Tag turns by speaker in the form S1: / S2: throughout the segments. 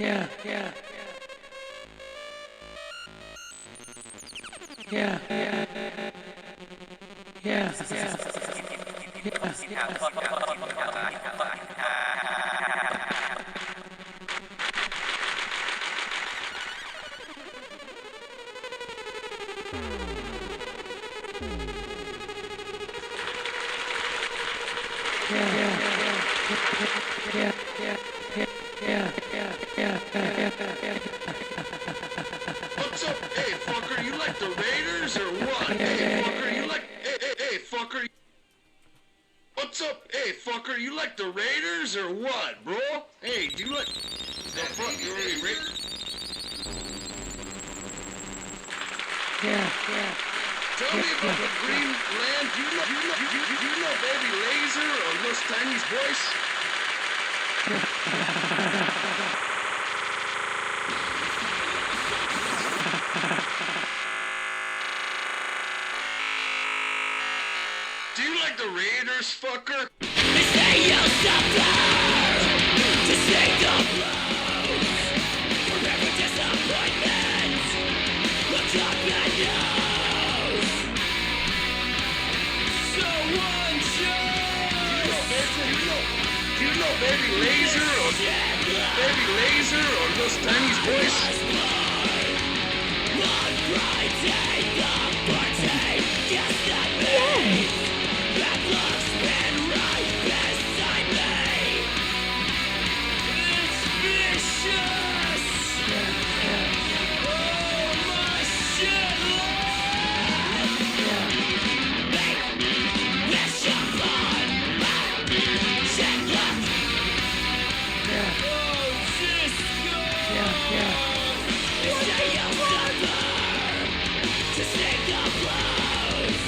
S1: Yeah.
S2: What's up? Hey, fucker, you like the Raiders or what? Hey, fucker, you like... Hey, fucker... What's up? Hey, fucker, you like the Raiders or what, bro? Hey, do you like... The fuck, you already Raiders? Tell me about the Green Land. Do you know Baby Laser or Los Tiny's voice? Do you like the Raiders, fucker?
S3: They say you'll suffer to take the blows. Forever disappointment. Look up and knows. So
S2: Do you know Baby Laser or Los Tiny's voice?
S3: on Friday, the party gets the beat. That love's been right beside me. It's vicious. Oh, my shit, Lord. This your fun. Shit, look. Oh, Cisco. They say you'll suffer to sing the blows.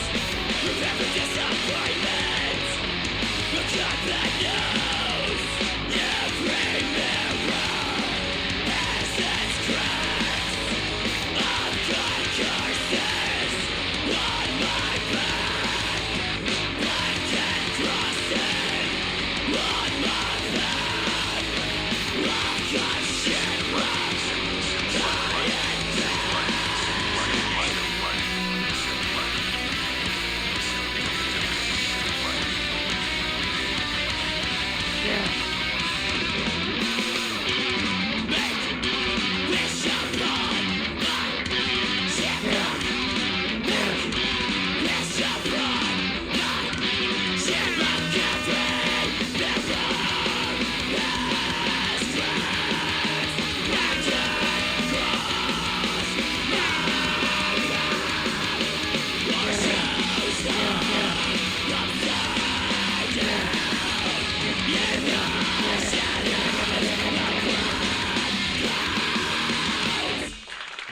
S3: Remember disappointment. Look up the nose. Every mirror has its cracks. I've got curses on my back. Black and crossing on my back. I've got shit wrapped. Dying back.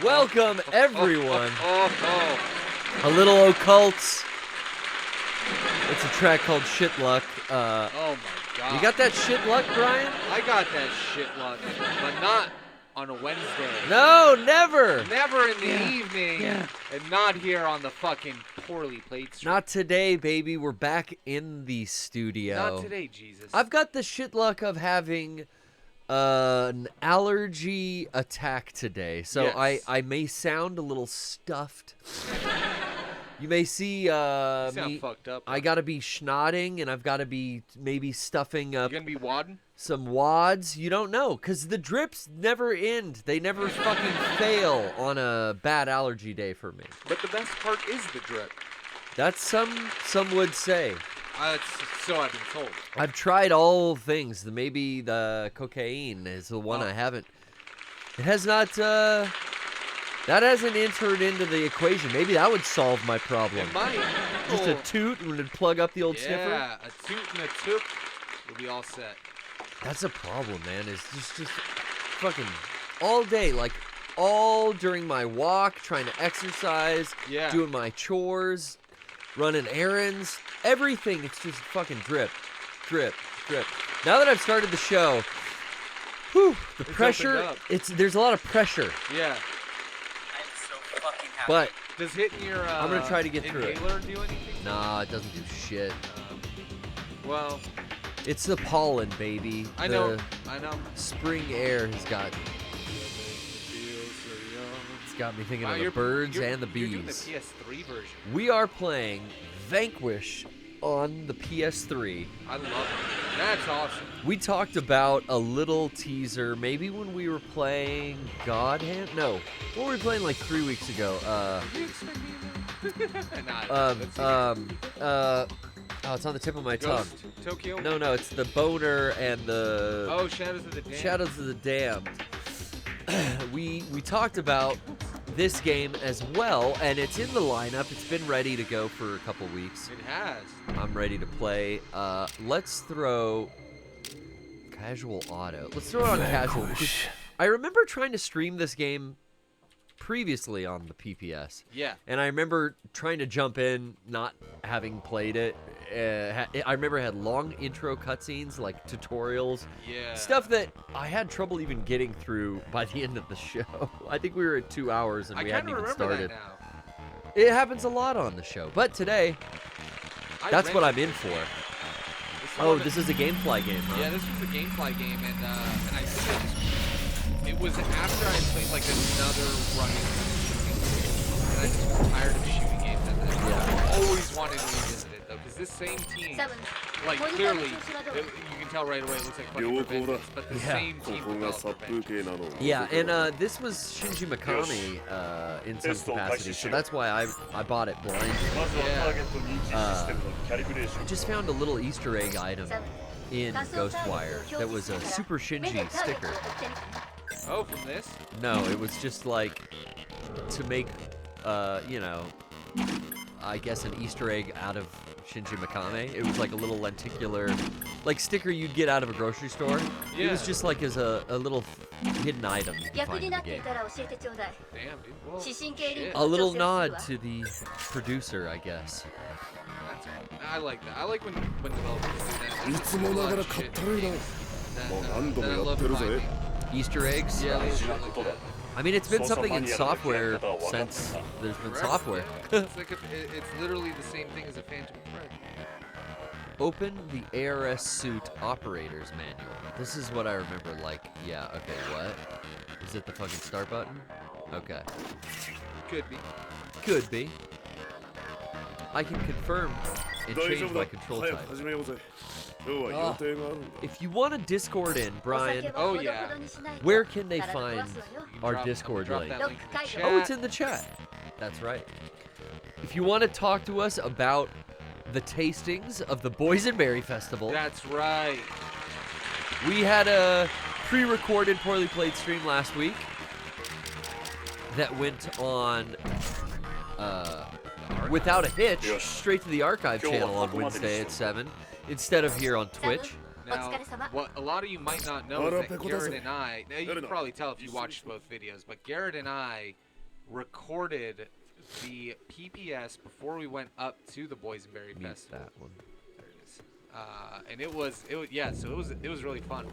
S4: Welcome, everyone. A little occult. It's a track called Shit Luck.
S5: Oh my god.
S4: You got that shit luck, Brian?
S5: I got that shit luck, but not on a Wednesday.
S4: No, never.
S5: Never in the evening, and not here on the fucking poorly played street.
S4: Not today, baby. We're back in the studio.
S5: Not today, Jesus.
S4: I've got the shit luck of having an allergy attack today, so
S5: Yes.
S4: I may sound a little stuffed. You may see
S5: You sound
S4: me.
S5: fucked up.
S4: I gotta be schnotting, and I've gotta be maybe stuffing
S5: You
S4: up
S5: gonna be wadding?
S4: some wads. You don't know, because the drips never end. They never fucking fail on a bad allergy day for me.
S5: But the best part is the drip.
S4: That's some would say.
S5: So I've been told.
S4: I've tried all things. Maybe the cocaine is the one
S5: Oh.
S4: I haven't. It has not. That hasn't entered into the equation. Maybe that would solve my problem.
S5: It might.
S4: Just a toot and it'd plug up the old sniffer.
S5: Yeah, a toot and a toot. We'll be all set.
S4: That's a problem, man. It's just fucking all day, like all during my walk, trying to exercise,
S5: Yeah.
S4: doing my chores, running errands, everything. It's just fucking drip, drip, drip. Now that I've started the show, whew, the
S5: It's
S4: pressure.
S5: opened up.
S4: There's a lot of pressure,
S5: Yeah.
S6: I'm so fucking happy.
S4: but
S5: Does hitting your
S4: I'm gonna try to get through it.
S5: inhaler do anything?
S4: nah, it doesn't do shit.
S5: Well,
S4: It's the pollen, baby.
S5: I know.
S4: The spring air has got. It's got me thinking of the birds and the bees.
S5: You're doing the PS3 version.
S4: We are playing Vanquish on the PS3.
S5: I love it. That's awesome.
S4: We talked about a little teaser, maybe when we were playing God Hand. No, what were we playing like 3 weeks ago? Oh, it's on the tip of my tongue.
S5: Tokyo?
S4: No, it's the Boner and the.
S5: Oh, Shadows of the Damned.
S4: Shadows of the Damned. We talked about this game as well, and it's in the lineup. It's been ready to go for a couple weeks.
S5: It has.
S4: I'm ready to play. Let's throw casual auto. Let's throw it on casual. I remember trying to stream this game previously on the PPS.
S5: Yeah.
S4: And I remember trying to jump in, not having played it. I remember it had long intro cutscenes, like tutorials.
S5: Yeah.
S4: Stuff that I had trouble even getting through by the end of the show. I think we were at 2 hours and we hadn't even started.
S5: That now.
S4: It happens a lot on the show. But today, that's what I'm in for. This is a Gamefly game, huh?
S5: Yeah, this was a Gamefly game, and I think it was after I played like another running shooting, and I just was tired of shooting games at that time.
S4: Yeah.
S5: I always wanted to revisit it though, because this same team, like clearly, you can tell right away it looks like fucking Vanquish, but the same team developed Vanquish.
S4: Yeah, and this was Shinji Mikami in some capacity, so that's why I bought it blindly. I just found a little Easter egg item in Ghostwire that was a Super Shinji sticker.
S5: Oh, from this?
S4: No, it was just like to make, I guess an Easter egg out of Shinji Mikami. It was like a little lenticular, like sticker you'd get out of a grocery store.
S5: Yeah.
S4: It was just like as a little hidden item you can find in the game.
S5: Damn, dude. Well, shit.
S4: A little nod to the producer, I guess.
S5: I like that. I like when developers do that. There's a lot of shit that I love finding.
S4: Easter eggs?
S5: Yeah, they should like that.
S4: I mean, it's been something in software since there's been software.
S5: It's literally the same thing as a Phantom Thread.
S4: Open the ARS suit operator's manual. This is what I remember, like, yeah, okay, what? Is it the fucking start button? Okay.
S5: Could be.
S4: Could be. I can confirm and change my control type. If you want a Discord in, Brian,
S5: Oh, yeah.
S4: where can they find our
S5: Drop-
S4: Discord
S5: drop
S4: link?
S5: that link in the chat.
S4: Oh, it's in the chat. That's right. If you want to talk to us about the tastings of the Boysenberry Festival,
S5: That's right.
S4: we had a pre-recorded Poorly Played stream last week that went on without a hitch straight to the archive channel on Wednesday at 7 instead of here on Twitch.
S5: Now, what a lot of you might not know is that Garrett and I, now you can probably tell if you watched both videos, but Garrett and I recorded the PPS before we went up to the Boysenberry
S4: Meet
S5: Festival.
S4: that one.
S5: There it is. And it was really fun.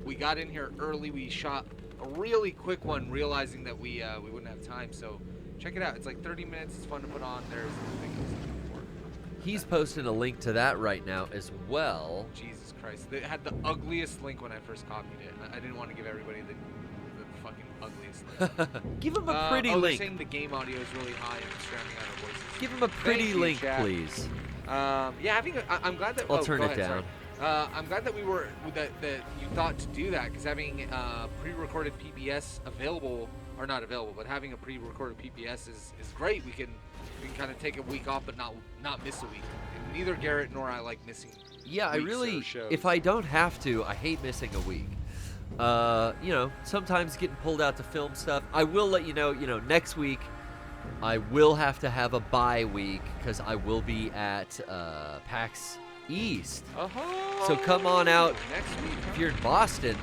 S5: We got in here early. We shot a really quick one, realizing that we wouldn't have time. So check it out. It's like 30 minutes. It's fun to put on. There's everything I was looking for.
S4: He's posting a link to that right now as well.
S5: Jesus Christ! They had the ugliest link when I first copied it. I didn't want to give everybody the fucking ugliest link.
S4: Give him a pretty
S5: They're
S4: link.
S5: saying the game audio is really high and it's drowning out our voices.
S4: Give him a pretty
S5: Thank you,
S4: link,
S5: chat.
S4: please.
S5: I'm glad that.
S4: I'll turn
S5: go
S4: it
S5: ahead,
S4: down.
S5: sorry. I'm glad that that you thought to do that, because having pre-recorded PPS available, or not available, but having a pre-recorded PPS is great. We can kind of take a week off, but not miss a week. And neither Garrett nor I like missing.
S4: Yeah, I
S5: weeks
S4: really,
S5: or shows.
S4: if I don't have to, I hate missing a week. Sometimes getting pulled out to film stuff. I will let you know, next week I will have to have a bye week because I will be at PAX East. So come on out
S5: next week.
S4: if you're in Boston.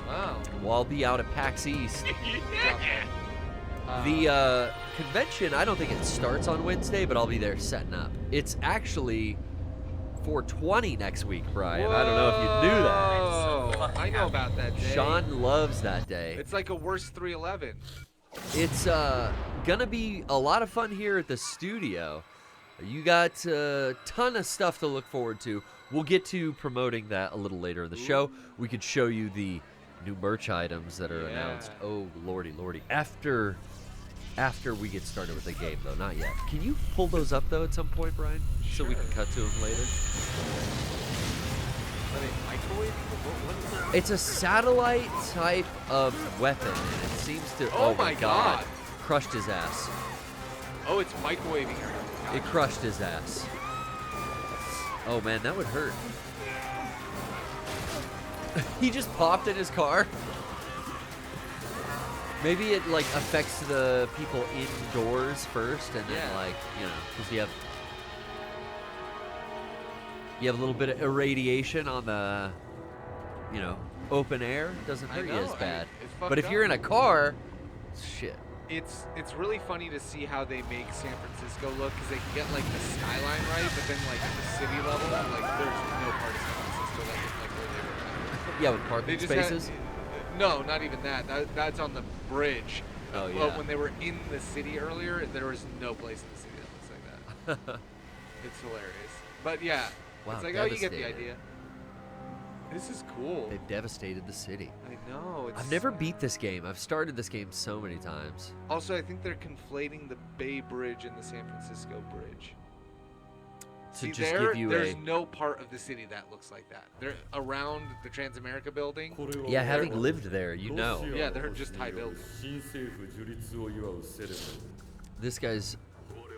S5: Wow.
S4: Well, I'll be out at PAX East. The convention, I don't think it starts on Wednesday, but I'll be there setting up. It's actually 420 next week, Brian. I don't know if you knew that.
S5: Oh, I know about that day.
S4: Sean loves that day.
S5: It's like a worse 311.
S4: It's gonna be a lot of fun here at the studio. You got a ton of stuff to look forward to. We'll get to promoting that a little later in the show. We could show you the new merch items that are announced. Oh, lordy. After we get started with the game, though. Not yet. Can you pull those up, though, at some point, Brian? So we can cut to them later?
S5: Are they microwaving? What is that?
S4: It's a satellite type of weapon, and it seems to...
S5: Oh my God.
S4: Crushed his ass.
S5: Oh, it's microwaving her.
S4: It crushed his ass. Oh, man, that would hurt. He just popped in his car. Maybe it, like, affects the people indoors first, and then, like, you know, because you have a little bit of irradiation on the, you know, open air. Doesn't hurt you as bad. But if you're in a car, shit.
S5: It's really funny to see how they make San Francisco look, because they can get, like, the skyline right, but then, like, at the city level, like, there's no part of San Francisco that looks like where they were.
S4: Yeah, with parking spaces?
S5: No, not even that. That's on the bridge.
S4: Oh, yeah.
S5: But when they were in the city earlier, there was no place in the city that looks like that. It's hilarious. But, yeah.
S4: Wow,
S5: it's like, oh, you get the
S4: devastating.
S5: idea. This is cool.
S4: They've devastated the city.
S5: I know.
S4: I've never beat this game. I've started this game so many times.
S5: Also, I think they're conflating the Bay Bridge and the San Francisco Bridge.
S4: To
S5: See,
S4: just give you
S5: there's no part of the city that looks like that. They're around the Transamerica building.
S4: Yeah, having lived there, you know.
S5: Yeah, they're just high buildings.
S4: This guy's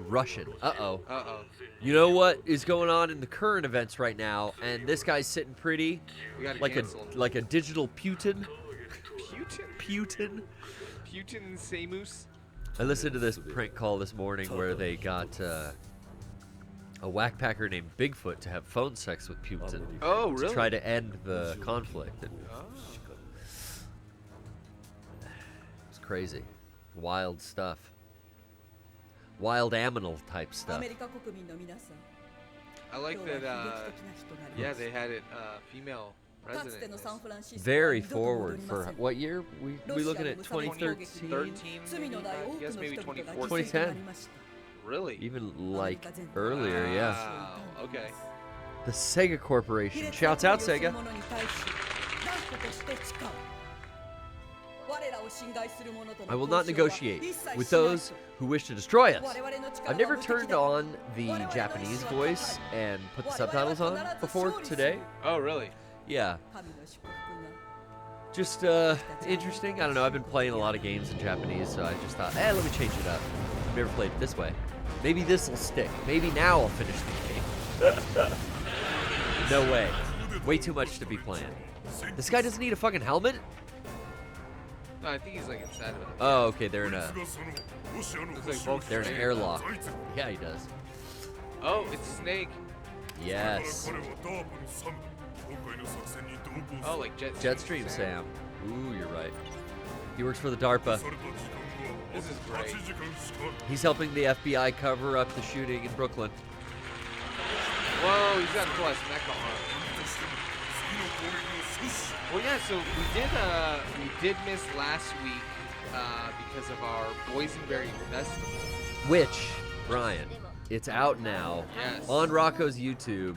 S4: Russian. Uh-oh.
S5: Uh-oh.
S4: You know what is going on in the current events right now, and this guy's sitting pretty
S5: We got
S4: like
S5: canceled.
S4: like a digital Putin.
S5: Putin?
S4: Putin.
S5: Putin and Samus?
S4: I listened to this prank call this morning where they got a whackpacker named Bigfoot to have phone sex with Putin.
S5: Oh,
S4: To
S5: really?
S4: try to end the conflict. And
S5: Oh.
S4: it's crazy. Wild stuff. Wild aminal type
S1: ア
S4: stuff.
S1: メリカ国民の皆さん、
S5: I like
S1: 今日
S5: that,
S1: は悲劇的な日となり
S5: yeah,
S1: ます。
S5: they had it, female
S1: かつて
S5: president.
S1: のサンフランシスコは
S4: Very
S1: 二度と戻
S4: forward
S1: りま
S4: for
S1: せん。
S4: what year? We looking at 2013?
S5: 13,
S1: 罪のない多
S5: I
S1: く
S5: guess
S1: の
S5: maybe
S1: 人々が
S5: 2014.
S1: 犠牲となりました。
S5: Really?
S4: Even like earlier, yeah.
S5: Wow, okay.
S4: The Sega
S1: 卑
S4: Corporation.
S1: 劣
S4: Shouts
S1: な
S4: out
S1: 行為をする
S4: Sega.
S1: 者に対し、断固として誓う。我らを侵害する者との
S4: I will
S1: 交
S4: not
S1: 渉は
S4: negotiate
S1: 一切しない
S4: with
S1: と
S4: those who wish to destroy us.
S1: 我々の力
S4: I've
S1: は
S4: never
S1: 無敵
S4: turned
S1: だ。
S4: on the Japanese voice and put the subtitles on before today.
S5: Oh, really?
S4: Yeah,
S1: 神の祝福が
S4: just interesting. I don't know. I've been playing a lot of games in Japanese, so I just thought, let me change it up. I've never played it this way. Maybe this will stick. Maybe now I'll finish the game. No way. Way too much to be planned. This guy doesn't need a fucking helmet?
S5: No, I think he's like inside of it.
S4: Oh, okay. They're in a
S5: Looks like Vulcan.
S4: they're in an airlock. Yeah, he does.
S5: Oh, it's Snake.
S4: Yes.
S5: Oh, like Jetstream.
S4: Jetstream Sam. Ooh, you're right. He works for the DARPA.
S5: This is great.
S4: He's helping the FBI cover up the shooting in Brooklyn.
S5: Whoa, he's got a full smack on. Well, yeah. So we did miss last week because of our Boysenberry Festival.
S4: Which, Brian, it's out now
S5: Yes.
S4: on Rocco's YouTube.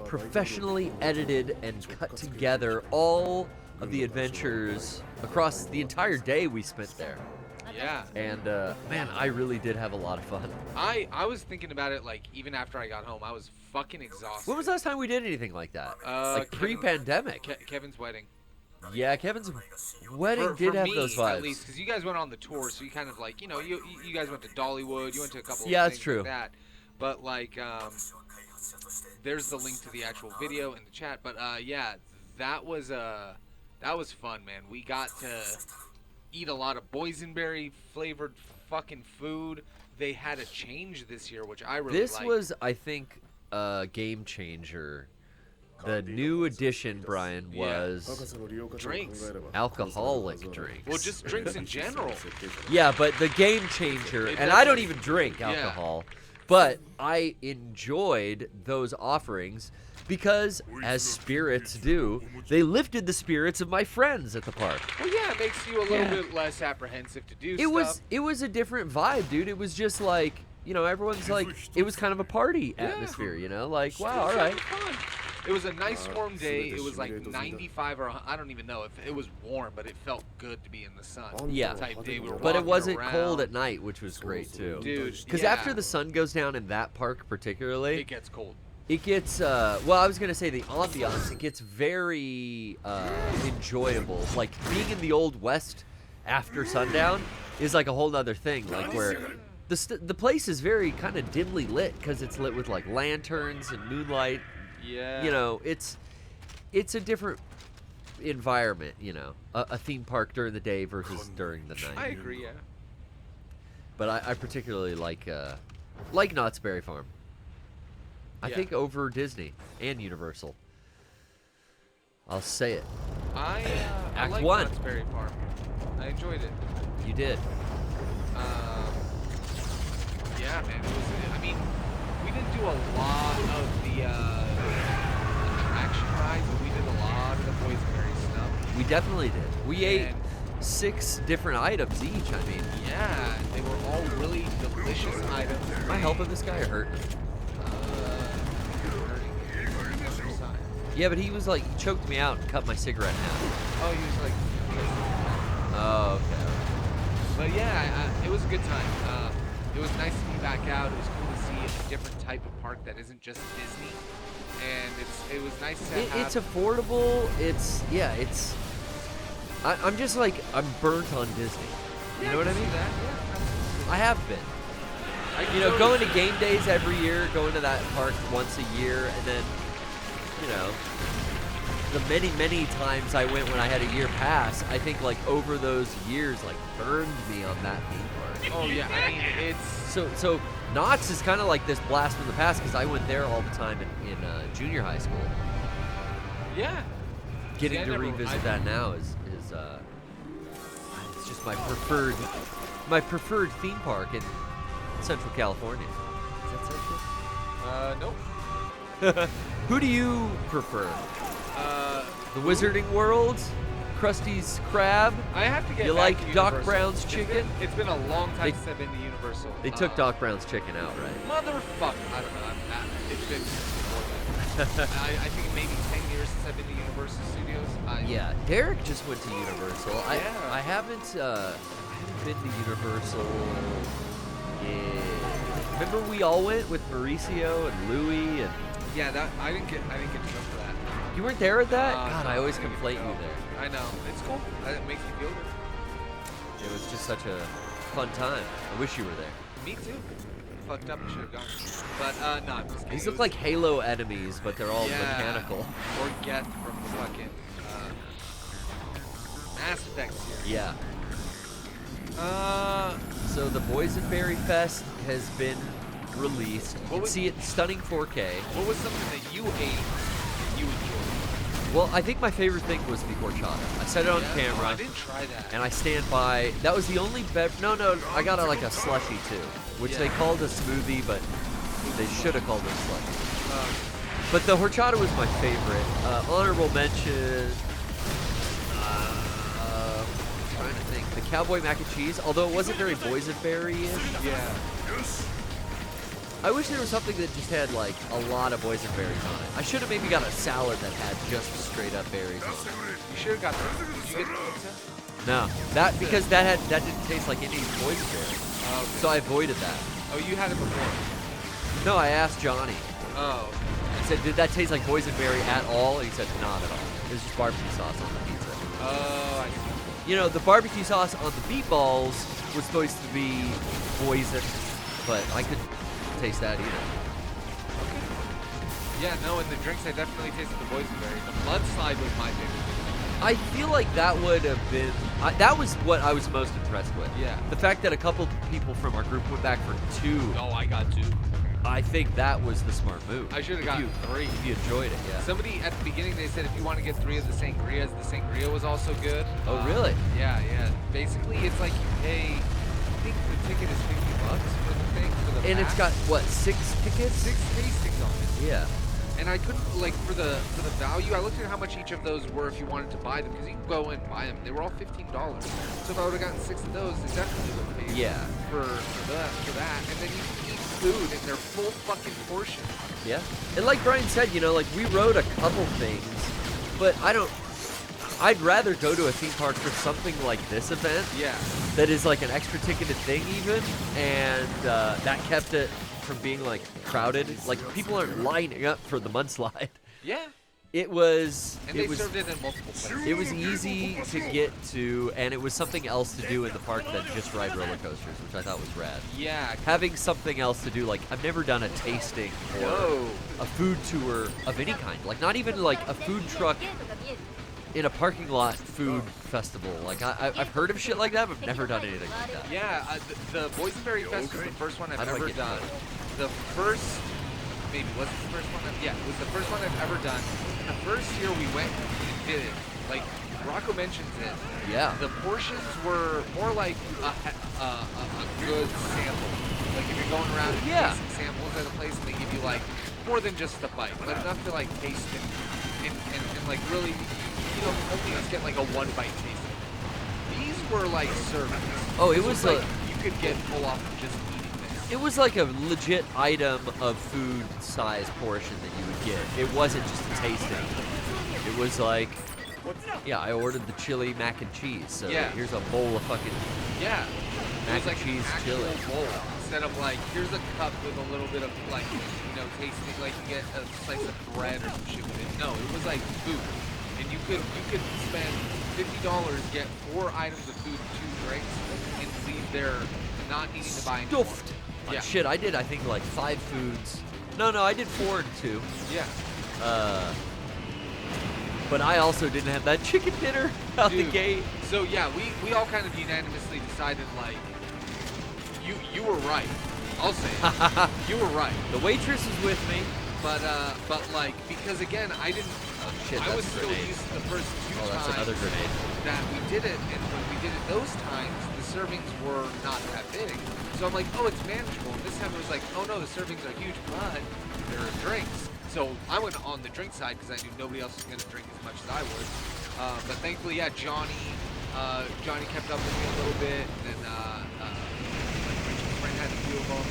S4: Professionally edited and cut together all of the adventures across the entire day we spent there.
S5: Yeah.
S4: And man, I really did have a lot of fun.
S5: I was thinking about it like even after I got home, I was fucking exhausted.
S4: When was the last time we did anything like that? Like
S5: Kevin-
S4: pre-pandemic.
S5: Kevin's wedding.
S4: Yeah, Kevin's wedding
S5: For
S4: did have
S5: me,
S4: those vibes.
S5: at least, because you guys went on the tour, so you kind of like, you know, you guys went to Dollywood, you went to a couple of
S4: Yeah,
S5: things
S4: that's true.
S5: like that. But like, there's the link to the actual video in the chat. But yeah, that was fun, man. We got to eat a lot of boysenberry flavored fucking food. They had a change this year, which I really
S4: This
S5: liked.
S4: was, I think, a game changer. The new addition, Brian, was
S5: drinks.
S4: alcoholic drinks.
S5: Well, just drinks in general.
S4: Yeah, but the game changer,
S5: It
S4: and I don't
S5: definitely-
S4: even drink
S5: Yeah.
S4: alcohol, but I enjoyed those offerings because, as spirits do, they lifted the spirits of my friends at the park.
S5: Well, yeah, it makes you a little
S4: Yeah.
S5: bit less apprehensive to do
S4: It
S5: stuff.
S4: was a different vibe, dude. It was just like you know, everyone's like, it was kind of a party atmosphere, you know, like, wow, all right.
S5: It was a nice warm day. It was like 95 or I don't even know if it was warm, but it felt good to be in the sun.
S4: Yeah.
S5: Type day. We were
S4: But it
S5: walking
S4: wasn't
S5: around.
S4: cold at night, which was great too.
S5: Dude,
S4: Because
S5: yeah.
S4: after the sun goes down in that park particularly,
S5: It gets cold.
S4: it gets, well, I was going to say the ambiance, it gets very enjoyable. Like, being in the Old West after sundown is like a whole nother thing. Like, where the place is very kind of dimly lit because it's lit with, like, lanterns and moonlight.
S5: Yeah.
S4: You know, it's a different environment, you know, a theme park during the day versus during the night.
S5: I agree, yeah.
S4: But I particularly like Knott's Berry Farm. I
S5: Yeah.
S4: think over Disney and Universal. I'll say it.
S5: I
S4: Act
S5: like
S4: one.
S5: Knott's Berry Farm. I enjoyed it.
S4: You did.
S5: Yeah, man. It was. I mean, we didn't do a lot of the attraction rides, but we did a lot of the Boysenberry stuff.
S4: We definitely did. We ate
S5: And
S4: 6 different items each. I mean,
S5: yeah, they were all really delicious items.
S4: am I helping this guy or hurting him? Yeah, but he was like, he choked me out and cut my cigarette in half.
S5: Oh, he was like.
S4: Oh, okay.
S5: But yeah, it was a good time. It was nice to be back out. It was cool to see a different type of park that isn't just Disney. And it was nice to have.
S4: It's affordable. I'm just like, I'm burnt on Disney. You know what I mean?
S5: That? Yeah, absolutely.
S4: I have been. You know, going to game days every year, going to that park once a year, and then, you know, the many, many times I went when I had a year pass, I think, like, over those years, like, burned me on that theme park.
S5: Oh, yeah. I mean, it's.
S4: So Knott's is kind of like this blast from the past because I went there all the time in junior high school.
S5: Yeah.
S4: Getting
S5: See, I
S4: to
S5: never-
S4: revisit that now is it's just my preferred theme park in Central California. Is that Central?
S5: Nope.
S4: Who do you prefer? The Wizarding World? Krusty's Crab?
S5: I have to get.
S4: You
S5: back
S4: like
S5: to
S4: Doc
S5: Universal.
S4: Brown's chicken?
S5: It's been a long time
S4: They-
S5: since I've been to Universal.
S4: They took Doc Brown's chicken out, right?
S5: Motherfucker. I don't know. It's been more than I think maybe 10 years since I've been to Universal Studios.
S4: Yeah, Derek just went to Universal.
S5: Yeah.
S4: I haven't been to Universal. Yeah. Remember we all went with Mauricio and Louie and
S5: Yeah, that I didn't get to go for that.
S4: you weren't there at that? God,
S5: No,
S4: I always
S5: didn't get
S4: conflate
S5: to
S4: you
S5: go.
S4: there.
S5: I know. It's cool. It makes you feel good.
S4: It was just such a fun time. I wish you were there.
S5: Me too. Fucked up and should have gone. But no, I'm just kidding.
S4: These
S5: It
S4: look
S5: was-
S4: like Halo enemies, but they're all
S5: Yeah.
S4: mechanical.
S5: Or Geth from the fucking Mass Effect series.
S4: Yeah. So the Boysenberry Fest has been released. You
S5: What
S4: can
S5: was-
S4: see it in stunning 4K.
S5: What was something that you ate that you enjoyed?
S4: Well, I think my favorite thing was the horchata. I said it on
S5: Yeah?
S4: camera.
S5: Oh, I didn't try that.
S4: And I stand by. That was the only no, I got like a slushy too, which they
S5: Yeah.
S4: called a smoothie, but they should have called it a slushy.
S5: Um,
S4: But the horchata was my favorite. Honorable mention. Trying to think. The cowboy mac and cheese, although it wasn't very boysenberry-ish.
S5: yeah.
S4: I wish there was something that just had like a lot of boysenberries on it. I should have maybe got a salad that had just straight up berries on it.
S5: You should have got the. Did you get the pizza?
S4: No, that didn't taste like any boysenberry.
S5: Oh, okay.
S4: So I avoided that.
S5: Oh, you had it before.
S4: No, I asked Johnny.
S5: Oh.
S4: I said, did that taste like boysenberry at all? And he said, not at all. It was just barbecue sauce on the pizza.
S5: Oh, I see.
S4: You know, the barbecue sauce on the meatballs was supposed to be poison, but I couldn't taste that either.
S5: Yeah, no, in the drinks I definitely tasted the boysenberry. The mudslide was my favorite.
S4: I feel like that would have been... that was what I was most impressed with.
S5: Yeah.
S4: The fact that a couple people from our group went back for 2.
S5: Oh, I got 2.
S4: I think that was the smart move.
S5: I should have gotten 3.
S4: If you enjoyed it, yeah.
S5: Somebody at the beginning, they said if you want to get 3 of the sangrias, the sangria was also good.
S4: Oh, really?
S5: Yeah. Basically, it's like you pay, I think the ticket is $50 for the thing, for the
S4: And it's got,
S5: pass.
S4: what, 6 tickets?
S5: 6 tastings on it.
S4: Yeah.
S5: And I couldn't, like, for the value, I looked at how much each of those were if you wanted to buy them, because you can go and buy them. They were all $15. So if I would have gotten 6 of those, it definitely would have paid
S4: Yeah.
S5: for that. And then you can eat food in their full fucking portion.
S4: Yeah. And like Brian said, you know, like we rode a couple things, but I'd rather go to a theme park for something like this event.
S5: Yeah.
S4: That is like an extra ticketed thing even, and that kept it from being like crowded. Like people aren't lining up for the mudslide.
S5: Yeah.
S4: It was.
S5: And they served it in multiple places.
S4: It was easy to get to, and it was something else to do in the park than just ride roller coasters, which I thought was rad.
S5: Yeah.
S4: Having something else to do, like I've never done a tasting or a food tour of any kind. Like not even like a food truck in a parking lot food festival. Like I've heard of shit like that, but never done anything like that.
S5: Yeah, the Boysenberry Fest was the first one I've
S4: How do I
S5: ever
S4: get
S5: done.
S4: that?
S5: The first, maybe was it the first one? Yeah, it was the first one I've ever done. And the first year we went and did it, like Rocco mentions it.
S4: Yeah.
S5: The portions were more like a good sample. Like if you're going around and tasting samples at a place and they give you like more than just a bite, but enough to like taste and like really, you know, only just get like a one bite taste. These were like servings.
S4: Oh, it was
S5: like you could get full off of just eating this.
S4: It was like a legit item of food size portion that you would get. It wasn't just a tasting. It was like, yeah, I ordered the chili mac and cheese. So here's a bowl of fucking mac and cheese chili.
S5: Bowl instead of like here's a cup with a little bit of like, you know, tasting like you get a slice of bread or some shit with it. No, it was like food. And you could spend $50, get 4 items of food, 2 drinks, and leave there not needing to buy any more.
S4: Yeah. Shit, I did I think like 5 foods. No, I did 4 and 2.
S5: Yeah.
S4: But I also didn't have that chicken dinner out the gate.
S5: So yeah, we all kind of unanimously decided like you were right. I'll say it. You were right.
S4: The waitress was with me.
S5: But like because again I didn't. I was still used to the first 2 times.
S4: That's another grenade.
S5: That we did it, and when we did it those times, the servings were not that big. So I'm like, oh, it's manageable. And this time it was like, oh no, the servings are huge, but there are drinks. So I went on the drink side because I knew nobody else was going to drink as much as I would. But thankfully, yeah, Johnny kept up with me a little bit, and then Richard's friend had a few of them.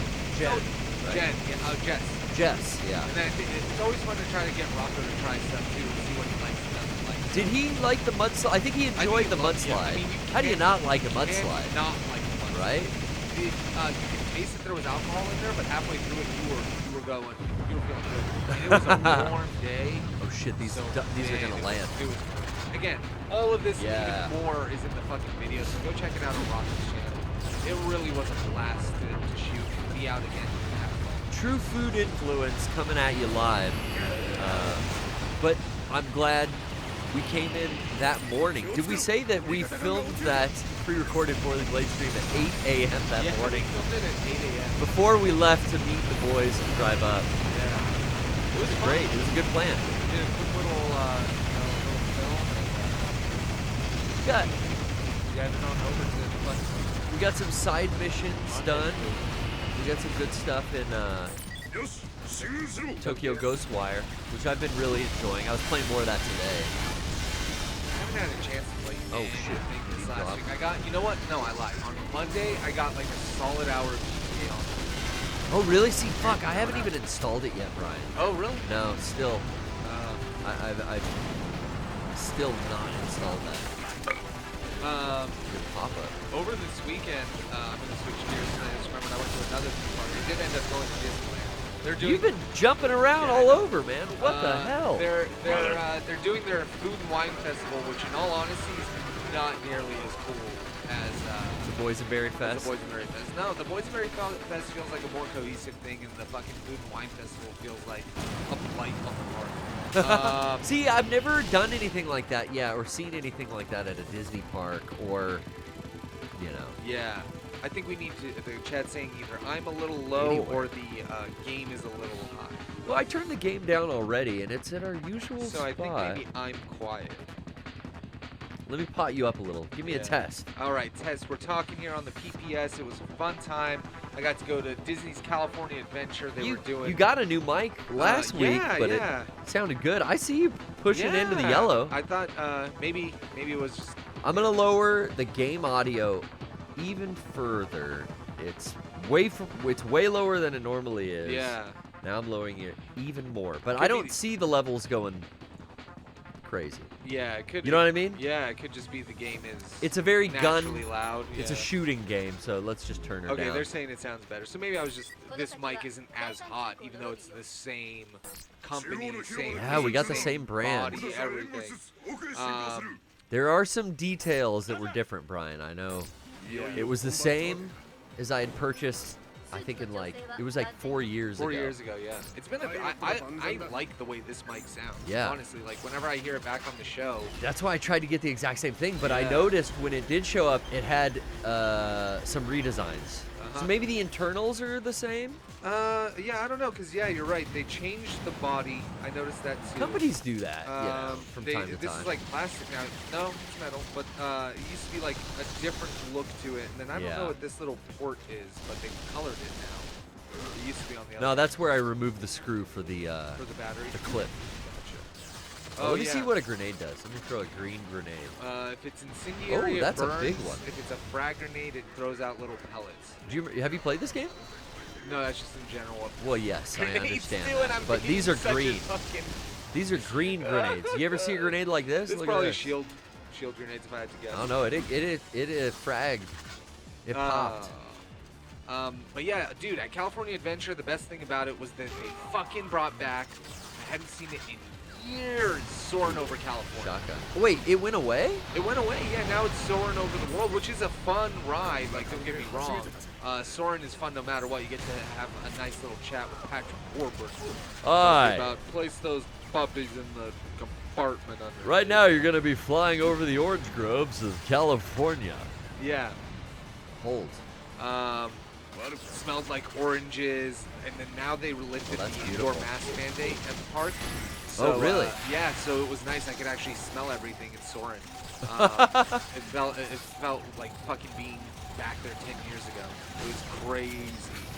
S5: Jess, yeah. And then it's always fun to try to get Rocco to try stuff too, and see what he likes and doesn't like.
S4: Did he like the mudslide? I think he enjoyed the mudslide.
S5: Yeah. I mean,
S4: how do you not like a mudslide?
S5: Not like a mudslide.
S4: Right?
S5: You could taste that there was alcohol in there, but halfway through it, you were feeling good. And it was a warm day.
S4: Oh shit, these are gonna land.
S5: It was, again, all of this and even more is in the fucking video, so go check it out on Rocco's channel. It really was a blast to shoot and be out again.
S4: True food influence coming at you live. But I'm glad we came in that morning. Did we say that we filmed that pre-recorded Boiling Blade stream at 8 a.m. that morning?
S5: Yeah, we filmed it at 8 a.m.
S4: Before we left to meet the boys and drive up.
S5: Yeah.
S4: It was great. It was a good plan.
S5: We did a quick little film.
S4: We got some side missions done. We got some good stuff in Tokyo Ghostwire, which I've been really enjoying. I was playing more of that today.
S5: I haven't had a chance to play anything this last week. I got, you know what? No, I lied. On Monday, I got like a solid hour of GTA on.
S4: Oh, really? See, fuck, I haven't even installed it yet, Brian.
S5: Oh, really?
S4: No, still. I've still not installed that. Good pop-up.
S5: Over this weekend, I'm going to switch gears and I just remembered I went to another theme park. I did end up going to Disneyland.
S4: You've been jumping around all over, man. What the hell?
S5: They're doing their food and wine festival, which in all honesty is not nearly as cool as
S4: the Boysenberry Fest.
S5: The Boysenberry Fest. No, the Boysenberry Fest feels like a more cohesive thing, and the fucking food and wine festival feels like a blight on the park.
S4: See, I've never done anything like that, or seen anything like that at a Disney park, or, you know.
S5: Yeah. I think we need to, the chat's saying either I'm a little low or the game is a little high.
S4: Well, I turned the game down already, and it's at our usual spot.
S5: So I think maybe I'm quiet.
S4: Let me pot you up a little. Give me a test.
S5: All right, test. We're talking here on the PPS. It was a fun time. I got to go to Disney's California Adventure. They were doing.
S4: You got a new mic last week, but it sounded good. I see you pushing into the yellow.
S5: I thought maybe it was just.
S4: I'm gonna lower the game audio even further. It's It's way lower than it normally is.
S5: Yeah.
S4: Now I'm lowering it even more, but
S5: Could
S4: I
S5: be-
S4: don't see the levels going crazy.
S5: Yeah, it could.
S4: You know what I mean?
S5: Yeah, it could just be the game is.
S4: It's a very
S5: naturally loud.
S4: It's a
S5: yeah.
S4: shooting game, so let's just turn her
S5: Okay,
S4: down.
S5: they're saying it sounds better. So maybe I was just this mic isn't as hot, even though it's the same company, same.
S4: Yeah, we got the same brand.
S5: Body, everything.
S4: There are some details that were different, Brian. I know.
S5: Yeah.
S4: It was the same as I had purchased. I think in it was like 4 years ago.
S5: 4 years ago, yeah. It's been I like the way this mic sounds.
S4: Yeah.
S5: Honestly, like whenever I hear it back on the show.
S4: That's why I tried to get the exact same thing, but I
S5: Yeah.
S4: noticed when it did show up, it had some redesigns.
S5: Uh-huh.
S4: So maybe the internals are the same?
S5: Yeah, I don't know, cause yeah, you're right. They changed the body. I noticed that too.
S4: Companies do that, from time to
S5: this
S4: time.
S5: is like plastic now. No, it's metal, but it used to be like a different look to it. And then I don't
S4: Yeah.
S5: know what this little port is, but they colored it now. It used to be on the other.
S4: No, that's where I removed the screw for the
S5: for the battery.
S4: the clip.
S5: Gotcha.
S4: Oh, let me
S5: yeah.
S4: see what a grenade does. Let me throw a green grenade.
S5: If it's incendiary,
S4: Oh, that's
S5: it
S4: a
S5: burns.
S4: big one.
S5: If it's a frag grenade, it throws out little pellets.
S4: Have you played this game?
S5: No, that's just in general.
S4: Well, yes, I
S5: Grenades
S4: understand
S5: too, and
S4: that.
S5: I'm
S4: But
S5: being
S4: these are
S5: such a
S4: green.
S5: fucking-
S4: These are green grenades. You ever see a grenade like this?
S5: It's
S4: Look
S5: probably
S4: at this.
S5: shield grenades if I had to guess.
S4: I don't know. It fragged. It popped.
S5: But yeah, dude, at California Adventure, the best thing about it was that they fucking brought back. I hadn't seen it in years. Soaring over California.
S4: Shaka. Wait, it went away?
S5: It went away. Yeah, now it's soaring over the world, which is a fun ride. Like, don't get me wrong. Soaring is fun no matter what. You get to have a nice little chat with Patrick Warburton.
S4: Aye.
S5: About place those puppies in the compartment under.
S4: Right now, you're going to be flying over the orange groves of California.
S5: Yeah.
S4: Hold.
S5: It smelled like oranges, and then now they lifted
S4: that's
S5: the indoor
S4: beautiful.
S5: mask mandate at the park. So,
S4: really?
S5: Yeah, so it was nice. I could actually smell everything in Soarin'. It felt like fucking being back there 10 years ago. It was crazy.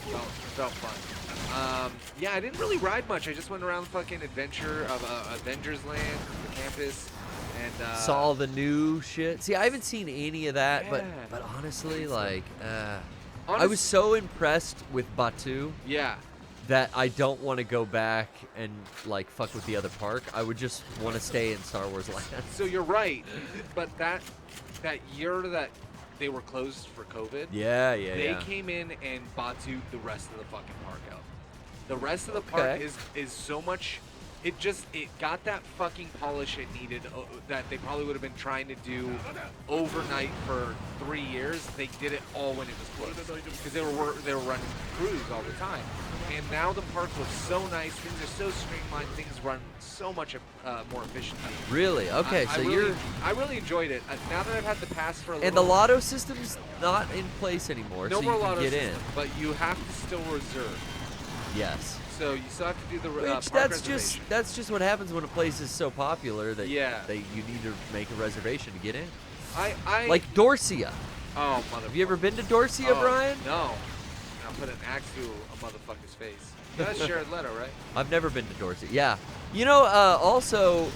S5: It felt fun. Yeah, I didn't really ride much. I just went around fucking Avengers Land, the campus, and
S4: Saw the new shit. See, I haven't seen any of that,
S5: Yeah.
S4: but honestly, like, I
S5: Honest-
S4: was so impressed with Batu
S5: yeah.
S4: that I don't want to go back and like fuck with the other park. I would just want to stay in Star Wars Land.
S5: So you're right, but that year that they were closed for COVID.
S4: Yeah,
S5: They came in and Batu'd the rest of the fucking park out. The rest of the park
S4: Okay.
S5: is so much. It got that fucking polish it needed that they probably would have been trying to do overnight for 3 years. They did it all when it was closed because they were running crews all the time. And now the park looks so nice. Things are so streamlined. Things run so much more efficiently.
S4: Really? Okay, so
S5: I really enjoyed it. Now that I've had the pass for a little.
S4: and the lotto system's not in place anymore,
S5: no
S4: so
S5: more
S4: you can
S5: lotto
S4: get
S5: system,
S4: in.
S5: but you have to still reserve.
S4: Yes.
S5: So you still have to do the
S4: Which
S5: park
S4: that's
S5: reservation.
S4: just what happens when a place is so popular that
S5: Yeah.
S4: you need to make a reservation to get in.
S5: I
S4: Like Dorsia.
S5: oh mother.
S4: Have you ever been to Dorsia,
S5: Oh,
S4: Brian?
S5: No. I'll put an axe through a motherfucker's face. That's Jared Leto, right?
S4: I've never been to Dorset. Yeah. You know, also,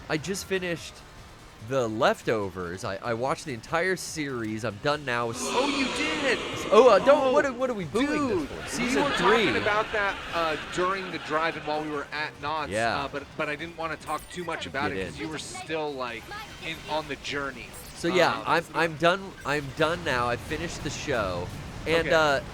S4: I just finished The Leftovers. I watched the entire series. I'm done now.
S5: Oh, you did.
S4: Don't. What are we booing
S5: Dude,
S4: this for?
S5: we
S4: Season
S5: were
S4: 3.
S5: talking about that during the drive and while we were at Knott's.
S4: Yeah.
S5: But I didn't want to talk too much about
S4: Get
S5: it because
S4: in.
S5: you were still like on the journey.
S4: So yeah, I'm done. I'm done now. I finished the show, and
S5: Okay.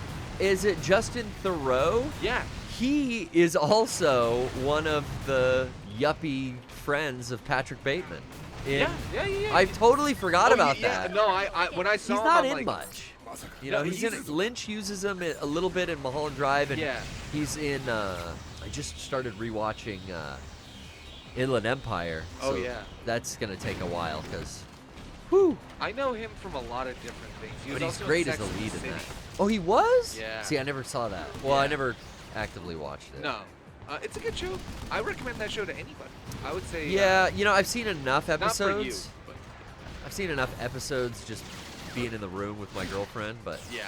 S4: is it Justin Theroux?
S5: Yeah.
S4: He is also one of the yuppie friends of Patrick Bateman.
S5: Yeah.
S4: I totally forgot about
S5: yeah,
S4: that.
S5: No, I when I saw
S4: He's
S5: him,
S4: not
S5: I'm
S4: in
S5: like,
S4: much. You
S5: No,
S4: know, he's in. Lynch uses him a little bit in Mulholland Drive, and
S5: Yeah.
S4: he's in. I just started rewatching Inland Empire.
S5: Oh,
S4: so
S5: yeah.
S4: that's gonna take a while because, whew.
S5: I know him from a lot of different things. He was
S4: But he's
S5: also
S4: great
S5: in
S4: as the
S5: Sex and
S4: lead
S5: the
S4: in that.
S5: City.
S4: Oh, he was?
S5: Yeah.
S4: See, I never saw that. Well, I
S5: Yeah.
S4: never actively watched it.
S5: No, it's a good show. I recommend that show to anybody. I would say.
S4: Yeah, you know, I've seen enough
S5: Not
S4: episodes.
S5: for you, but
S4: I've seen enough episodes just being in the room with my girlfriend, but
S5: yeah.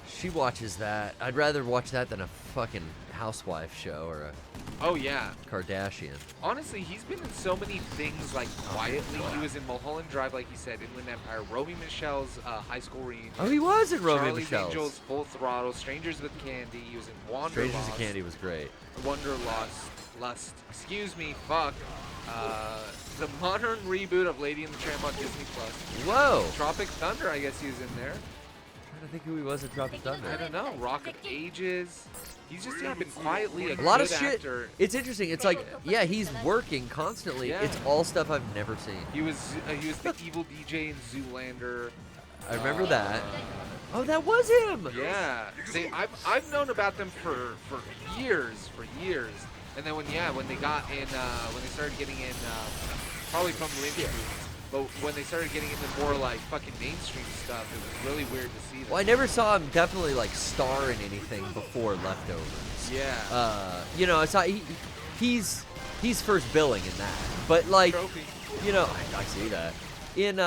S4: she watches that. I'd rather watch that than a fucking housewife show or a
S5: Oh yeah.
S4: Kardashian.
S5: Honestly, he's been in so many things like quietly. He was in Mulholland Drive, like you said, Inland Empire, Romy Michelle's high school reunion.
S4: Oh, he was in Romy
S5: Charlie's
S4: Michelle's.
S5: Angels, Full Throttle, Strangers with Candy. He was in Wanderlust.
S4: Strangers of Candy was great.
S5: Lust. Excuse me. Fuck. The modern reboot of Lady and the Tramp on Disney Plus.
S4: Whoa.
S5: Tropic Thunder, I guess he was in there.
S4: I don't think who he was in Tropic Thunder.
S5: I don't know. Rock of Ages. He's just been quietly a
S4: lot of
S5: good
S4: shit.
S5: actor.
S4: It's interesting. It's like, yeah, he's working constantly.
S5: Yeah.
S4: It's all stuff I've never seen.
S5: He was the evil DJ in Zoolander.
S4: I remember that. Oh, that was him.
S5: Yeah, I've known about them for years, and then when they got in when they started getting in probably from Lynch movies, but when they started getting into more like fucking mainstream stuff, it was really weird to see them.
S4: Well, I never saw him definitely like star in anything before Leftovers.
S5: Yeah.
S4: You know, it's not he's first billing in that, but like,
S5: Trophy.
S4: you know, I see that in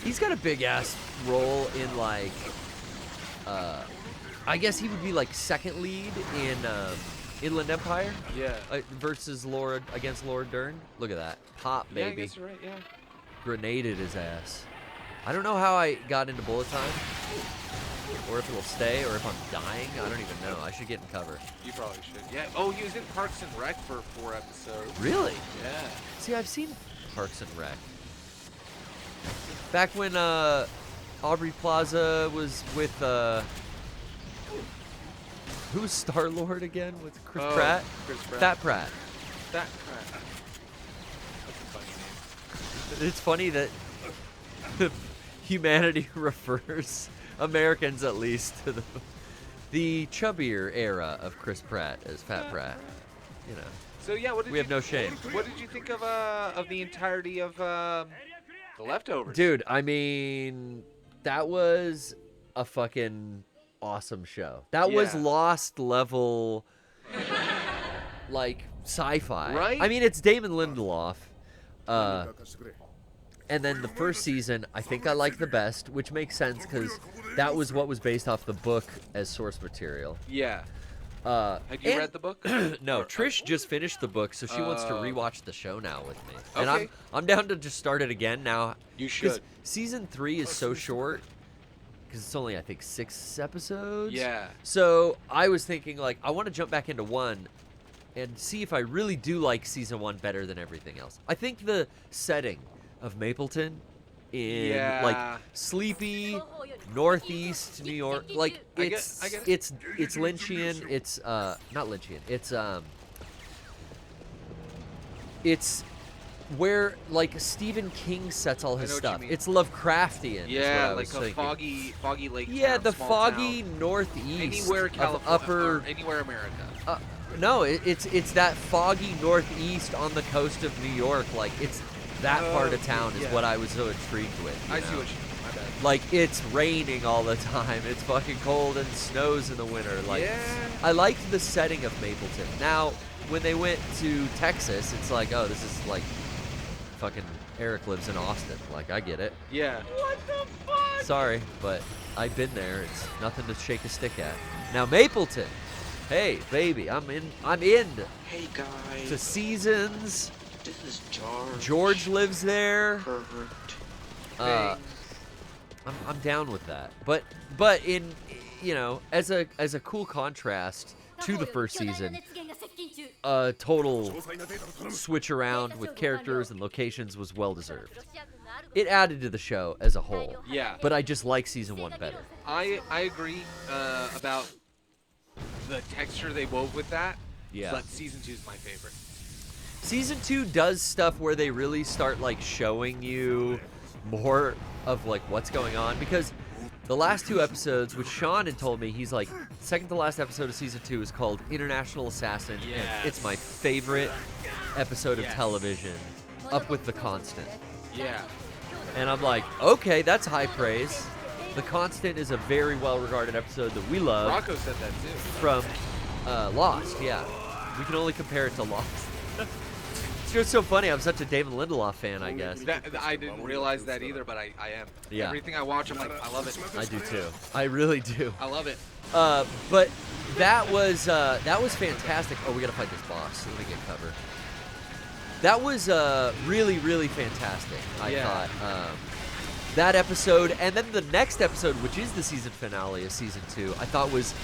S4: he's got a big ass role in like I guess he would be like second lead in Inland Empire.
S5: Yeah.
S4: Versus against Laura Dern. Look at that pop,
S5: Yeah, I
S4: baby.
S5: guess you're right. Yeah.
S4: Grenaded his ass. I don't know how I got into bullet time, or if it'll stay, or if I'm dying. I don't even know. I should get in cover.
S5: You probably should. Yeah. Oh, he was in Parks and Rec for 4 episodes.
S4: Really?
S5: Yeah.
S4: See, I've seen Parks and Rec. Back when Aubrey Plaza was with who's Star-Lord again? With Chris Pratt?
S5: Chris Pratt.
S4: Fat Pratt.
S5: Fat Pratt. That's a funny name.
S4: It's funny that humanity refers, Americans at least, to the chubbier era of Chris Pratt as Fat Pratt. You know.
S5: So yeah,
S4: We have no shame.
S5: What did you think of the entirety of The Leftovers?
S4: Dude, I mean, that was a fucking awesome show. That was
S5: Yeah.
S4: Lost level, like, sci-fi.
S5: Right?
S4: I mean, it's Damon Lindelof. And then the first season, I think I liked the best, which makes sense because that was what was based off the book as source material.
S5: Yeah.
S4: Had
S5: you read the book?
S4: No, Trish just finished the book, so she wants to rewatch the show now with me. And
S5: Okay.
S4: I'm down to just start it again now.
S5: You
S4: 'Cause
S5: should.
S4: Season 3 is so short because it's only, I think, 6 episodes.
S5: Yeah.
S4: So I was thinking, like, I want to jump back into 1 and see if I really do like season 1 better than everything else. I think the setting of Mapleton in
S5: Yeah.
S4: like sleepy northeast New York, like
S5: I get it.
S4: it's Lynchian. It's not Lynchian. It's where like Stephen King sets all his
S5: know what you
S4: stuff.
S5: mean.
S4: It's Lovecraftian. is
S5: Yeah,
S4: what I
S5: like
S4: was
S5: a
S4: thinking.
S5: foggy lake.
S4: Yeah,
S5: town,
S4: the
S5: small
S4: foggy
S5: town.
S4: northeast
S5: Anywhere
S4: of
S5: California,
S4: upper.
S5: or anywhere America.
S4: No, it's that foggy northeast on the coast of New York. Like it's that part of town is
S5: yeah.
S4: what I was so intrigued with. you
S5: I see
S4: know?
S5: what you mean. My bad.
S4: Like it's raining all the time. It's fucking cold and snows in the winter. Like
S5: Yeah.
S4: I liked the setting of Mapleton. Now when they went to Texas, it's like, oh, this is like fucking Eric lives in Austin. Like I get it.
S5: Yeah.
S3: What the fuck?
S4: Sorry, but I've been there. It's nothing to shake a stick at. Now Mapleton. Hey, baby, I'm in
S2: Hey guys,
S4: to Seasons.
S2: this is George.
S4: George lives there.
S2: Pervert.
S4: I'm down with that. But in as a cool contrast to the first season, a total switch around with characters and locations was well deserved. It added to the show as a whole.
S5: Yeah.
S4: But I just like season 1 better.
S5: I agree about the texture they wove with that.
S4: Yeah.
S5: But season 2 is my favorite.
S4: Season 2 does stuff where they really start like showing you more of like what's going on, because the last 2 episodes, which Sean had told me, he's like, second to last episode of season 2 is called International Assassin.
S5: Yes.
S4: And it's my favorite episode of
S5: Yes.
S4: television, up with The Constant.
S5: Yeah.
S4: And I'm like, okay, that's high praise. The Constant is a very well-regarded episode that we love
S5: Rocco said that too.
S4: from Lost, yeah. We can only compare it to Lost. It's just so funny. I'm such a David Lindelof fan, I guess.
S5: I didn't realize that either, but I am.
S4: Yeah.
S5: Everything I watch, I'm like, I love it.
S4: I do too. I really do.
S5: I love it.
S4: But that was fantastic. Oh, we gotta fight this boss. Let me get cover. That was really, really fantastic. I thought that episode, and then the next episode, which is the season finale of season 2, I thought was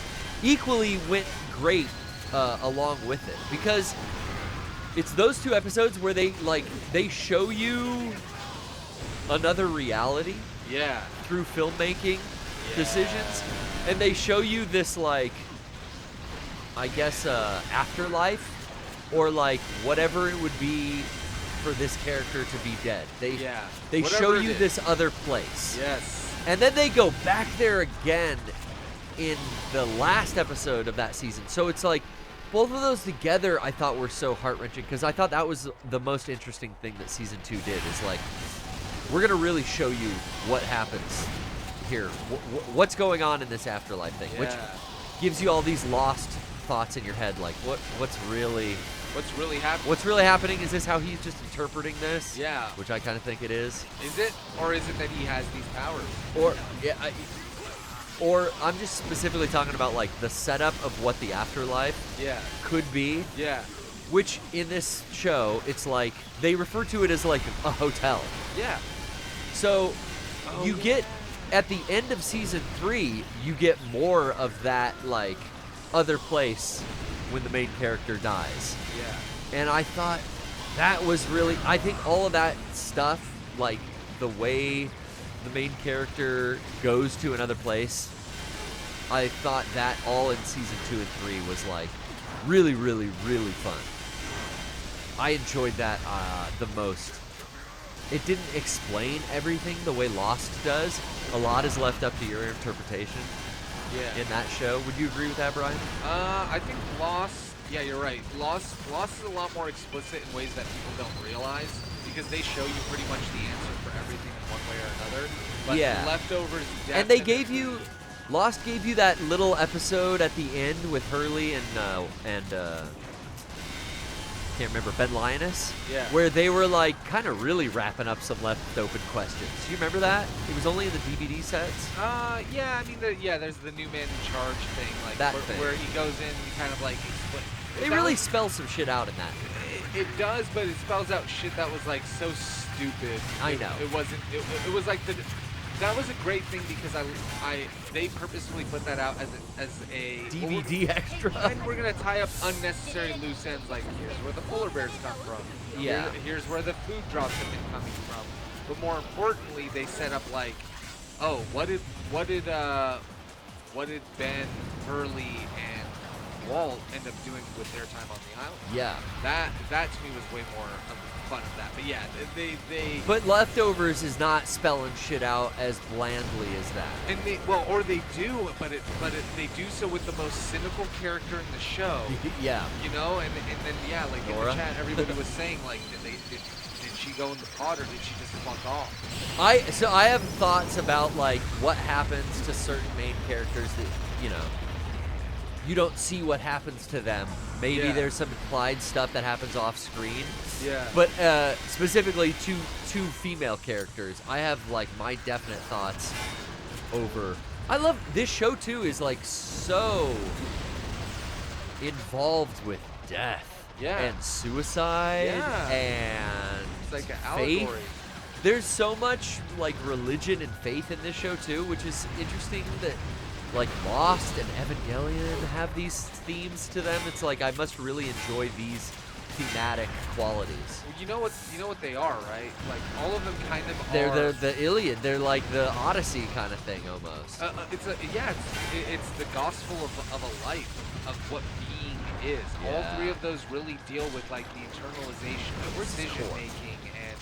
S4: equally went great along with it, because it's those 2 episodes where they show you another reality.
S5: Yeah.
S4: Through filmmaking decisions, and they show you this, like, I guess afterlife, or like whatever it would be for this character to be dead. They show you this other place.
S5: Yes.
S4: And then they go back there again in the last episode of that season. So it's like both of those together I thought were so heart-wrenching, because I thought that was the most interesting thing that season 2 did, is like, we're going to really show you what happens here, what's going on in this afterlife thing, which gives you all these lost thoughts in your head, like what's really happening? What's really happening? Is this how he's just interpreting this?
S5: Yeah.
S4: Which I kind of think it is.
S5: Is it, or is it that he has these powers?
S4: Or I'm just specifically talking about like the setup of what the afterlife could be.
S5: Yeah.
S4: Which in this show, it's like they refer to it as like a hotel.
S5: Yeah.
S4: So you get at the end of season 3, you get more of that like other place when the main character dies.
S5: Yeah.
S4: And I thought that was really, I think all of that stuff, like the way the main character goes to another place, I thought that all in season 2 and 3 was like really, really, really fun. I enjoyed that the most. It didn't explain everything the way Lost does. A lot is left up to your interpretation in that show. Would you agree with that, Brian?
S5: I think Lost, yeah, you're right. Lost is a lot more explicit in ways that people don't realize, because they show you pretty much the answer for everything in one way or another. But Leftovers,
S4: and they gave you, Lost gave you that little episode at the end with Hurley and can't remember, Ben Lioness, where they were like kind of really wrapping up some left open questions. Do you remember that? It was only in the DVD sets.
S5: Yeah, I mean, there's the new man in charge thing, like
S4: that
S5: where he goes in and kind of like explain.
S4: They really spell some shit out in that.
S5: It does, but it spells out shit that was like so stupid.
S4: I know.
S5: It wasn't. It was like that was a great thing, because they purposefully put that out as a
S4: DVD extra.
S5: And we're gonna tie up unnecessary loose ends, like here's where the polar bears come from.
S4: Yeah.
S5: Here's where the food drops have been coming from. But more importantly, they set up like, oh, what did Ben, Hurley, and Walt end up doing with their time on the island?
S4: Yeah.
S5: That to me was way more of fun of that. But yeah, they
S4: But Leftovers is not spelling shit out as blandly as that.
S5: And they do, but they do so with the most cynical character in the show.
S4: Yeah.
S5: You know, and then like
S4: Nora?
S5: in the chat, everybody was saying like, did she go in the pod, or did she just fuck off?
S4: So I have thoughts about like what happens to certain main characters that, you know, you don't see what happens to them. Maybe there's some implied stuff that happens off screen.
S5: Yeah.
S4: But specifically two female characters, I have like my definite thoughts over. I love this show too. Is like so involved with death and suicide and
S5: it's like an
S4: faith.
S5: allegory.
S4: There's so much like religion and faith in this show too, which is interesting that like Lost and Evangelion have these themes to them. It's like I must really enjoy these thematic qualities.
S5: Well, you know what they are, right? Like all of them kind of
S4: They're
S5: are.
S4: the Iliad. They're like the Odyssey kind of thing almost.
S5: It's the gospel of a life, of what being is. All three of those really deal with like the internalization of decision making and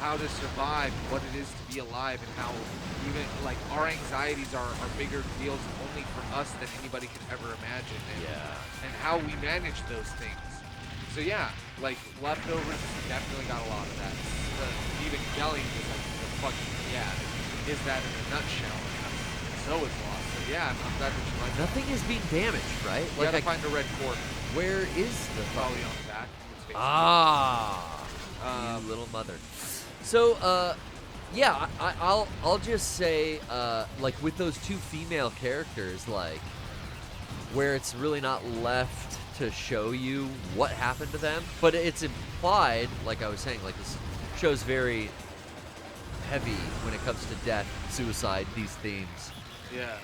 S5: how to survive, what it is to be alive, and how even like our anxieties are bigger deals only for us than anybody could ever imagine, and how we manage those things. So yeah, like Leftovers definitely got a lot of that. Even Gelling was like the fucking is that in a nutshell, and so is Lost. So yeah, I'm glad that you like that.
S4: Nothing is being damaged, right?
S5: You
S4: Like
S5: gotta find a red cord.
S4: where is the
S5: Probably on the back. It's
S4: you little mother. So, I'll just say, like with those two female characters, like where it's really not left to show you what happened to them, but it's implied, like I was saying, like this show's very heavy when it comes to death, suicide, these themes.
S5: Yeah.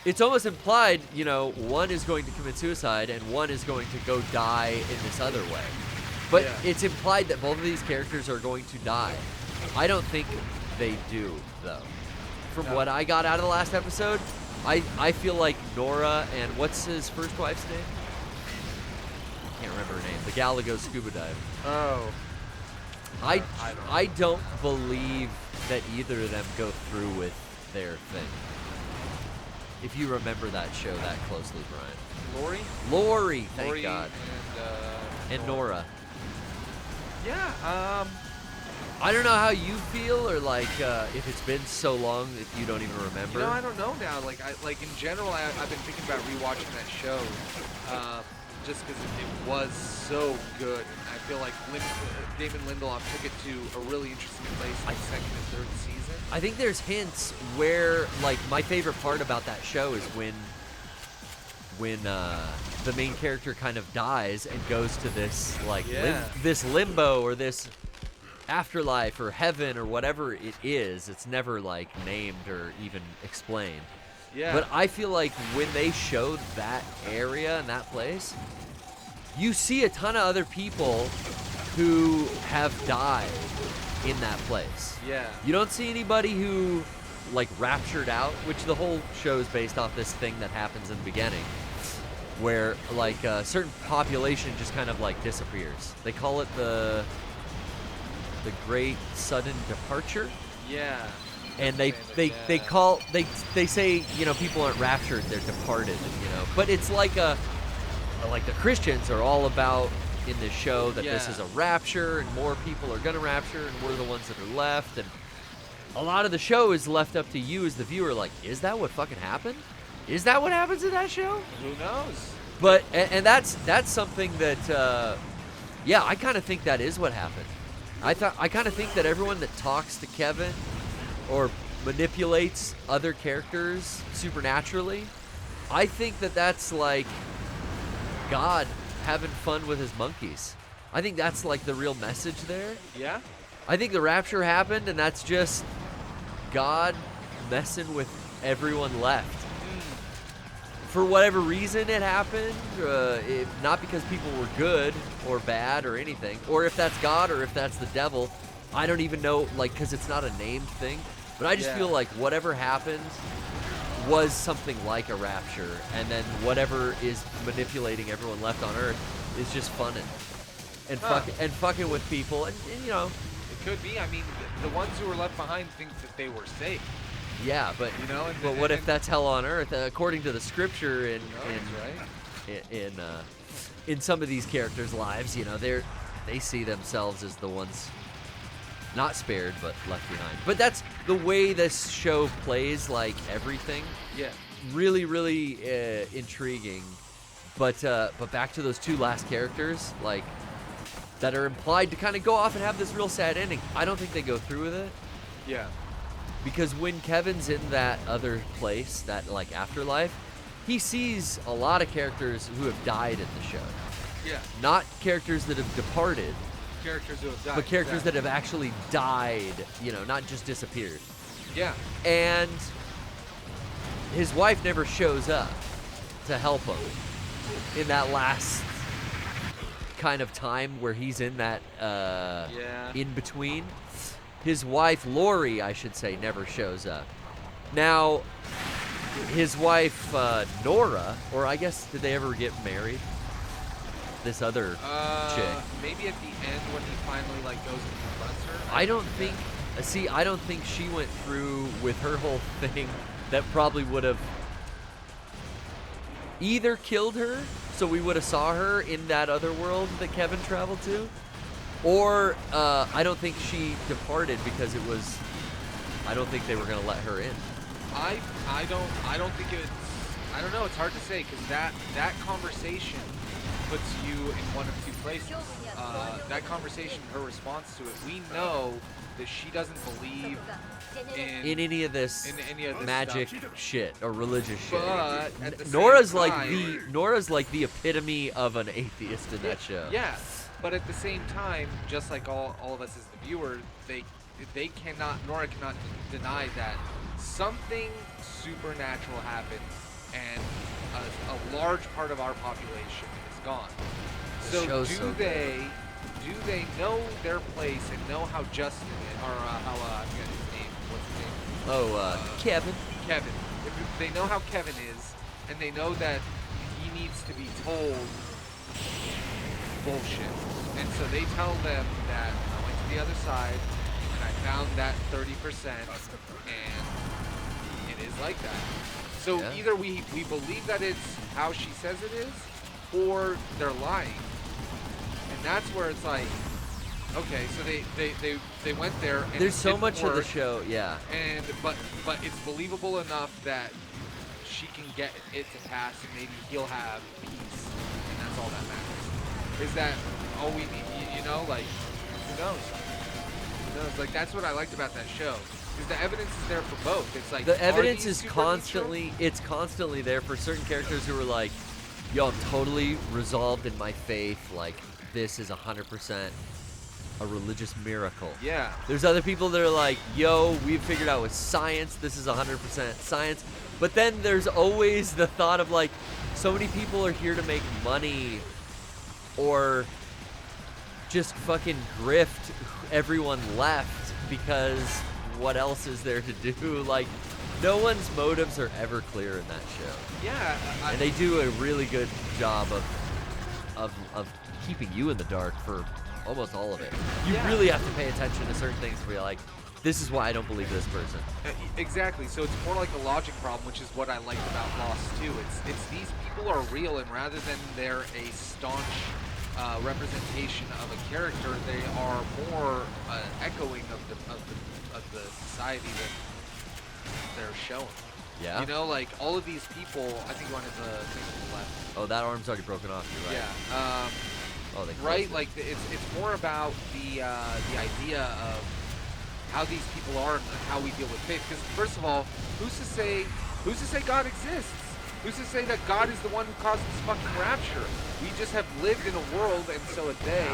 S4: It's almost implied, you know, one is going to commit suicide and one is going to go die in this other way. But
S5: Yeah.
S4: it's implied that both of these characters are going to die. I don't think they do, though. From
S5: No.
S4: what I got out of the last episode, I feel like Nora and what's his first wife's name? I can't remember her name. The gal that goes scuba diving.
S5: Oh.
S4: I don't believe that either of them go through with their thing. If you remember that show that closely, Brian. Lori, thank
S5: Lori
S4: God.
S5: And
S4: And Nora.
S5: Yeah.
S4: I don't know how you feel, or like if it's been so long that you don't even remember.
S5: You know, I don't know now. Like in general, I've been thinking about rewatching that show, just because it was so good. And I feel like Damon Lindelof took it to a really interesting place in the second and third season.
S4: I think there's hints where, like, my favorite part about that show is when the main character kind of dies and goes to this like this limbo or this afterlife or heaven or whatever it is. It's never like named or even explained.
S5: Yeah.
S4: But I feel like when they showed that area and that place, you see a ton of other people who have died in that place.
S5: Yeah.
S4: You don't see anybody who like raptured out, which the whole show is based off this thing that happens in the beginning, where like a certain population just kind of like disappears. They call it the Great Sudden Departure.
S5: Yeah.
S4: And they say, you know, people aren't raptured, they're departed, you know. But it's like the Christians are all about in this show that this is a rapture and more people are gonna rapture and we're the ones that are left, and a lot of the show is left up to you as the viewer, like, is that what fucking happened? Is that what happens in that show?
S5: Who knows?
S4: But and that's something that yeah, I kind of think that is what happened. I kind of think that everyone that talks to Kevin or manipulates other characters supernaturally, I think that that's like God having fun with his monkeys. I think that's like the real message there.
S5: Yeah.
S4: I think the rapture happened and that's just God messing with everyone left. For whatever reason it happened, not because people were good or bad or anything, or if that's God or if that's the devil, I don't even know, like, because it's not a named thing, but I just feel like whatever happened was something like a rapture, and then whatever is manipulating everyone left on Earth is just funning and fucking with people, and you know.
S5: It could be. I mean, the ones who were left behind think that they were safe.
S4: Yeah, but
S5: you know,
S4: but what if that's hell on earth? According to the scripture, in some of these characters' lives, you know, they see themselves as the ones not spared but left behind. But that's the way this show plays, like everything.
S5: Yeah.
S4: Really, really intriguing. But back to those two last characters, like that are implied to kind of go off and have this real sad ending. I don't think they go through with it.
S5: Yeah.
S4: Because when Kevin's in that other place, that like afterlife, he sees a lot of characters who have died in the show.
S5: Yeah.
S4: Not characters that have departed,
S5: Characters who have died.
S4: but characters that have actually died, you know, not just disappeared.
S5: Yeah.
S4: And his wife never shows up to help him in that last kind of time where he's in that in between. His wife, Lori, I should say, never shows up. Now, his wife, Nora, or I guess, did they ever get married? This other chick.
S5: Maybe at the end when he finally like goes and confronts her.
S4: I don't think, I don't think she went through with her whole thing that probably would have either killed her, so we would have saw her in that other world that Kevin traveled to, or I don't think she departed because it was, I don't think they were going to let her in.
S5: I don't think it's, I don't know, it's hard to say because that conversation puts you in one of two places. That conversation, her response to it, we know that she doesn't believe
S4: in any of this magic
S5: stuff.
S4: shit or religious shit.
S5: But at the
S4: Nora's
S5: same
S4: like
S5: time,
S4: Nora's like the epitome of an atheist in that show.
S5: Yeah, but at the same time, just like all of us as the viewer, Nora cannot deny that something supernatural happened, and a large part of our population is gone. So do they know their place and know how Justin or how I forget his name? What's his name?
S4: Kevin.
S5: Kevin. If they know how Kevin is, and they know that he needs to be told bullshit, and so they tell them that I went to the other side and I found that 30%, and it is like that. So either we believe that it's how she says it is, or they're lying. And that's where it's like, okay, so they went there and
S4: there's so
S5: didn't
S4: much of the
S5: work,
S4: show, yeah.
S5: and but it's believable enough that she can get it to pass, and maybe he'll have peace, and that's all that matters. Is that all we need? You know, like, who knows? Who knows? Like, that's what I liked about that show. Because the evidence is there for both. It's like
S4: The evidence
S5: these
S4: is
S5: supernatural?
S4: constantly there for certain characters who are like, yo, I'm totally resolved in my faith. Like, this is 100% a religious miracle.
S5: Yeah.
S4: There's other people that are like, yo, we've figured out with science, this is 100% science. But then there's always the thought of like, so many people are here to make money or just fucking grift everyone left because what else is there to do? Like, no one's motives are ever clear in that show.
S5: Yeah.
S4: And they do a really good job of keeping you in the dark for almost all of it. You really have to pay attention to certain things where you're like, this is why I don't believe this person.
S5: Exactly. So it's more like a logic problem, which is what I liked about Lost too. It's these people are real, and rather than they're a staunch representation of a character, they are more echoing of the society that they're showing.
S4: Yeah.
S5: You know, like all of these people. I think one is the thing on the left.
S4: Oh, that arm's already broken off. You're right.
S5: Yeah.
S4: Oh, they
S5: Right.
S4: closed it.
S5: Like it's more about the idea of how these people are and how we deal with faith. Because first of all, who's to say God exists? Who's to say that God is the one who caused this fucking rapture? We just have lived in a world and so a day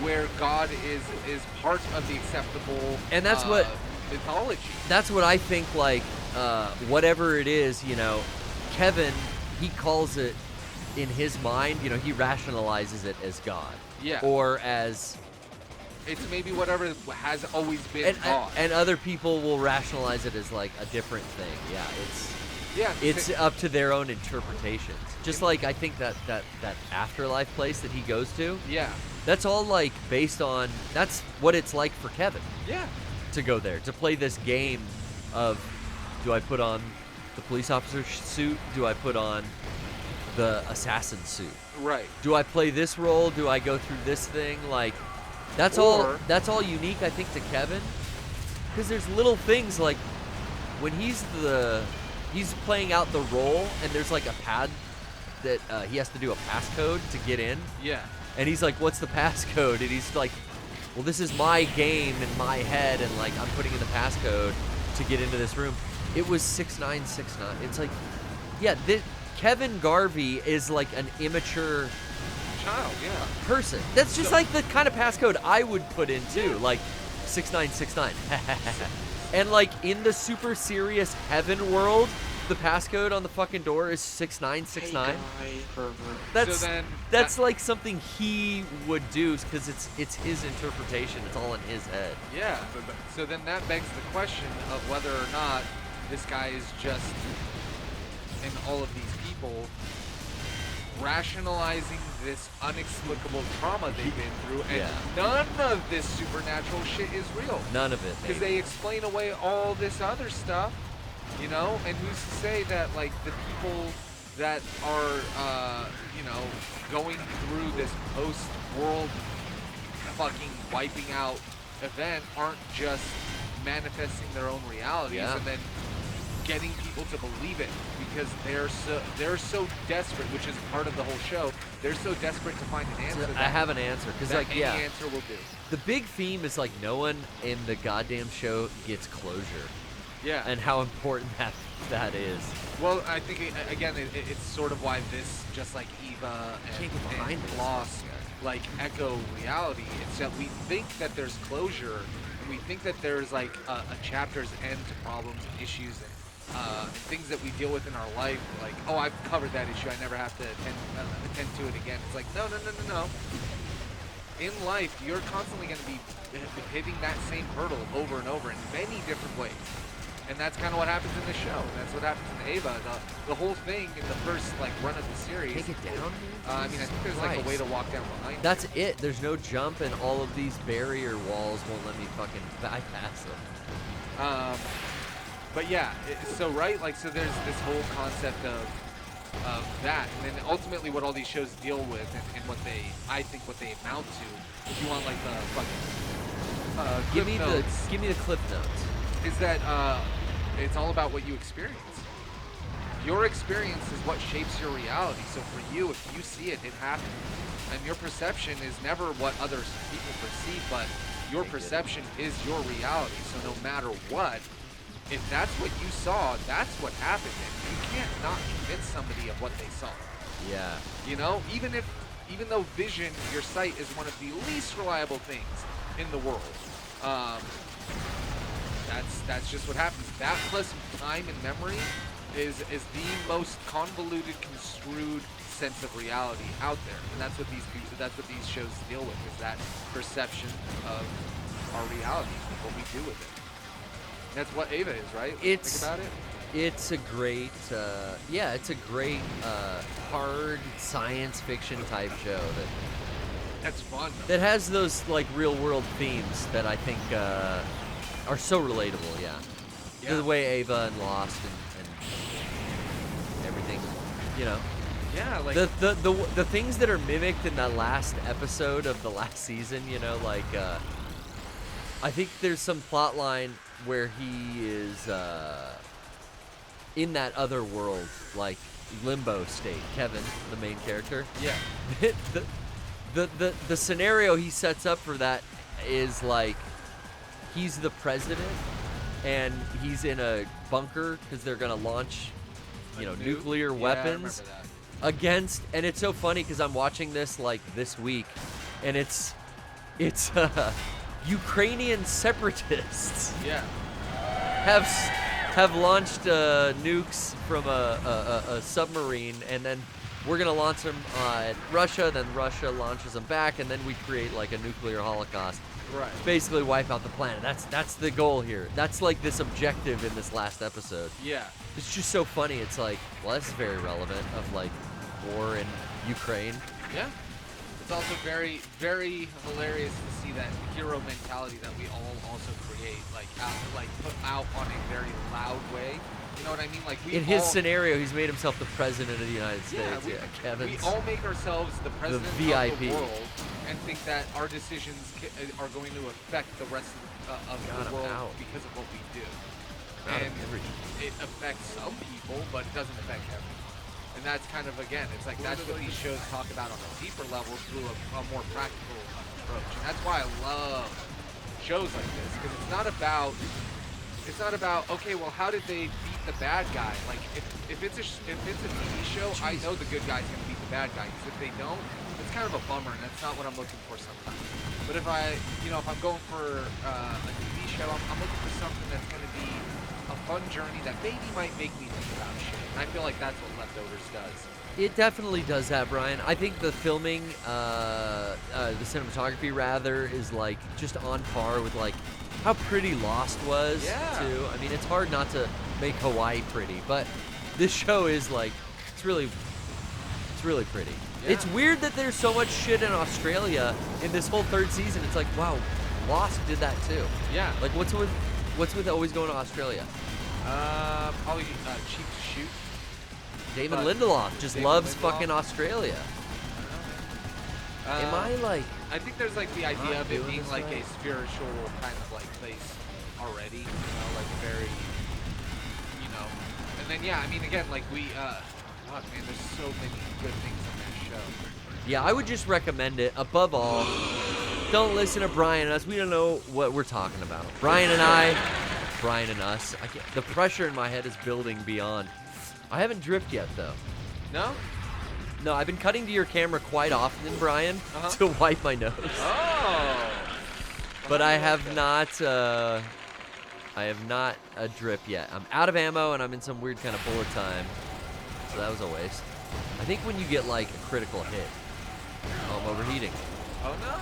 S5: where God is part of the acceptable
S4: And that's what
S5: mythology.
S4: That's what I think, like, whatever it is, you know, Kevin, he calls it in his mind, you know, he rationalizes it as God.
S5: Yeah.
S4: Or as...
S5: It's maybe whatever has always been God.
S4: And other people will rationalize it as, like, a different thing. Yeah, it's up to their own interpretations. Just like I think that afterlife place that he goes to.
S5: Yeah.
S4: That's all, like, based on... That's what it's like for Kevin.
S5: Yeah.
S4: To go there, to play this game of, do I put on the police officer suit? Do I put on the assassin suit?
S5: Right.
S4: Do I play this role? Do I go through this thing? Like, that's all unique, I think, to Kevin. Because there's little things like when he's playing out the role, and there's like a pad that he has to do a passcode to get in.
S5: Yeah.
S4: And he's like, "What's the passcode?" And he's like, well, this is my game in my head, and like I'm putting in the passcode to get into this room. It was 6969. It's like, yeah, Kevin Garvey is like an immature
S5: child,
S4: person. That's just like the kind of passcode I would put in too, like 6969. And like in the super serious heaven world, the passcode on the fucking door is 6969. That's like something he would do because it's his interpretation. It's all in his head.
S5: Yeah. So then that begs the question of whether or not this guy is just, and all of these people, rationalizing this inexplicable trauma they've been through, and none of this supernatural shit is real.
S4: None of it.
S5: Because they explain away all this other stuff, you know? And who's to say that, like, the people that are, you know, going through this post-world fucking wiping out event aren't just manifesting their own realities and then getting people to believe it because they're so desperate, which is part of the whole show. They're so desperate to find an answer.
S4: I have an answer because like
S5: any answer will do.
S4: the big theme is like no one in the goddamn show gets closure.
S5: Yeah.
S4: And how important that is.
S5: Well, I think again, it's sort of why this, just like Eva
S4: Can't get behind
S5: and
S4: this.
S5: Lost, like echo reality. It's that we think that there's closure, and we think that there's like a chapter's end to problems and issues and things that we deal with in our life. Like, oh, I've covered that issue. I never have to attend to it again. It's like, no. In life, you're constantly going to be hitting that same hurdle over and over in many different ways. And that's kind of what happens in the show. That's what happens in Ava. The whole thing in the first like run of the series.
S4: Take it down, man?
S5: I mean, I think there's like a way to walk down behind.
S4: That's it. There's no jump, and all of these barrier walls won't let me fucking bypass them.
S5: But yeah, so right, like so there's this whole concept of that, and then ultimately what all these shows deal with, and what I think what they amount to. If you want like the fucking
S4: Give me the clip notes.
S5: is that it's all about what you experience. Your experience is what shapes your reality. So for you, if you see it, it happened. And your perception is never what other people perceive, but your perception is your reality. So no matter what, if that's what you saw, that's what happened. And you can't not convince somebody of what they saw.
S4: Yeah.
S5: You know, even though vision, your sight, is one of the least reliable things in the world. That's just what happens. That plus time and memory is the most convoluted, construed sense of reality out there, and that's what these shows deal with, is that perception of our reality and what we do with it. That's what Ava is, right? Think about it.
S4: It's a great, it's a great hard science fiction type show
S5: That's fun.
S4: that has those like real world themes that I think are so relatable. Yeah. The way Ava and Lost and everything, you know.
S5: Yeah, like
S4: The things that are mimicked in that last episode of the last season, you know, like I think there's some plot line where he is in that other world, like limbo state. Kevin, the main character.
S5: Yeah.
S4: The scenario he sets up for that is like he's the president and he's in a bunker because they're gonna launch, nuclear weapons against. And it's so funny because I'm watching this like this week, and it's Ukrainian separatists.
S5: Yeah.
S4: Have launched nukes from a submarine, and then we're gonna launch them at Russia. Then Russia launches them back, and then we create like a nuclear holocaust.
S5: Right.
S4: Basically, wipe out the planet. That's the goal here. That's like this objective in this last episode.
S5: Yeah.
S4: It's just so funny. It's like, well, that's very relevant of like war in Ukraine.
S5: Yeah. It's also very, very hilarious to see that hero mentality that we all also create, put out on a very loud way. You know what I mean? Like
S4: in his scenario, he's made himself the president of the United States.
S5: Yeah,
S4: Kevin.
S5: We all make ourselves the president of
S4: VIP.
S5: the world and think that our decisions are going to affect the rest of the world because of what we do. And it affects some people, but it doesn't affect everyone. And that's kind of, again, it's like that's what these shows talk about on a deeper level through a more practical approach. And that's why I love shows like this, because it's not about, okay, well, how did they beat the bad guy? Like, if it's a TV show, I know the good guy's going to beat the bad guy, because if they don't, it's kind of a bummer, and that's not what I'm looking for sometimes. But if if I'm going for a TV show, I'm looking for something that's going to be a fun journey that maybe might make me think about shit. And I feel like that's what Leftovers does.
S4: It definitely does that, Brian. I think the filming, the cinematography rather, is like just on par with like how pretty Lost was too. I mean, it's hard not to make Hawaii pretty, but this show is like it's really pretty. Yeah. It's weird that there's so much shit in Australia in this whole third season. It's like, wow, Lost did that too.
S5: Yeah.
S4: Like what's with always going to Australia?
S5: Probably Cheap to Shoot.
S4: David Lindelof just loves fucking Australia. Am I like?
S5: I think there's like the idea of it being like a spiritual kind of like place already. Like very, And then yeah, I mean again, like we, fuck man, there's so many good things on that show.
S4: Yeah, I would just recommend it. Above all, don't listen to Brian and us. We don't know what we're talking about. Brian and us. The pressure in my head is building beyond. I haven't dripped yet, though.
S5: No?
S4: No, I've been cutting to your camera quite often, Brian, to wipe my nose.
S5: Oh.
S4: But I have not a drip yet. I'm out of ammo, and I'm in some weird kind of bullet time. So that was a waste. I think when you get, like, a critical hit. Oh, I'm overheating.
S5: Oh, no.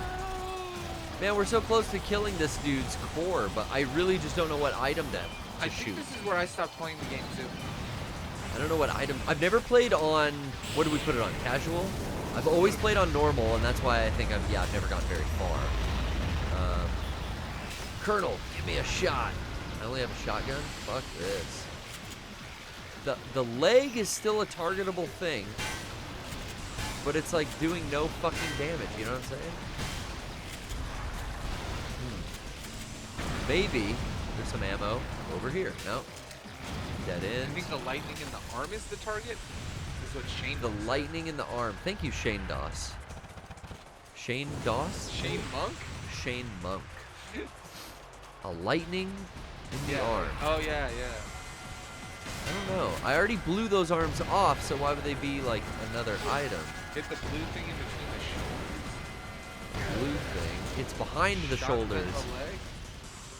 S4: Man, we're so close to killing this dude's core, but I really just don't know what item to
S5: I
S4: shoot.
S5: think this is where I stopped playing the game, too.
S4: I don't know what item. I've never played on, what do we put it on, casual? I've always played on normal, and that's why I think I've never gone very far. Colonel, give me a shot. I only have a shotgun? Fuck this. The leg is still a targetable thing, but it's like doing no fucking damage, you know what I'm saying? Maybe there's some ammo over here. No. Dead
S5: I
S4: end.
S5: think the lightning in the arm is the target. Is what Shane.
S4: The lightning in the arm. Thank you, Shane Doss. Shane Doss?
S5: Shane Monk.
S4: Shane Monk. A lightning in the
S5: Yeah.
S4: arm.
S5: Oh yeah, yeah.
S4: I don't know. I already blew those arms off, so why would they be like another item?
S5: Hit the blue thing in between the shoulders.
S4: Blue thing. It's behind the
S5: Shotgun
S4: shoulders.
S5: the leg.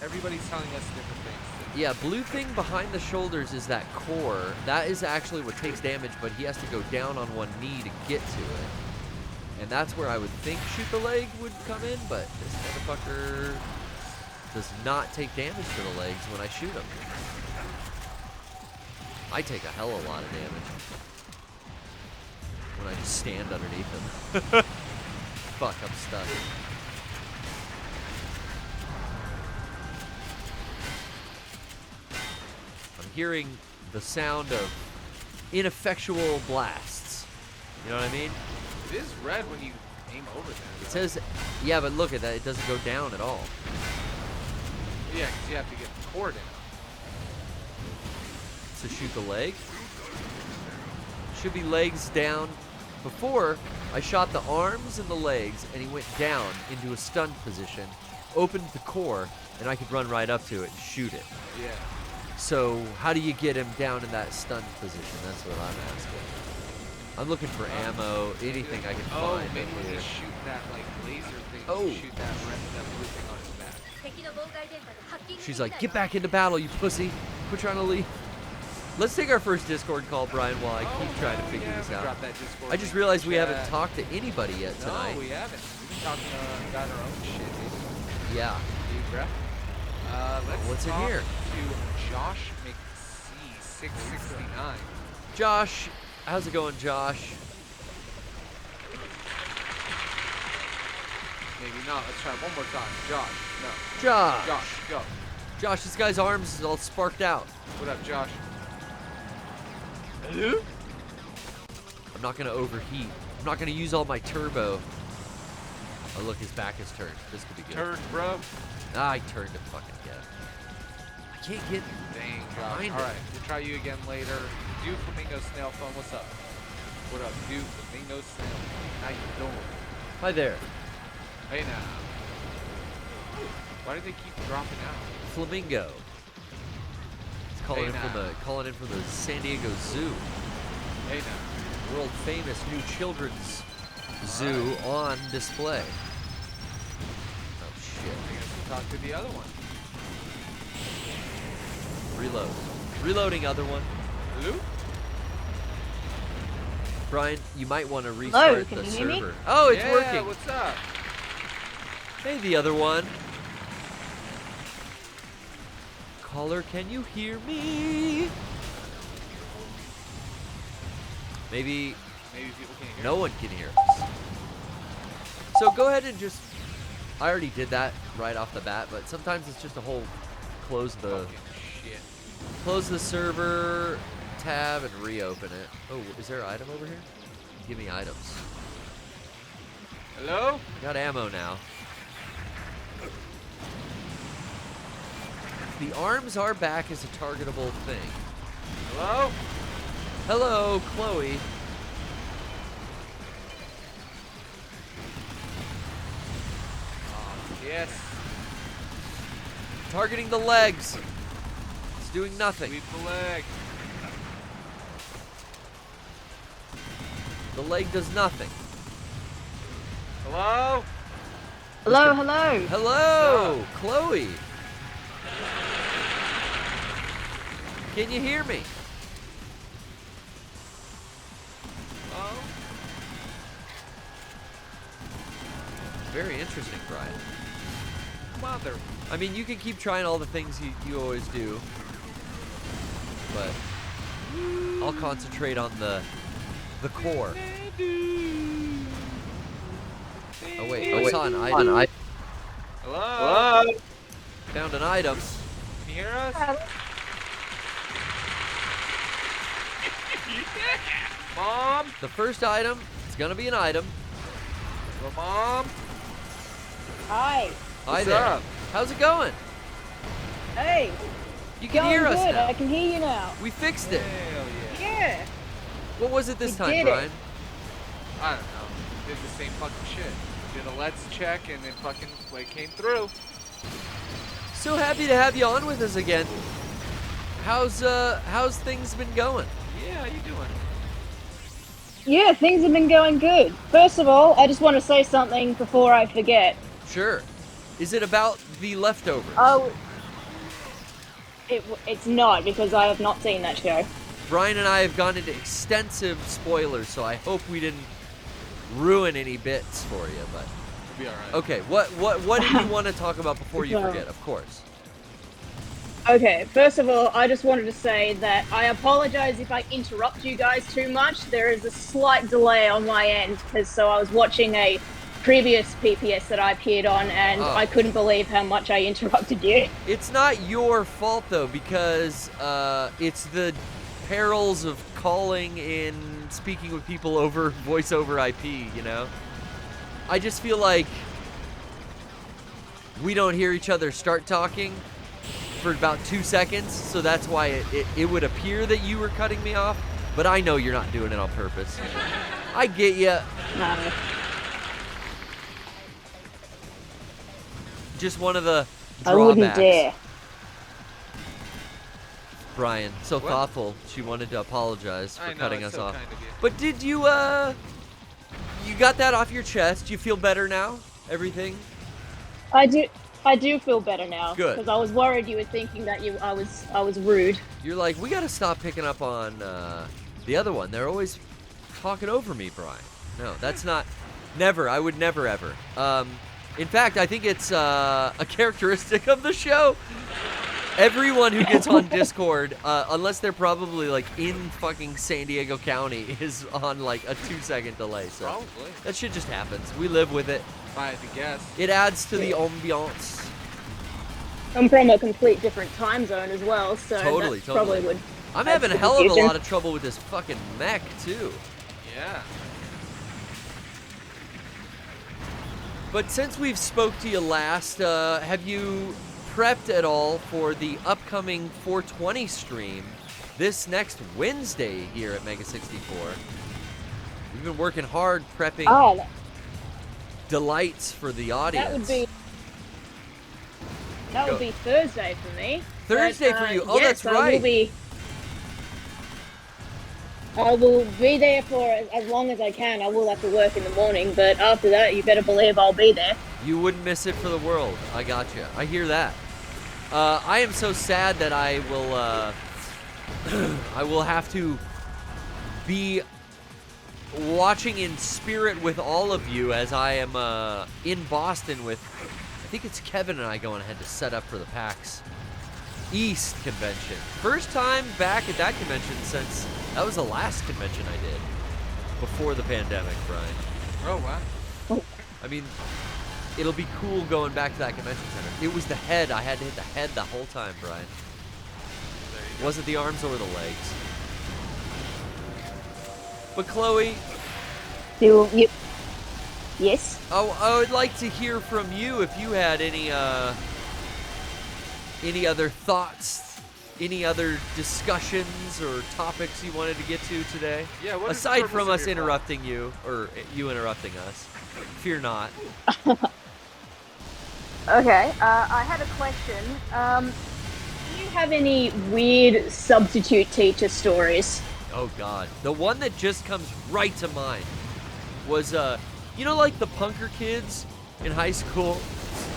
S5: Everybody's telling us different things.
S4: Yeah, blue thing behind the shoulders is that core. That is actually what takes damage, but he has to go down on one knee to get to it. And that's where I would think shoot the leg would come in, but this motherfucker does not take damage to the legs when I shoot him. I take a hell of a lot of damage when I just stand underneath him. Fuck, I'm stuck. I'm hearing the sound of ineffectual blasts. You know what I mean?
S5: It is red when you aim over there.
S4: It says, yeah, but look at that. It doesn't go down at all.
S5: Yeah, because you have to get the core down.
S4: To shoot the leg. Should be legs down. Before, I shot the arms and the legs, and he went down into a stunned position, opened the core, and I could run right up to it and shoot it.
S5: Yeah.
S4: So how do you get him down in that stunned position? That's what I'm asking. I'm looking for ammo, anything I can
S5: Oh,
S4: find
S5: maybe
S4: up
S5: when
S4: here.
S5: you shoot that like laser thing,
S4: Oh.
S5: shoot that blue thing on his back.
S4: She's like, get back into battle, you pussy. Quit trying to leave. Let's take our first Discord call, Brian, while I keep trying to figure this out.
S5: Drop that Discord
S4: I just
S5: link
S4: realized
S5: in
S4: we
S5: the
S4: haven't
S5: chat.
S4: talked to anybody yet tonight.
S5: No, we haven't. We've been talking, got our own shit, dude.
S4: Yeah.
S5: Dude, bruh. Let's
S4: What's in
S5: talk
S4: here?
S5: to Josh McC669.
S4: Josh, how's it going, Josh?
S5: Maybe not. Let's try it one more time. Josh, no.
S4: Josh.
S5: Josh, go.
S4: Josh, this guy's arms is all sparked out.
S5: What up, Josh?
S4: Hello? I'm not gonna overheat. I'm not gonna use all my turbo. Oh look, his back is turned. This could be good.
S5: Turn, bro.
S4: Ah, I turned to fucking get. I can't get.
S5: Dang, Josh.
S4: Behind
S5: All
S4: it.
S5: right, we'll try you again later. Dude Flamingo Snail Phone, what's up? What up, Dude Flamingo Snail Phone? How you doing?
S4: Hi there,
S5: Hey now. Why do they keep dropping out?
S4: Flamingo. He's calling
S5: Hey
S4: in from
S5: now.
S4: the San Diego Zoo,
S5: Hey now.
S4: world famous new children's zoo on display. Oh shit.
S5: I guess we'll talk to the other one.
S4: Reload. Reloading other one.
S5: Hello?
S4: Brian, you might want to restart
S7: can
S4: the
S7: you hear me?
S4: server. Oh, it's
S5: Yeah,
S4: working.
S5: what's up?
S4: Hey, the other one. Caller, can you hear me? Maybe
S5: Maybe people can't hear
S4: no one can hear us. So go ahead and just. I already did that right off the bat, but sometimes it's just a whole close the
S5: Fucking shit.
S4: server tab and reopen it. Oh, is there an item over here? Give me items.
S5: Hello?
S4: I got ammo now. The arms are back as a targetable thing.
S5: Hello?
S4: Hello, Chloe.
S5: Yes.
S4: Targeting the legs. It's doing nothing.
S5: Sweep the leg.
S4: The leg does nothing.
S5: Hello?
S7: Hello, hello.
S4: Hello, Chloe. Can you hear me?
S5: Hello?
S4: Very interesting, Brian.
S5: Mother.
S4: I mean, you can keep trying all the things you always do, but I'll concentrate on the core. Oh wait, I saw an item.
S5: Hello?
S4: Found an item.
S5: Can you hear us? Mom?
S4: The first item, it's gonna be an item.
S5: Hello, Mom?
S7: Hi.
S4: Hi
S5: What's
S4: there.
S5: up?
S4: How's it going?
S7: Hey.
S4: You can
S7: Going
S4: hear us
S7: good.
S4: now.
S7: I can hear you now.
S4: We fixed it.
S5: Hell yeah.
S7: Yeah.
S4: What was it this
S7: We
S4: time,
S7: did it.
S4: Brian?
S5: I don't know. Did the same fucking shit. Did a let's check and then fucking like came through.
S4: So happy to have you on with us again. How's things been going?
S5: Yeah, how you doing?
S7: Yeah, things have been going good. First of all, I just want to say something before I forget.
S4: Sure. Is it about the leftovers?
S7: Oh, it's not, because I have not seen that show.
S4: Brian and I have gone into extensive spoilers, so I hope we didn't ruin any bits for you. But
S5: We'll be alright.
S4: okay, what did you want to talk about before you
S7: Well-
S4: forget? Of course.
S7: Okay, first of all, I just wanted to say that I apologize if I interrupt you guys too much. There is a slight delay on my end, because I was watching a previous PPS that I appeared on, and
S4: Oh.
S7: I couldn't believe how much I interrupted you.
S4: It's not your fault though, because it's the perils of calling in, speaking with people over voice over IP. You know, I just feel like we don't hear each other start talking for about 2 seconds, so that's why it would appear that you were cutting me off, but I know you're not doing it on purpose. I get you.
S7: No.
S4: Just one of the
S7: I wouldn't
S4: drawbacks.
S7: dare.
S4: Brian, so
S5: What?
S4: thoughtful. She wanted to apologize for
S5: I know,
S4: cutting
S5: it's
S4: us
S5: so
S4: off.
S5: kind of you.
S4: But did you you got that off your chest? You feel better now? Everything?
S7: I do feel better now.
S4: Good.
S7: Because I was worried you were thinking that I was rude.
S4: You're like, we gotta stop picking up on the other one. They're always talking over me, Brian. No, that's not. Never. I would never ever. In fact, I think it's a characteristic of the show. Everyone who gets on Discord, unless they're probably like in fucking San Diego County, is on like a 2-second delay. So
S5: Probably.
S4: that shit just happens. We live with it.
S5: If I had to guess.
S4: It adds to the ambiance.
S7: I'm from a complete different time zone as well, so
S4: Totally,
S7: that probably
S4: totally.
S7: would.
S4: I'm
S7: add
S4: having
S7: to
S4: a
S7: the
S4: hell of a
S7: confusion.
S4: lot of trouble with this fucking mech too.
S5: Yeah.
S4: But since we've spoke to you last, have you prepped at all for the upcoming 420 stream this next Wednesday here at Mega 64? We've been working hard prepping
S7: Oh,
S4: delights for the audience.
S7: that
S4: Go.
S7: would be Thursday for me.
S4: Thursday
S7: But,
S4: for you. Oh,
S7: yes,
S4: that's right.
S7: I will be there for as long as I can. I will have to work in the morning, but after that, you better believe I'll be there.
S4: You wouldn't miss it for the world. I got you. I hear that. I am so sad that I will I will have to be watching in spirit with all of you as I am in Boston with, I think it's Kevin and I going ahead to set up for the PAX East convention. First time back at that convention since that was the last convention I did before the pandemic, Brian.
S5: Oh wow.
S4: I mean, it'll be cool going back to that convention center. It was the head. I had to hit the head the whole time, Brian.
S5: There you go.
S4: Wasn't the arms or the legs. But Chloe,
S7: You? Yes.
S4: I would like to hear from you if you had any other thoughts any other discussions or topics you wanted to get to today?
S5: Yeah, what is the
S4: Aside
S5: purpose
S4: from
S5: of
S4: us
S5: your class?
S4: interrupting you, or you interrupting us. Fear not.
S7: Okay, I had a question. Do you have any weird substitute teacher stories?
S4: Oh God, the one that just comes right to mind was you know, like the punker kids in high school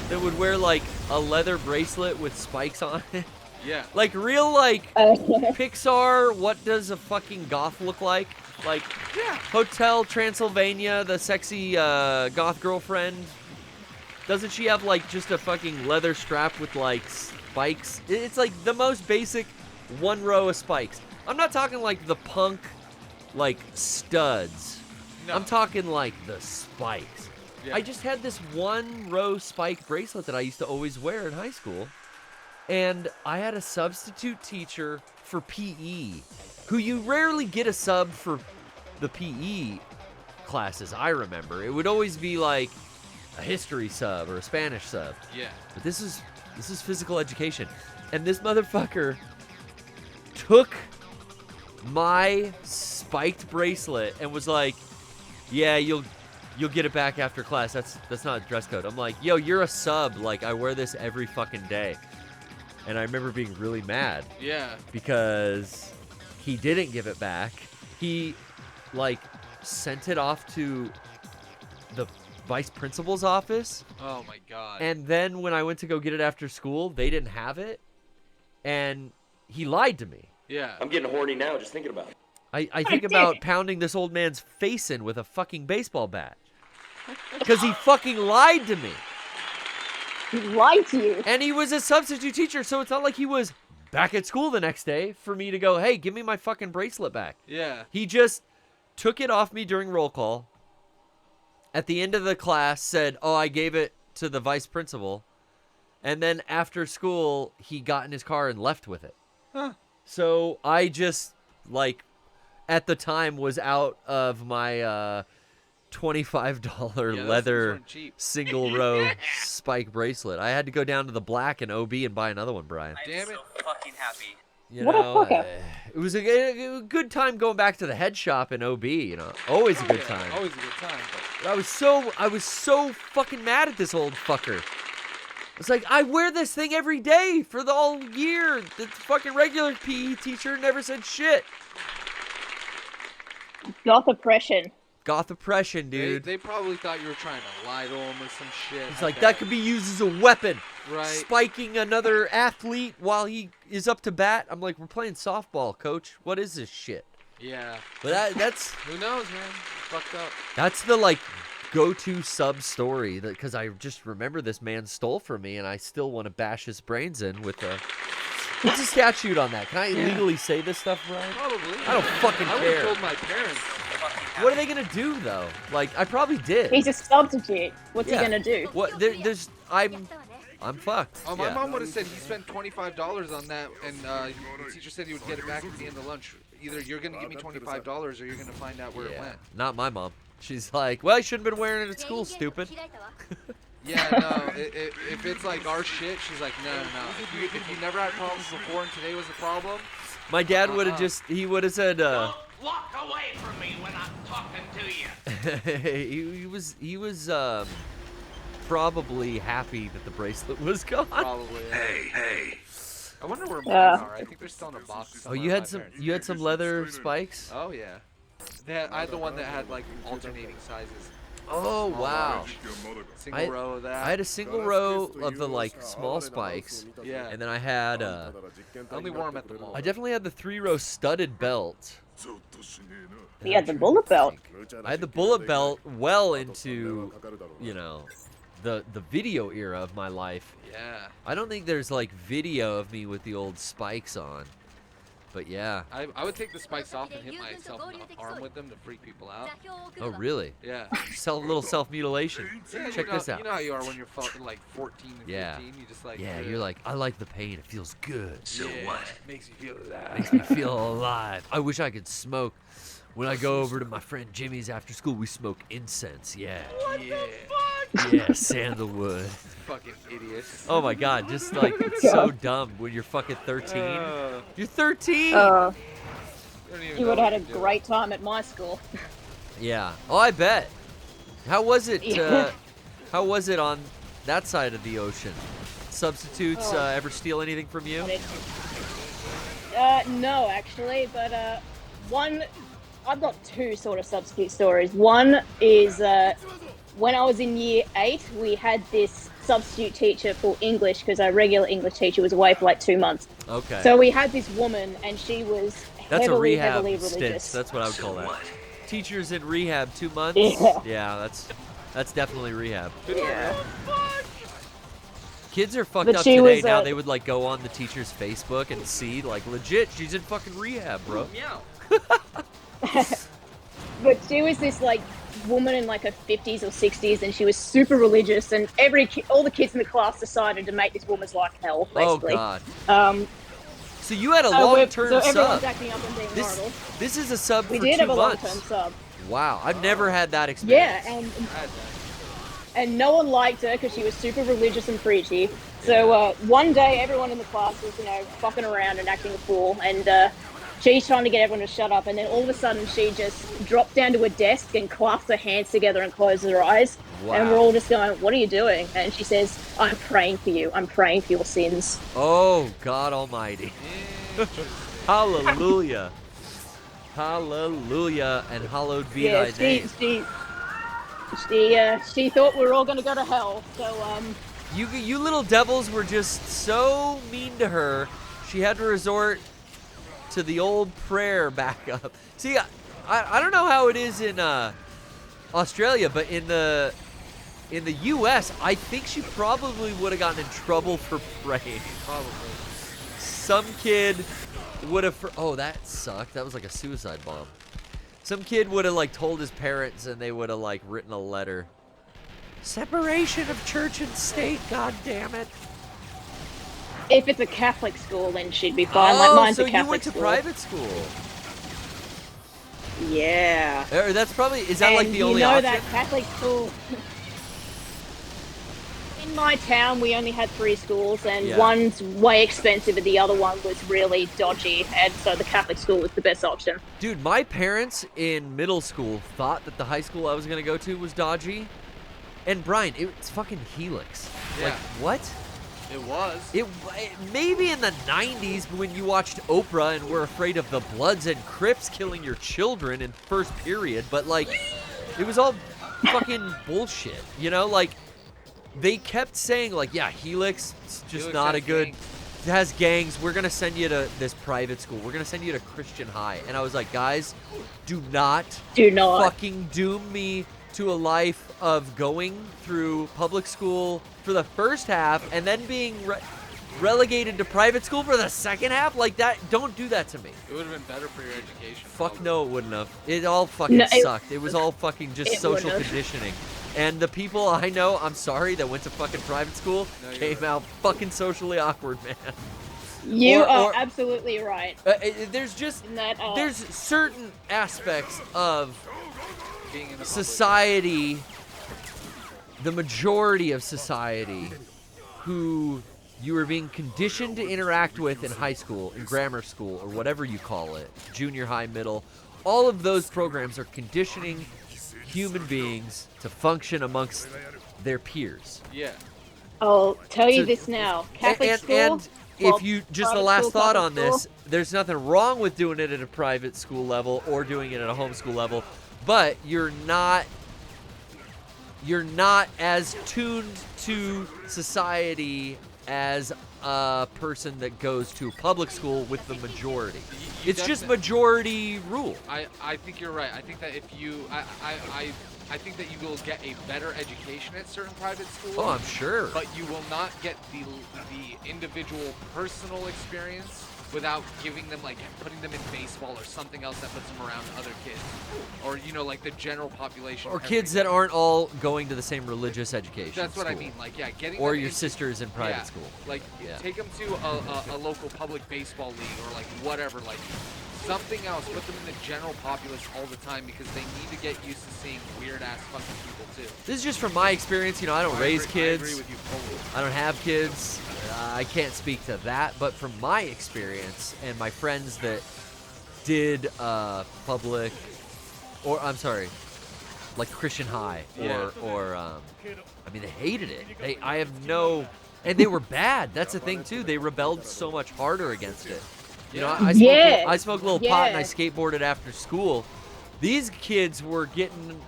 S4: that would wear like a leather bracelet with spikes on it.
S5: Yeah.
S4: Like real like Pixar, what does a fucking goth look like? Like Hotel Transylvania, the sexy goth girlfriend. Doesn't she have like just a fucking leather strap with like spikes? It's like the most basic one row of spikes. I'm not talking like the punk like studs.
S5: No.
S4: I'm talking like the spikes.
S5: Yeah.
S4: I just had this one row spike bracelet that I used to always wear in high school. And I had a substitute teacher for PE, who you rarely get a sub for the PE classes, I remember. It would always be like a history sub or a Spanish sub.
S5: Yeah.
S4: But this is physical education. And this motherfucker took my spiked bracelet and was like, "Yeah, you'll get it back after class. That's not a dress code." I'm like, "Yo, you're a sub. Like, I wear this every fucking day." And I remember being really mad
S5: Yeah.
S4: because he didn't give it back. He like sent it off to the vice principal's office.
S5: Oh my God.
S4: And then when I went to go get it after school, they didn't have it. And he lied to me.
S5: Yeah.
S2: I'm getting horny now just thinking about it.
S4: I think about pounding this old man's face in with a fucking baseball bat. Because he fucking lied to me.
S7: He lied to you.
S4: And he was a substitute teacher, so it's not like he was back at school the next day for me to go, "Hey, give me my fucking bracelet back."
S5: Yeah.
S4: He just took it off me during roll call. At the end of the class said, "Oh, I gave it to the vice principal." And then after school, he got in his car and left with it.
S5: Huh.
S4: So I just, like, at the time was out of my $25
S5: Yeah, those
S4: leather
S5: weren't cheap.
S4: single row spike bracelet. I had to go down to the Black and OB and buy another one, Brian.
S6: I'm
S5: Damn
S6: so
S5: it.
S6: fucking happy.
S4: You
S7: What a
S4: know,
S7: fucker.
S4: it was a good time going back to the head shop in OB. You know, always a good
S5: Yeah,
S4: time.
S5: Always a good time.
S4: But I was so fucking mad at this old fucker. It's like, I wear this thing every day for the whole year. The fucking regular PE teacher never said shit.
S7: Goth oppression.
S4: Goth oppression, dude.
S5: They probably thought you were trying to lie to him or some shit.
S4: It's like, that could be used as a weapon.
S5: Right.
S4: Spiking another athlete while he is up to bat. I'm like, we're playing softball, coach. What is this shit?
S5: Yeah.
S4: But that's
S5: Who knows, man? Fucked up.
S4: that's the like go-to sub story, because I just remember this man stole from me, and I still want to bash his brains in with a. What's the statute on that? Can I legally say this stuff, Brian?
S5: Probably.
S4: I don't fucking
S5: I would have
S4: care.
S5: told my parents.
S4: What are they gonna do though? Like, I probably did.
S7: He's a substitute. What's
S4: Yeah.
S7: he gonna do?
S4: What? I'm fucked.
S5: Oh, my
S4: Yeah.
S5: mom would have said he spent $25 on that, and the teacher said he would get it back at the end of lunch. Either you're gonna give me $25 or you're gonna find out where it
S4: Yeah.
S5: went.
S4: Not my mom. She's like, well, I shouldn't have been wearing it at school, stupid.
S5: Yeah, no. If it's like our shit, she's like, no. If you never had problems before and today was a problem,
S4: My dad would have he would have said,
S3: Walk away from me when I'm talking to you.
S4: he was probably happy that the bracelet was gone.
S5: probably.
S2: Hey.
S5: I wonder where mine
S7: Yeah.
S5: are. I think they're still in a box.
S4: Oh,
S5: somewhere
S4: you
S5: at
S4: had
S5: my
S4: some
S5: parents'.
S4: you had some leather spikes?
S5: Oh yeah. I had the one that had like alternating sizes.
S4: Oh wow.
S5: Single
S4: I-
S5: row of that.
S4: I had a single row of the like small spikes,
S5: Yeah.
S4: and then I had
S5: I only wore them at the mall.
S4: I definitely had the 3-row studded belt.
S7: He had the bullet belt.
S4: I had the bullet belt well into, you know, the video era of my life.
S5: Yeah.
S4: I don't think there's like video of me with the old spikes on, but yeah.
S5: I would take the spikes off and hit myself in the arm with them to freak people out.
S4: Oh really?
S5: Yeah.
S4: Little self mutilation.
S5: Yeah,
S4: Check this out.
S5: You know how you are when you're like 14 and
S4: Yeah.
S5: 15. You just like.
S4: Yeah, you're like, I like the pain. It feels good.
S2: So
S5: yeah,
S2: what?
S5: Makes me feel that.
S4: Makes me feel alive. I wish I could smoke. When I go over to my friend Jimmy's after school, we smoke incense. Yeah.
S5: What the fuck?
S4: Yeah, sandalwood.
S5: Fucking idiots.
S4: Oh my god, just like it's so dumb when you're fucking 13. You're 13.
S5: Don't even
S7: You
S5: know
S7: would
S5: what
S7: have had a
S5: to do.
S7: great time at my school.
S4: Yeah. Oh, I bet. How was it?
S7: Yeah.
S4: How was it on that side of the ocean? Substitutes
S7: Oh.
S4: ever steal anything from you?
S7: No, actually, but one, I've got two sort of substitute stories. One is when I was in year 8, we had this substitute teacher for English because our regular English teacher was away for like 2 months.
S4: Okay.
S7: So we had this woman, and she was
S4: That's a
S7: heavily,
S4: rehab
S7: heavily
S4: stint.
S7: religious.
S4: That's what I would call that. Teachers in rehab 2 months.
S7: Yeah.
S4: That's definitely rehab.
S7: Yeah.
S4: Kids are fucked
S7: But
S4: up
S7: she
S4: today.
S7: was,
S4: Now they would like go on the teacher's Facebook and see like legit she's in fucking rehab, bro.
S6: Meow.
S7: But she was this like woman in like her 50s or 60s, and she was super religious, and all the kids in the class decided to make this woman's life hell, basically.
S4: Oh god. So you had a
S7: So
S4: long-term
S7: everyone's
S4: sub.
S7: acting up and being horrible.
S4: This is a sub
S7: We
S4: for
S7: did
S4: 2
S7: have a
S4: months.
S7: long-term sub.
S4: Wow, I've never had that experience.
S7: Yeah,
S5: I had that.
S7: and no one liked her because she was super religious and preachy. So one day, everyone in the class was, fucking around and acting a fool, and she's trying to get everyone to shut up, and then all of a sudden, she just dropped down to her desk and clasped her hands together and closed her eyes.
S4: Wow.
S7: And we're all just going, "What are you doing?" And she says, "I'm praying for you. I'm praying for your sins."
S4: Oh, God Almighty. Hallelujah. Hallelujah, and hallowed be
S7: Yeah,
S4: thy name.
S7: she thought we were all going to go to hell. So
S4: You little devils were just so mean to her. She had to resort to the old prayer backup. See, I don't know how it is in Australia, but in the U.S., I think she probably would have gotten in trouble for praying.
S5: Probably.
S4: Some kid would have. Oh, that sucked. That was like a suicide bomb. Some kid would have like told his parents, and they would have like written a letter. Separation of church and state. God damn it.
S7: if it's a Catholic school, then she'd be fine. Like mine's
S4: so
S7: a Catholic
S4: you went to
S7: school.
S4: private school.
S7: Yeah.
S4: That's probably. Is that like
S7: And
S4: the only
S7: you know
S4: option?
S7: that Catholic school. In my town, we only had 3 schools, and
S4: Yeah.
S7: one's way expensive, and the other one was really dodgy, and so the Catholic school was the best option.
S4: Dude, my parents in middle school thought that the high school I was gonna go to was dodgy. And Brian, it's fucking Helix.
S5: Yeah.
S4: Like, what?
S5: It was.
S4: It maybe in the 90s when you watched Oprah and were afraid of the Bloods and Crips killing your children in first period, but like, it was all fucking bullshit, you know? Like, they kept saying like, yeah, Helix, it's just
S5: Helix
S4: not a
S5: has
S4: good.
S5: gangs.
S4: It has gangs. We're gonna send you to this private school. We're gonna send you to Christian High. And I was like, guys, do not fucking doom me to a life of going through public school for the first half and then being relegated to private school for the second half. Like that. Don't do that to me.
S5: It would have been better for your education.
S4: Fuck no, it wouldn't have. It all fucking
S7: No, it-
S4: sucked. It was all fucking just
S7: it
S4: social
S7: wouldn't have.
S4: conditioning. And the people I know, I'm sorry, that went to fucking private school
S5: No, you're
S4: came
S5: right.
S4: out fucking socially awkward, man.
S7: You
S4: Or-
S7: are
S4: or-
S7: absolutely right.
S4: There's just
S7: In that,
S4: there's certain aspects of
S5: Being in the public.
S4: society, the majority of society, who you are being conditioned to interact with in high school, in grammar school, or whatever you call it, junior high, middle. All of those programs are conditioning human beings to function amongst their peers.
S5: Yeah.
S7: I'll tell you
S4: So-
S7: this now. Catholic
S4: and,
S7: school.
S4: and
S7: well,
S4: if you just the
S7: private
S4: last
S7: school,
S4: thought
S7: Catholic
S4: on this,
S7: school,
S4: there's nothing wrong with doing it at a private school level or doing it at a homeschool level, but you're not as tuned to society as a person that goes to public school with the majority.
S5: You
S4: It's just
S5: definitely-
S4: majority rule.
S5: I think you're right. I think that if you I think that you will get a better education at certain private schools.
S4: Oh, I'm sure.
S5: But you will not get the individual personal experience without giving them, like, putting them in baseball or something else that puts them around other kids, or like the general population,
S4: Or kids that aren't all going to the same religious education.
S5: That's what I
S4: school.
S5: mean. Like, yeah, getting
S4: Or
S5: them
S4: your
S5: into-
S4: sisters in private
S5: yeah,
S4: school.
S5: Like,
S4: Yeah.
S5: take them to a local public baseball league or like whatever, like something else. Put them in the general populace all the time because they need to get used to seeing weird ass fucking people too.
S4: This is just from my experience. You know, I don't raise kids.
S5: I agree with you fully.
S4: I don't have kids. I can't speak to that, but from my experience and my friends that did public, or I'm sorry, like Christian High, or I mean, they hated it. I have no, and they were bad. That's the thing too. They rebelled so much harder against it. You know, I smoked a little pot and I skateboarded after school. These kids were getting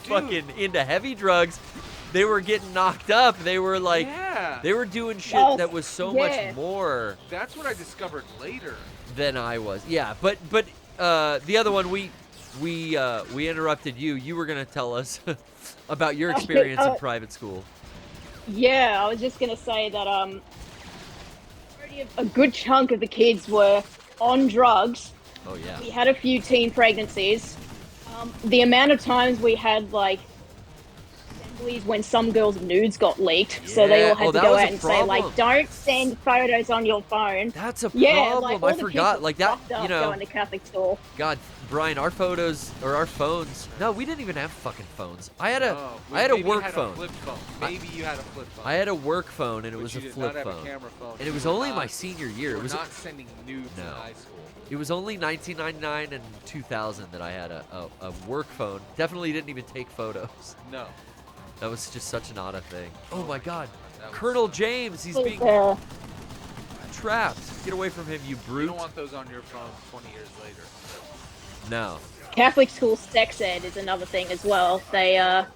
S4: fucking into heavy drugs. They were getting knocked up. They were like, they were doing shit that was so much more.
S5: That's what I discovered later.
S4: Than I was. Yeah, but the other one we interrupted you. You were gonna tell us about your experience in private school.
S7: Yeah, I was just gonna say that a good chunk of the kids were on drugs.
S4: Oh yeah.
S7: We had a few teen pregnancies. The amount of times we had like assemblies when some girls' nudes got leaked, so they all had to go out and say like, "Don't send photos on your phone."
S4: That's a problem.
S7: Like,
S4: I forgot. Like that, you know.
S7: Going to Catholic school.
S4: God, Brian, our photos or our phones. No, we didn't even have fucking phones. I had a work phone.
S5: Flip phone. Maybe you had a flip phone.
S4: I had a work phone and it was a flip
S5: phone.
S4: phone.
S5: Camera phone.
S4: And it was only my senior year. It was
S5: not sending nudes in high school.
S4: It was only 1999 and 2000 that I had a work phone. Definitely didn't even take photos.
S5: No.
S4: That was just such an odd thing. Oh my God. Colonel James, he's being trapped. Get away from him, you brute.
S5: You don't want those on your phone 20 years later.
S4: No.
S7: Catholic school sex ed is another thing as well. They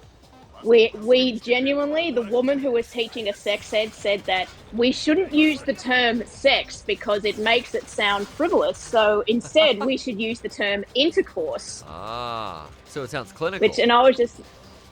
S7: we genuinely, the woman who was teaching us sex ed said that we shouldn't use the term sex because it makes it sound frivolous. So instead, we should use the term intercourse.
S4: Ah, so it sounds clinical.
S7: And I was just,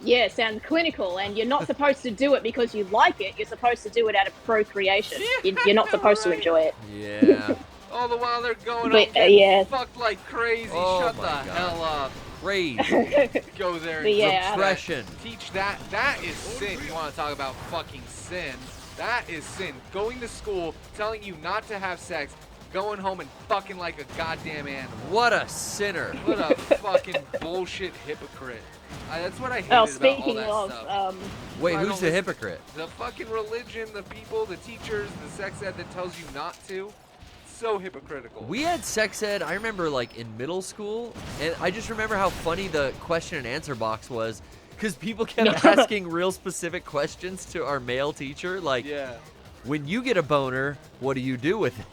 S7: it sounds clinical. And you're not supposed to do it because you like it. You're supposed to do it out of procreation. You're not supposed to enjoy it.
S4: Yeah.
S5: All the while they're going up getting fucked like crazy. Shut the hell up.
S4: Crazy.
S5: Go there.
S4: Repression.
S5: Teach that. That is sin. You want to talk about fucking sin? That is sin. Going to school, telling you not to have sex, going home and fucking like a goddamn animal.
S4: What a sinner.
S5: What a fucking bullshit hypocrite. That's what I hated about all that stuff.
S4: Wait, who's the hypocrite?
S5: The fucking religion, the people, the teachers, the sex ed that tells you not to. So hypocritical.
S4: We had sex ed, I remember, like, in middle school, and I just remember how funny the question and answer box was, because people kept asking real specific questions to our male teacher, like, when you get a boner, what do you do with it?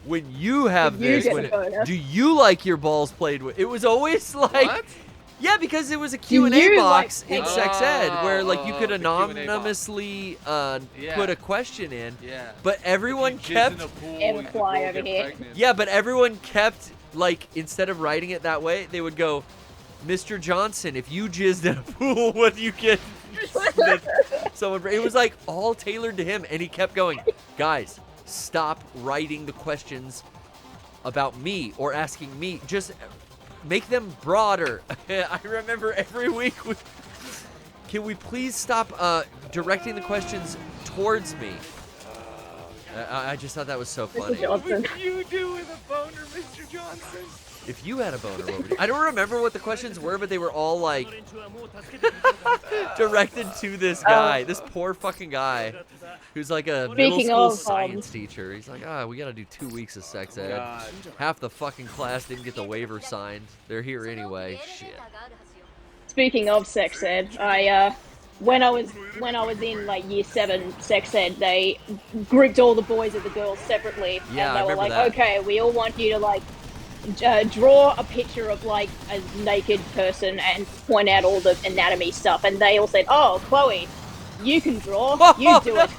S4: When you have this, do you like your balls played with? It was always like...
S5: What?
S4: Yeah, because it was a Q&A box in sex ed where like you could anonymously put a question in.
S5: Yeah.
S4: But everyone kept Yeah, but everyone kept like instead of writing it that way, they would go, "Mr. Johnson, if you jizzed in a pool, what do you get?" Someone it was like all tailored to him and he kept going, "Guys, stop writing the questions about me or asking me. Just make them broader." I remember every week, can we please stop directing the questions towards me? I just thought that was so funny.
S5: What would you do with a boner, Mr. Johnson?
S4: If you had a boner, what would you? I don't remember what the questions were, but they were all like directed to this guy, this poor fucking guy, who's like a middle school science teacher. He's like, we gotta do 2 weeks of sex ed. Half the fucking class didn't get the waiver signed. They're here anyway. Shit.
S7: Speaking of sex ed, when I was in like year 7 sex ed, they grouped all the boys and the girls separately, and they were like, "Okay, we all want you to like draw a picture of like a naked person and point out all the anatomy stuff." And they all said, "Oh, Chloe, you can draw. You do it."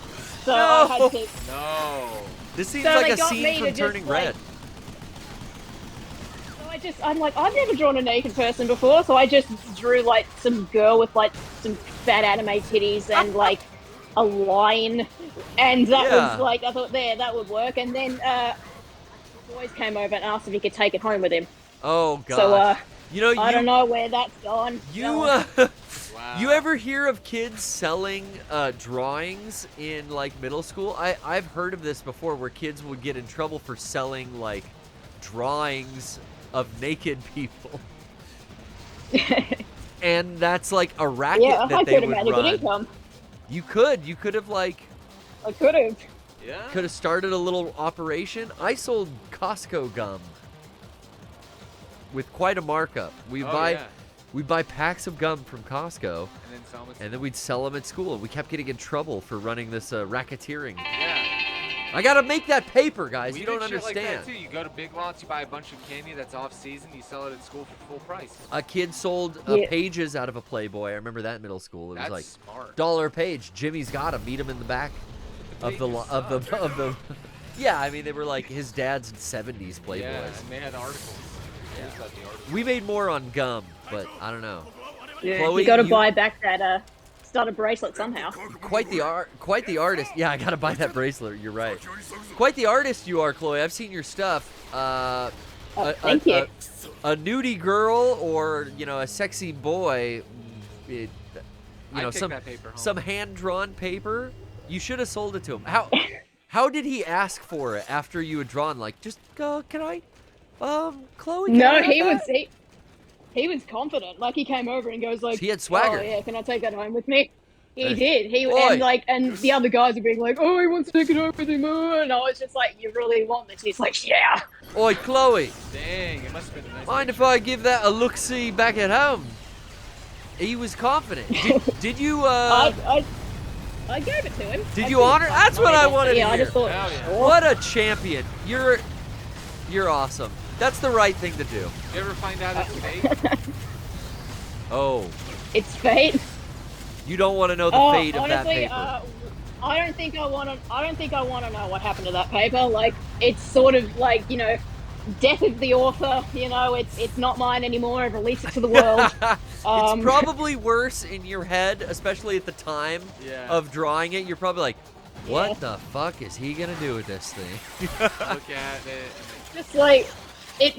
S7: So I had to.
S5: No.
S4: This seems like a scene from Turning Red.
S7: I'm like, I've never drawn a naked person before, so I just drew like some girl with like some fat anime titties and like a line, and that was like, I thought that would work. And then boys came over and asked if he could take it home with him.
S4: Oh god.
S7: So
S4: you know,
S7: I don't know where that's gone.
S4: You ever hear of kids selling drawings in like middle school? I've heard of this before, where kids would get in trouble for selling like drawings of naked people. And that's like a racket
S7: Yeah, I
S4: that they
S7: could have
S4: would
S7: made a good
S4: run.
S7: income.
S4: You could have like
S7: I could have.
S5: Yeah.
S4: could have started a little operation. I sold Costco gum with quite a markup. We buy packs of gum from Costco, and then we'd sell them at school. We kept getting in trouble for running this racketeering.
S5: Yeah.
S4: I gotta make that paper, guys.
S5: We
S4: You don't
S5: did shit like
S4: understand.
S5: that too. You go to Big Lots, you buy a bunch of candy that's off season, you sell it at school for full price.
S4: A kid sold
S7: Yeah.
S4: pages out of a Playboy. I remember that in middle school. It
S5: That's
S4: was like
S5: smart.
S4: $1 a page. Jimmy's got him. Meet him in the back of the
S5: pages
S4: of the. Yeah, I mean they were like his dad's '70s Playboys.
S5: Yeah, and they had articles. Yeah. About the articles.
S4: We made more on gum, but I don't know.
S7: Yeah,
S4: Chloe,
S7: you got to
S4: you-
S7: buy back that starter bracelet somehow.
S4: Quite the artist. Yeah, I gotta buy that bracelet. You're right. Quite the artist you are, Chloe. I've seen your stuff.
S7: Thank you.
S4: A nudie girl or a sexy boy.
S5: I'd take that paper home.
S4: Some hand-drawn paper. You should have sold it to him. How did he ask for it after you had drawn? Like, just go. Can I? Chloe. Can I
S7: No,
S4: have
S7: he
S4: that?
S7: was he was confident. Like he came over and goes like,
S4: He had swagger.
S7: Oh yeah, can I take that home with me? He
S4: Hey.
S7: did. He
S4: Oi.
S7: and the other guys are being like, oh, he wants to take it home with him. And I was just like, you really want this? He's like, yeah.
S4: Oi, Chloe.
S5: Dang, it must have been a nice
S4: Mind if I give that a look-see back at home? He was confident. Did you?
S7: I gave it to him.
S4: Did
S7: I
S4: you
S7: did.
S4: honor? That's what I wanted to
S7: Yeah, I
S4: hear.
S7: just thought,
S5: Hell yeah.
S7: sure.
S4: What a champion! You're awesome. That's the right thing to do.
S5: You ever find out it's fake?
S4: Oh,
S7: It's fate.
S4: you don't want to know the
S7: Oh,
S4: fate of
S7: honestly,
S4: that paper.
S7: I don't think I want to. I don't think I want to know what happened to that paper. Like, it's sort of like death of the author. It's not mine anymore. I've released it to the world.
S4: It's probably worse in your head, especially at the time
S5: Yeah.
S4: of drawing it. You're probably like, what
S7: Yeah.
S4: the fuck is he gonna do with this thing?
S5: Look at it.
S7: Just like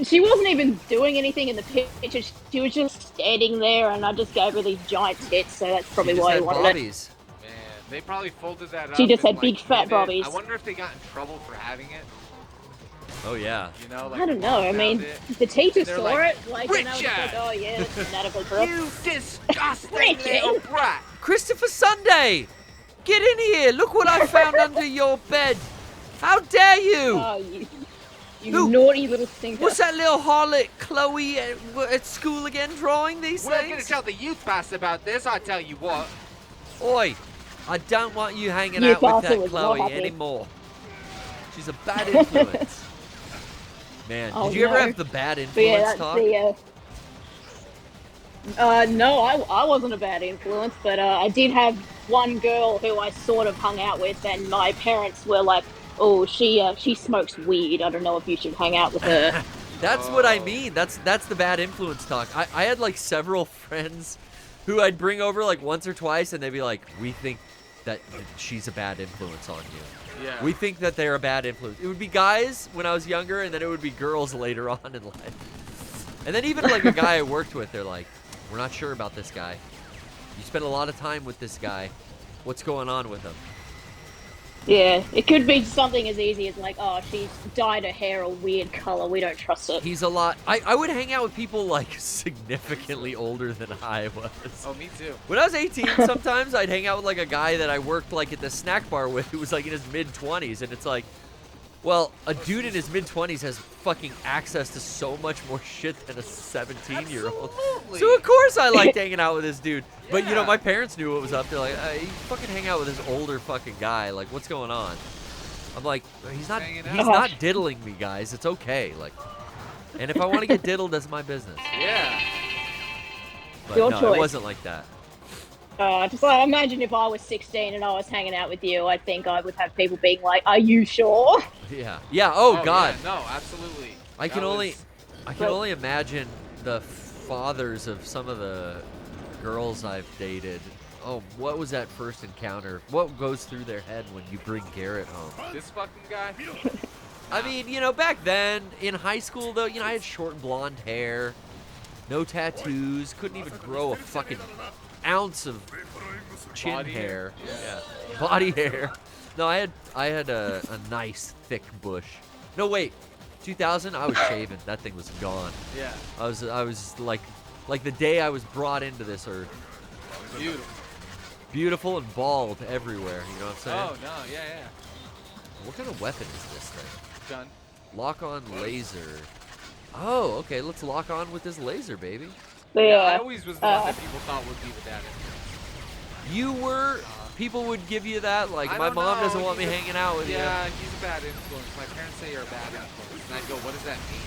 S7: she wasn't even doing anything in the picture. She was just standing there, and I just gave her these giant tits. So that's probably
S4: She just
S7: why
S4: had
S7: he wanted it.
S4: bobbies.
S5: Man, they probably folded that up.
S7: She just
S5: and,
S7: had big
S5: like,
S7: fat
S5: hid it.
S7: bobbies.
S5: I wonder if they got in trouble for having it.
S4: Oh yeah.
S5: Like
S7: I don't
S5: the
S7: know.
S5: mom
S7: I
S5: found
S7: mean,
S5: it.
S7: the teacher
S5: They're
S7: saw
S5: like,
S7: it, like, and I was like,
S5: "Richard!"
S7: oh yeah, this is inadequate for us.
S5: You disgusting
S7: Richard!
S5: little brat!
S4: Christopher Sunday, get in here! Look what I found under your bed. How dare you!
S7: Oh, you
S4: Who-
S7: naughty little stinker.
S4: What's that little harlot Chloe at school again drawing these
S5: We're gonna
S4: things?
S5: tell the youth pass about this, I tell you what.
S4: Oi, I don't want you hanging
S7: You
S4: out with
S7: bastard
S4: that
S7: was not
S4: Chloe
S7: happy.
S4: anymore. She's a bad influence. Man,
S7: Oh,
S4: did you ever
S7: no.
S4: have the bad
S7: But
S4: influence
S7: yeah, that's
S4: talk?
S7: no, I wasn't a bad influence, but I did have one girl who I sort of hung out with, and my parents were like, "Oh, she smokes weed. I don't know if you should hang out with her."
S4: That's what I mean. That's the bad influence talk. I had like several friends who I'd bring over like once or twice, and they'd be like, "We think that she's a bad influence on you.
S5: Yeah.
S4: We think that they're a bad influence." It would be guys when I was younger, and then it would be girls later on in life. And then even like a guy I worked with, they're like, "We're not sure about this guy. You spend a lot of time with this guy. What's going on with him?"
S7: Yeah, it could be something as easy as like, "Oh, she's dyed her hair a weird color. We don't trust it."
S4: He's a lot. I would hang out with people like significantly older than I was.
S5: Oh, me too.
S4: When I was 18, sometimes I'd hang out with like a guy that I worked like at the snack bar with who was like in his mid-20s, and it's like, well, a dude in his mid-20s has fucking access to so much more shit than a 17-year-old.
S5: Absolutely.
S4: So of course I liked hanging out with this dude. But you know,
S5: Yeah.
S4: my parents knew what was up. They're like, you fucking hang out with this older fucking guy. Like, what's going on? I'm like, he's
S5: Hanging out.
S4: not diddling me, guys. It's okay. Like, and if I want to get diddled, that's my business.
S5: Yeah.
S4: But
S7: Your
S4: no,
S7: choice.
S4: it wasn't like that.
S7: Just like imagine if I was 16 and I was hanging out with you, I think I would have people being like, "Are you sure?"
S4: Yeah. Yeah. Oh God.
S5: Yeah, no, absolutely.
S4: I can
S5: That
S4: only
S5: was-
S4: only imagine the fathers of some of the girls I've dated. Oh, what was that first encounter? What goes through their head when you bring Garrett home?
S5: This fucking guy.
S4: I mean, you know, back then in high school though, you know, I had short blonde hair, no tattoos, couldn't even grow a fucking ounce of chin
S5: Body
S4: hair.
S5: hair?
S4: Yeah. Body hair. No, I had a nice thick bush. No, wait. 2000, I was shaving. That thing was gone.
S5: Yeah.
S4: I was like the day I was brought into this earth.
S5: Beautiful.
S4: Beautiful and bald everywhere. You know what I'm saying?
S5: Oh no, yeah.
S4: What kind of weapon is this thing?
S5: Gun.
S4: Lock on laser. Oh, okay. Let's lock on with this laser, baby.
S5: Yeah, I always was the one that people thought would be the bad influence.
S4: You were. People would give you that. Like,
S5: I
S4: my
S5: don't
S4: mom
S5: know,
S4: doesn't want me
S5: he's a-
S4: hanging out with
S5: Yeah, he's a bad influence. My parents say you're a bad influence. And I go, what does that mean?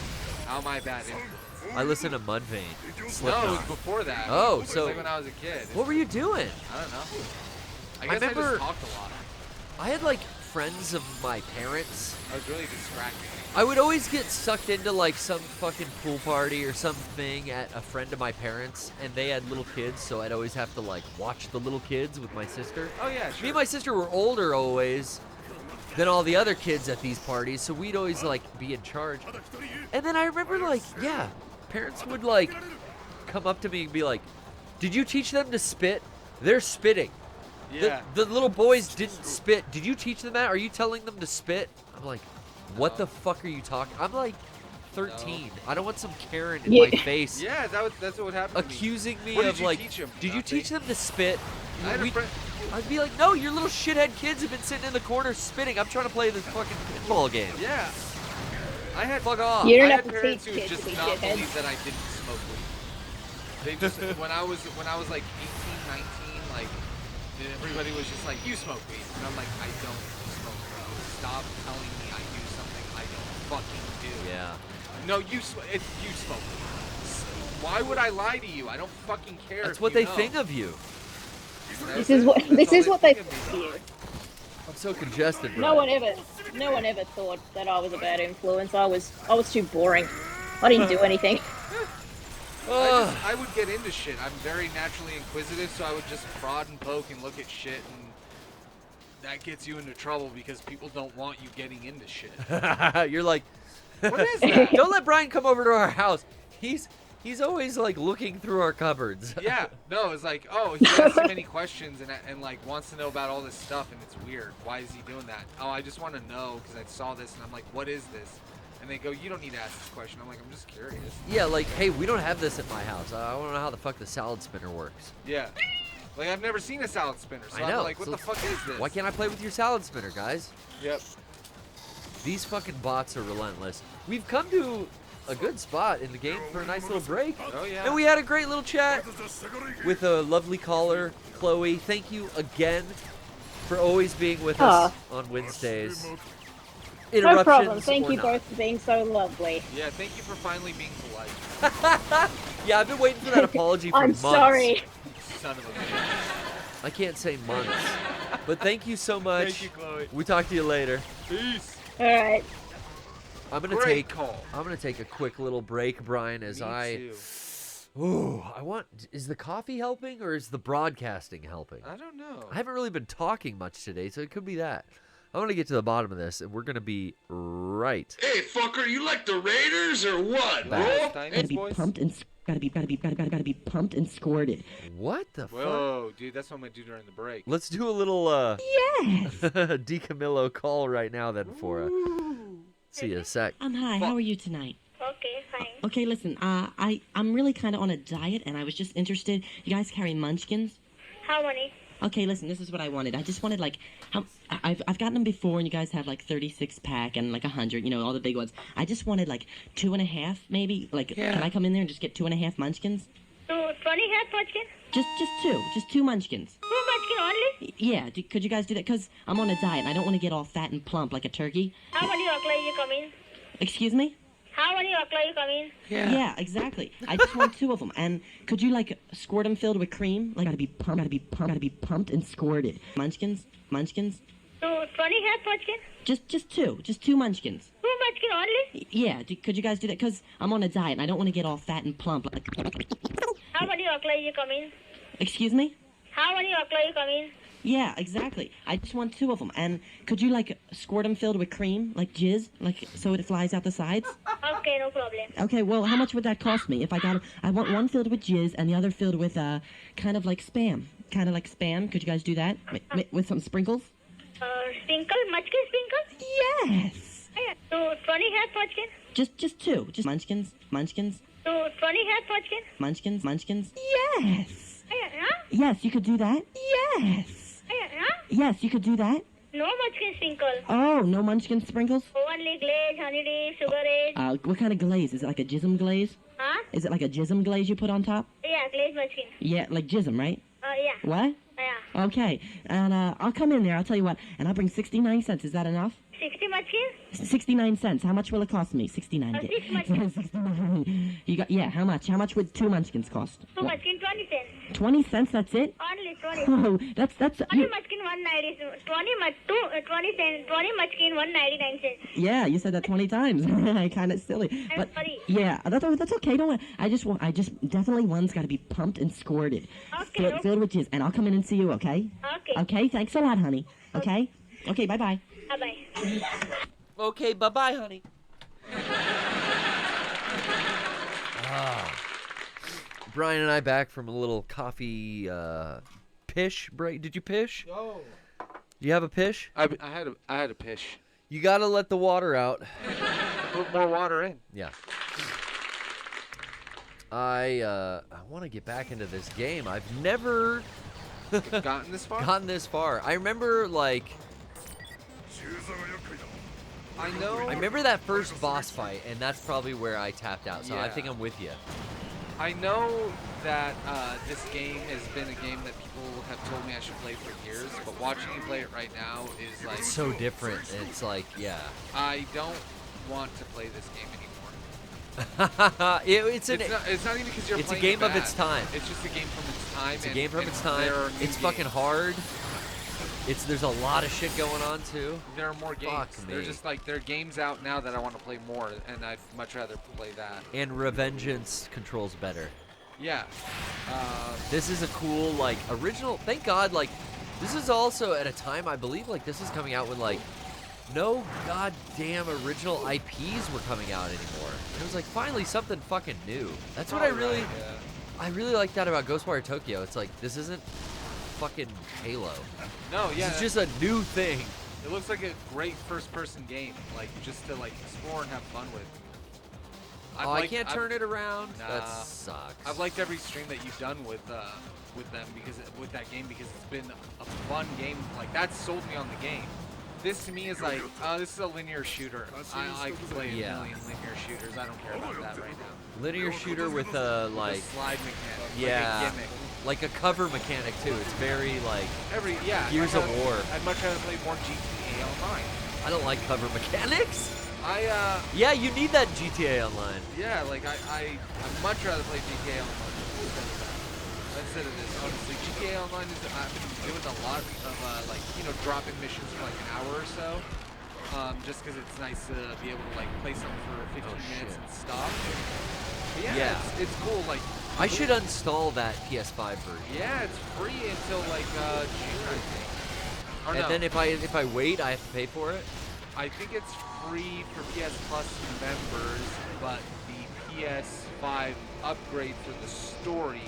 S5: How am I a bad influence?
S4: you. I listen to Mudvayne.
S5: No, it was
S4: Slipknot.
S5: before that.
S4: Oh,
S5: It was
S4: so-
S5: like when I was a kid.
S4: What were you doing?
S5: I don't know. I
S4: I
S5: guess I
S4: remember-
S5: just talked a lot.
S4: I had like friends of my parents.
S5: I was really distracted.
S4: I would always get sucked into like some fucking pool party or something at a friend of my parents, and they had little kids, so I'd always have to like watch the little kids with my sister.
S5: Oh yeah, sure.
S4: Me and my sister were older always than all the other kids at these parties, so we'd always like be in charge. And then I remember like, yeah, parents would like come up to me and be like, "Did you teach them to spit? They're spitting."
S5: Yeah.
S4: The little boys didn't spit. Did you teach them that? Are you telling them to spit? I'm like, what the fuck are you talking? I'm like 13. I don't want some Karen in my face
S5: Yeah, that's what happened to me.
S4: accusing me
S5: What did
S4: of
S5: you
S4: like,
S5: teach 'em?
S4: did you
S5: Nothing.
S4: teach them to spit?
S5: I had a
S4: We-
S5: friend.
S4: I'd be like, no, your little shithead kids have been sitting in the corner spitting. I'm trying to play this fucking pinball game.
S5: Yeah. I had
S4: Fuck off.
S7: You
S5: I
S7: don't
S5: had
S7: have to
S5: parents
S7: teach
S5: who
S7: kids to
S5: just
S7: be
S5: not
S7: shitheads.
S5: believe that I didn't smoke weed. They just when I was like 18, 19, like everybody was just like, you smoke weed, and I'm like, I don't smoke weed. Stop telling me I do something I don't fucking do.
S4: Yeah.
S5: No, you smoke weed. Why would I lie to you? I don't fucking care.
S4: That's
S5: if
S4: what
S5: you
S4: they
S5: know.
S4: think of you.
S7: This is what they
S5: think of me.
S7: think of you.
S4: I'm so congested, bro.
S7: No one ever thought that I was a bad influence. I was too boring. I didn't do anything.
S5: I would get into shit. I'm very naturally inquisitive, so I would just prod and poke and look at shit, and that gets you into trouble because people don't want you getting into shit.
S4: You're like,
S5: What is that?
S4: don't let Brian come over to our house. He's always like looking through our cupboards.
S5: Yeah, no, it's like, oh, he asks too many questions and like wants to know about all this stuff, and it's weird. Why is he doing that? Oh, I just want to know because I saw this, and I'm like, what is this? And they go, you don't need to ask this question. I'm like, I'm just curious.
S4: Yeah, like, hey, we don't have this at my house. I want to know how the fuck the salad spinner works.
S5: Yeah. Like, I've never seen a salad spinner, so
S4: I know.
S5: I'm like, what
S4: So
S5: the fuck is this?
S4: Why can't I play with your salad spinner, guys?
S5: Yep.
S4: These fucking bots are relentless. We've come to a good spot in the game for a nice little break.
S5: Oh, yeah.
S4: And we had a great little chat with a lovely caller, Chloe. Thank you again for always being with us on Wednesdays.
S7: No problem. Thank
S4: or
S7: you
S4: not.
S7: both for being so lovely.
S5: Yeah, thank you for finally being polite.
S4: Yeah, I've been waiting for that apology for
S7: I'm
S4: months.
S7: sorry.
S5: Son of a bitch.
S4: I can't say months. But thank you so much.
S5: Thank you, Chloe.
S4: We talk to you later.
S5: Peace.
S7: All right.
S4: I'm gonna
S5: Great
S4: take
S5: call.
S4: I'm gonna take a quick little break, Brian, as
S5: Me too.
S4: Ooh, is the coffee helping or is the broadcasting helping?
S5: I don't know.
S4: I haven't really been talking much today, so it could be that. I want to get to the bottom of this, and we're gonna be right.
S2: Hey, fucker, you like the Raiders or what, bro?
S5: Last
S8: Gotta
S5: Diamonds,
S8: be
S5: boys?
S8: pumped and gotta be pumped and squirted.
S4: What the fuck?
S5: Whoa, dude, that's what I'm gonna do during the break.
S4: Let's do a little
S8: Yes.
S4: DeCamillo call right now then for see you in a sec.
S8: Hi. How are you tonight?
S9: Okay, fine.
S8: Okay, listen. I'm really kind of on a diet, and I was just interested. You guys carry Munchkins?
S9: How many?
S8: Okay, listen. This is what I wanted. I just wanted I've gotten them before, and you guys have like 36-pack and like 100. You know, all the big ones. I just wanted like 2.5, maybe. Like, can I come in there and just get 2.5 Munchkins?
S9: 20 have Munchkin?
S8: Just two Munchkins.
S9: 2 Munchkin only?
S8: Yeah. Could you guys do that? Cause I'm on a diet, and I don't want to get all fat and plump like a turkey.
S9: How many o'clock you come in?
S8: Excuse me?
S9: How many o'clock you come in?
S8: Yeah, exactly. I just want 2 of them. And could you like squirt them filled with cream? Like gotta be pumped and squirted. Munchkins.
S9: 20 have Munchkin?
S8: Just 2 Munchkins.
S9: 2 Munchkin only?
S8: Yeah. Could you guys do that? Cause I'm on a diet and I don't want to get all fat and plump. Like...
S9: How many o'clock you come in?
S8: Excuse me?
S9: How many o'clock you come in?
S8: Yeah, exactly. I just want 2 of them. And could you like squirt them filled with cream, like jizz, like so it flies out the sides?
S9: Okay, no problem.
S8: Okay, well, how much would that cost me if I want one filled with jizz and the other filled with kind of like spam. Could you guys do that with some sprinkles?
S9: Sprinkle? Munchkin sprinkle?
S8: Yes.
S9: Yeah. 20 hat Munchkin?
S8: Just two. Just munchkins. Munchkins.
S9: So 20 hat Munchkin?
S8: Munchkins. Munchkins. Yes.
S9: Huh?
S8: Yes, you could do that. Yes.
S9: Huh?
S8: Yes, you could do that.
S9: No Munchkin sprinkle.
S8: Oh, no munchkin sprinkles?
S9: Only glaze, honey dip, sugar age.
S8: What kind of glaze? Is it like a jism glaze?
S9: Huh?
S8: Is it like a jism glaze you put on top?
S9: Yeah, glaze Munchkin.
S8: Yeah, like jism, right?
S9: Yeah.
S8: What?
S9: Yeah.
S8: Okay, and I'll come in there, I'll tell you what, and I'll bring 69 cents. Is that enough?
S9: 60 Munchkin?
S8: 69 cents. How much will it cost me? 69.
S9: 6 Munchkin.
S8: 69. You got, yeah, how much? How much would 2 munchkins cost?
S9: 2 Munchkin, 20 cents.
S8: 20 cents, that's it?
S9: Only 20
S8: Oh, that's
S9: 20 Munchkin, 190. 20 cents. 20 Munchkin, 199 cents.
S8: yeah, you said that 20 times. Kind of silly.
S9: I'm
S8: But
S9: sorry.
S8: yeah, that's okay. Don't worry. I just definitely one's got to be pumped and squirted.
S9: Okay.
S8: Filled with jizz, and I'll come in and see you, okay?
S9: Okay.
S8: Okay, thanks a lot, honey. Okay? Okay, bye-bye.
S9: Bye-bye.
S4: Okay, bye-bye, honey. Brian and I back from a little coffee pish break. Did you pish?
S5: No.
S4: You have a pish?
S5: I had a pish.
S4: You gotta let the water out.
S5: Put more water in.
S4: Yeah. I want to get back into this game. I've never
S5: Gotten this far?
S4: gotten this far. I remember like
S5: I know.
S4: I remember that first boss fight, and that's probably where I tapped out. So I
S5: Yeah.
S4: think I'm with you.
S5: I know that this game has been a game that people have told me I should play for years, but watching you play it right now is like
S4: It's so different. It's like, yeah.
S5: I don't want to play this game anymore.
S4: It's
S5: not even because you're
S4: it's a
S5: playing
S4: game
S5: it
S4: of its
S5: bad.
S4: time.
S5: It's just a game from its time.
S4: It's a
S5: and-
S4: game from
S5: and
S4: its time.
S5: there are new
S4: It's fucking
S5: games.
S4: hard. There's a lot of shit going on too.
S5: There are more games.
S4: Fuck
S5: They're
S4: me.
S5: just like there are games out now that I want to play more, and I'd much rather play that.
S4: And Revengeance controls better.
S5: Yeah.
S4: This is a cool, like, original. Thank God, like, this is also at a time, I believe, like, this is coming out when, like, no goddamn original IPs were coming out anymore. It was like finally something fucking new. That's what I really, I really like that about Ghostwire Tokyo. It's like this isn't fucking Halo.
S5: No, yeah.
S4: It's just a new thing.
S5: It looks like a great first-person game, like just to like explore and have fun with.
S4: I can't turn it around.
S5: Nah.
S4: That sucks.
S5: I've liked every stream that you've done with them because with that game because it's been a fun game. Like that sold me on the game. This to me is like, this is a linear shooter. I can play a million linear shooters. I don't care about that right now.
S4: Linear shooter with a like
S5: slide mechanic.
S4: Yeah,
S5: Like a gimmick.
S4: like a cover mechanic too. It's very like Gears
S5: I'd
S4: of War.
S5: I'd much rather play more GTA Online.
S4: I don't like cover mechanics.
S5: Yeah,
S4: you need that GTA Online.
S5: Yeah, like I'd much rather play GTA Online instead of this. Honestly, GTA Online is I've been doing a lot of like dropping missions for like an hour or so. Just because it's nice to be able to like play something for 15 minutes and stop. But yeah, it's cool. Like
S4: I should uninstall that PS5 version.
S5: Yeah, it's free until like June, I think. Or
S4: And
S5: no.
S4: then if I wait, I have to pay for it.
S5: I think it's free for PS Plus members, but the PS5 upgrade for the story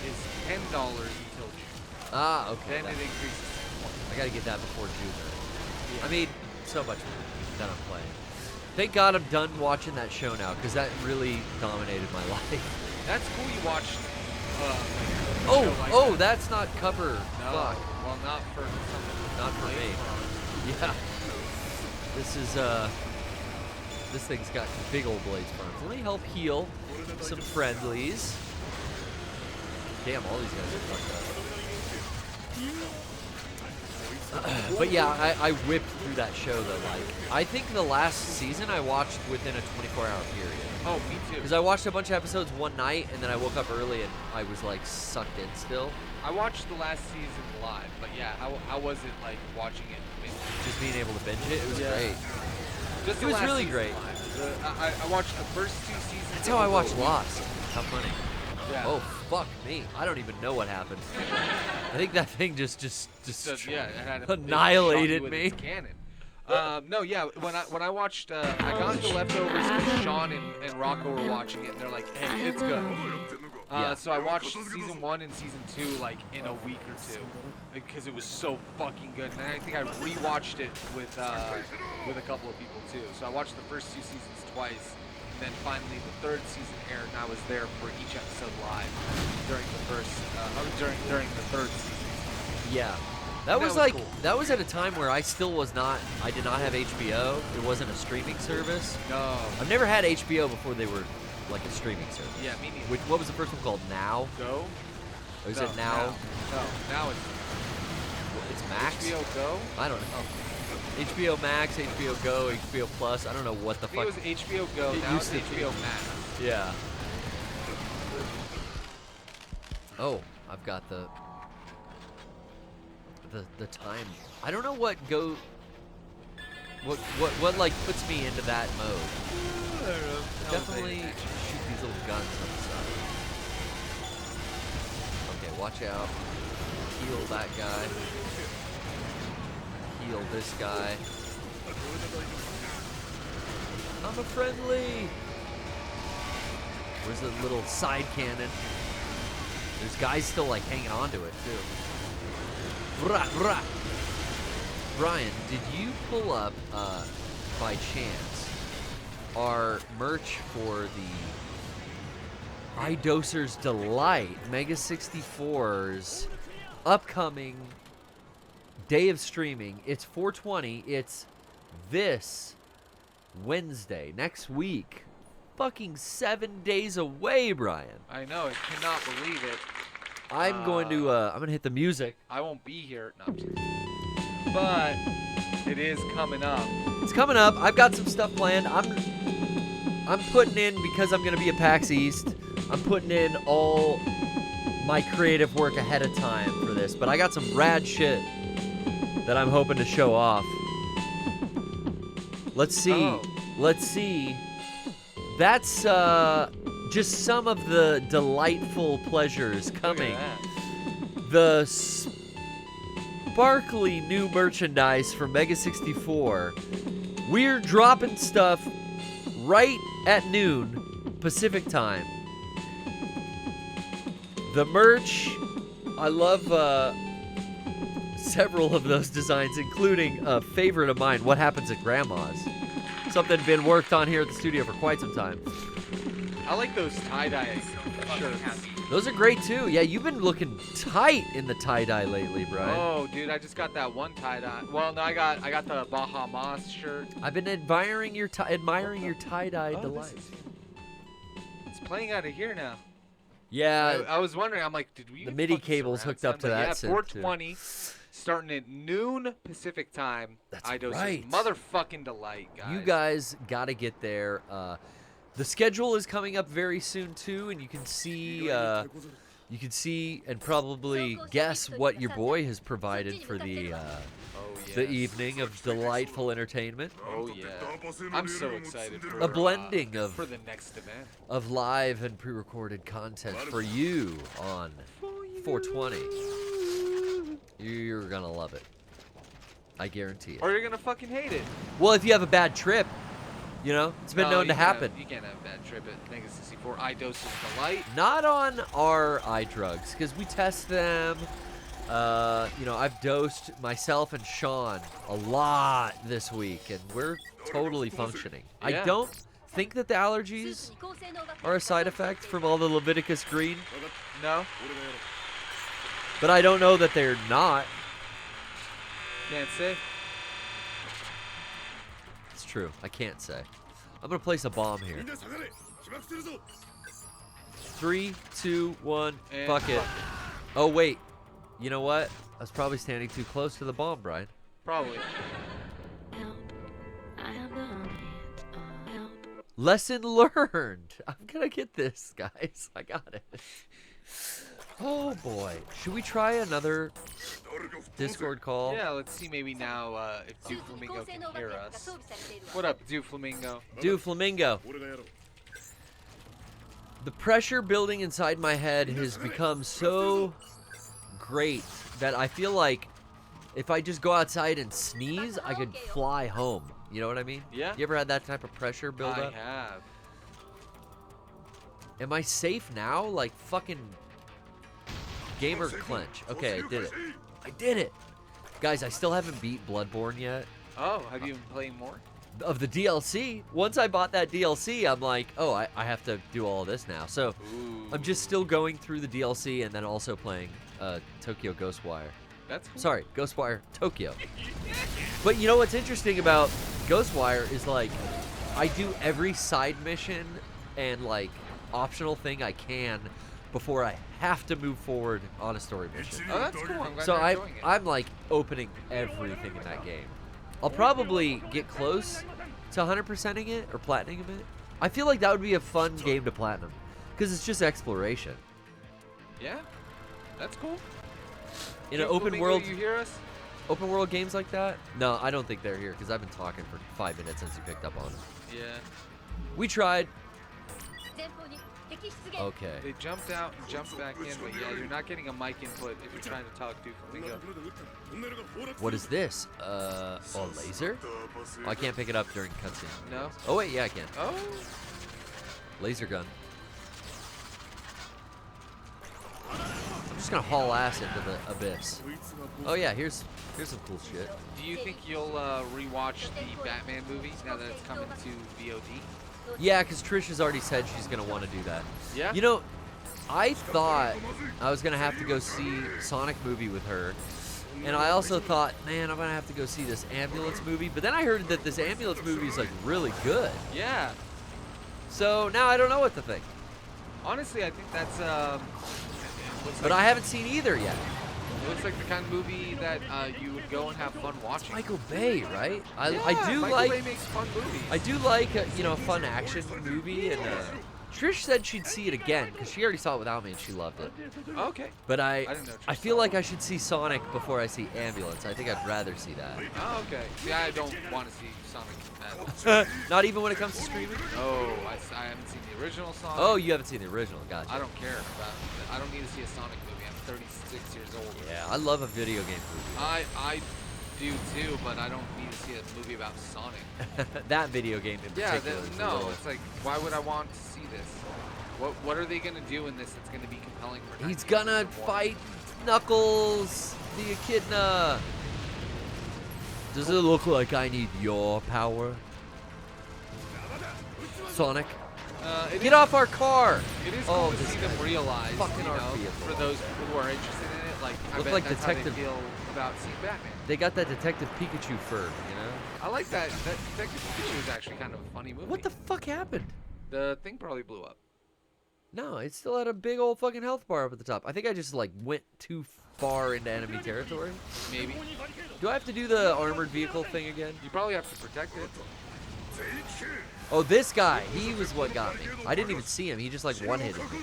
S5: is $10 until June.
S4: Ah, okay.
S5: Then it increases.
S4: I gotta get that before June. Then. I mean, so much that I'm playing. Thank God I'm done watching that show now, because that really dominated my life.
S5: That's cool. You watched.
S4: Oh, that's not cover.
S5: No,
S4: Fuck.
S5: well, not for something.
S4: Not for me. Yeah. This is this thing's got big old blades for it. Let me help heal some friendlies. Damn, all these guys are fucked up. But yeah, I whipped through that show though. Like, I think the last season I watched within a 24-hour period.
S5: Oh, me too.
S4: Because I watched a bunch of episodes one night, and then I woke up early, and I was like sucked in still.
S5: I watched the last season live, but yeah, how was it like watching it?
S4: Just being able to binge it, it was great.
S5: Just
S4: It was really great.
S5: I watched the first 2 seasons.
S4: That's how I watched Lost. How funny.
S5: Yeah.
S4: Oh, fuck me. I don't even know what happened. I think that thing just
S5: yeah, it had
S4: annihilated
S5: with
S4: me.
S5: its cannon. No, yeah. When I watched, I got The Leftovers because Sean and Rocco were watching it, and they're like, "Hey, it's good."
S4: Yeah.
S5: So I watched season 1 and season 2 like in a week or two because it was so fucking good. And I think I rewatched it with a couple of people too. So I watched the first 2 seasons twice, and then finally the 3rd season aired, and I was there for each episode live during the during the 3rd season.
S4: Yeah. That was like
S5: cool.
S4: that was at a time where I did not have HBO. It wasn't a streaming service.
S5: No.
S4: I've never had HBO before they were like a streaming service.
S5: Yeah, me neither.
S4: What was the first one called? Now?
S5: Go?
S4: Or is
S5: No,
S4: it Now?
S5: No, now
S4: It's Max?
S5: HBO Go?
S4: I don't know. HBO Max, HBO Go, HBO Plus. I don't know what the
S5: I think
S4: fuck.
S5: it was HBO Go,
S4: It
S5: now it's
S4: used to be.
S5: HBO Max.
S4: Yeah. Oh, I've got the time. I don't know what like puts me into that mode. Definitely shoot these little guns on the side. Okay, watch out. Heal that guy. Heal this guy. I'm a friendly. Where's the little side cannon? There's guys still like hanging on to it too. Brah, brah. Brian, did you pull up by chance our merch for the iDoser's Delight Mega 64's upcoming day of streaming? It's 420. It's this Wednesday, next week. Fucking 7 days away, Brian.
S5: I know, I cannot believe it.
S4: I'm going to hit the music.
S5: I won't be here. No, I'm just kidding. But it is coming up.
S4: It's coming up. I've got some stuff planned. I'm putting in, because I'm going to be at PAX East, I'm putting in all my creative work ahead of time for this. But I got some rad shit that I'm hoping to show off. Let's see.
S5: Oh.
S4: Let's see. That's just some of the delightful pleasures coming.
S5: Look at that.
S4: The sparkly new merchandise from Mega 64. We're dropping stuff right at noon Pacific time. The merch, I love several of those designs, including a favorite of mine, What Happens at Grandma's. Something been worked on here at the studio for quite some time.
S5: I like those tie-dye shirts.
S4: Those are great too. Yeah, you've been looking tight in the tie-dye lately, Brian.
S5: Oh, dude, I just got that one tie-dye. Well, no, I got the Bahamas shirt.
S4: I've been admiring your tie-dye
S5: Oh,
S4: delight.
S5: It's playing out of here now.
S4: Yeah,
S5: I was wondering. I'm like, did we?
S4: the MIDI
S5: fucking
S4: cable's
S5: surround
S4: hooked up to
S5: sound? But
S4: that
S5: Yeah,
S4: synth,
S5: 420, starting at noon Pacific time.
S4: That's
S5: iDose's
S4: right.
S5: Motherfucking Delight, guys.
S4: you guys got to get there. The schedule is coming up very soon too, and you can see and probably guess what your boy has provided for the evening of delightful entertainment.
S5: Oh yeah. I'm so excited for
S4: A blending of
S5: for the next event.
S4: of live and pre-recorded content for you on 420. You're gonna love it. I guarantee it.
S5: Or you're gonna fucking hate it.
S4: Well, if you have a bad trip, you know, it's been known to happen.
S5: You can't have a bad trip at Mega 64. iDose's Delight.
S4: Not on our eye drugs, because we test them. You know, I've dosed myself and Sean a lot this week, and we're totally functioning. I
S5: Yeah.
S4: don't think that the allergies are a side effect from all the Leviticus green,
S5: No,
S4: but I don't know that they're not.
S5: can't say.
S4: It's true. I can't say. I'm going to place a bomb here. 3, 2, 1,
S5: And
S4: fuck it. Oh, wait. You know what? I was probably standing too close to the bomb, Brian.
S5: Probably.
S4: Lesson learned. I'm going to get this, guys. I got it. Oh, boy. Should we try another Discord call?
S5: Yeah, let's see maybe now if Duflamingo can hear us. What up, Duflamingo?
S4: Flamingo. The pressure building inside my head has become so great that I feel like if I just go outside and sneeze, I could fly home. You know what I mean?
S5: Yeah.
S4: You ever had that type of pressure build
S5: I
S4: up?
S5: have.
S4: Am I safe now? Like fucking gamer clench. Okay, I did it. I did it. Guys, I still haven't beat Bloodborne yet.
S5: Oh, have you been playing more?
S4: Of the DLC. Once I bought that DLC, I'm like, oh, I have to do all of this now. So I'm just still going through the DLC and then also playing Tokyo Ghostwire.
S5: That's cool.
S4: Sorry, Ghostwire Tokyo. But you know what's interesting about Ghostwire is like I do every side mission and like optional thing I can before I have to move forward on a story mission.
S5: Oh, that's cool. I'm glad
S4: So
S5: you're enjoying it.
S4: I'm like opening everything in that game. I'll probably get close to 100%ing it or platinum it. I feel like that would be a fun game to platinum because it's just exploration.
S5: Yeah, that's cool.
S4: In an
S5: Yo,
S4: open
S5: Flamingo,
S4: world,
S5: you hear us?
S4: open world games like that? No, I don't think they're here because I've been talking for 5 minutes since you picked up on them.
S5: Yeah.
S4: We tried. Okay.
S5: They jumped out and jumped back in, but yeah, you're not getting a mic input if you're trying to talk to Flamingo.
S4: What is this? A laser? Oh, I can't pick it up during cutscene.
S5: No?
S4: Oh wait, yeah I can.
S5: Oh.
S4: Laser gun. I'm just gonna haul ass into the abyss. Oh yeah, here's some cool shit.
S5: Do you think you'll rewatch the Batman movie now that it's coming to VOD?
S4: Yeah, because Trish has already said she's gonna want to do that.
S5: Yeah?
S4: You know, I thought I was gonna have to go see Sonic movie with her, and I also thought, man, I'm gonna have to go see this ambulance movie. But then I heard that this ambulance movie is like really good.
S5: Yeah.
S4: So now I don't know what to think.
S5: Honestly, I think that's
S4: But I haven't seen either yet.
S5: It looks like the kind of movie that you would go and have fun watching.
S4: Michael Bay, right? I do
S5: Michael
S4: like.
S5: Bay makes fun movies.
S4: I do like a, a fun action movie, and Trish said she'd see it again because she already saw it without me and she loved it.
S5: Okay.
S4: But I
S5: didn't know Trish
S4: I feel
S5: saw
S4: like I should see Sonic before I see Ambulance. I think I'd rather see that.
S5: Oh, okay. See, I don't want to see Sonic.
S4: Not even when it comes to streaming?
S5: No, I haven't seen the original Sonic.
S4: Oh, you haven't seen the original. Gotcha.
S5: I don't care about it. I don't need to see a Sonic movie. I'm 36 years old.
S4: Yeah, I love a video game movie.
S5: I do too, but I don't need to see a movie about Sonic.
S4: That video game in
S5: Yeah,
S4: particular. is a
S5: no,
S4: little-
S5: it's like, why would I want to see this? What are they gonna do in this that's gonna be compelling for?
S4: He's gonna
S5: 1991?
S4: fight Knuckles, the Echidna. Does it look like I need your power? Sonic,
S5: It
S4: get
S5: is-
S4: off our car!
S5: It is
S4: Oh,
S5: cool to
S4: this
S5: see them
S4: guy.
S5: realize,
S4: Fucking
S5: you
S4: our
S5: know,
S4: vehicle.
S5: for those people who are interested in it, like I
S4: Look
S5: bet
S4: like
S5: that's
S4: Detective-
S5: how they feel about seeing Batman.
S4: They got that Detective Pikachu fur, you know?
S5: I like that. That Detective Pikachu is actually kind of a funny movie.
S4: What the fuck happened?
S5: The thing probably blew up.
S4: No, it still had a big old fucking health bar up at the top. I think I just like went too far into enemy territory.
S5: Maybe.
S4: Do I have to do the armored vehicle thing again?
S5: You probably have to protect it.
S4: Oh, this guy, he was what got me. I didn't even see him. He just like one-hitted me.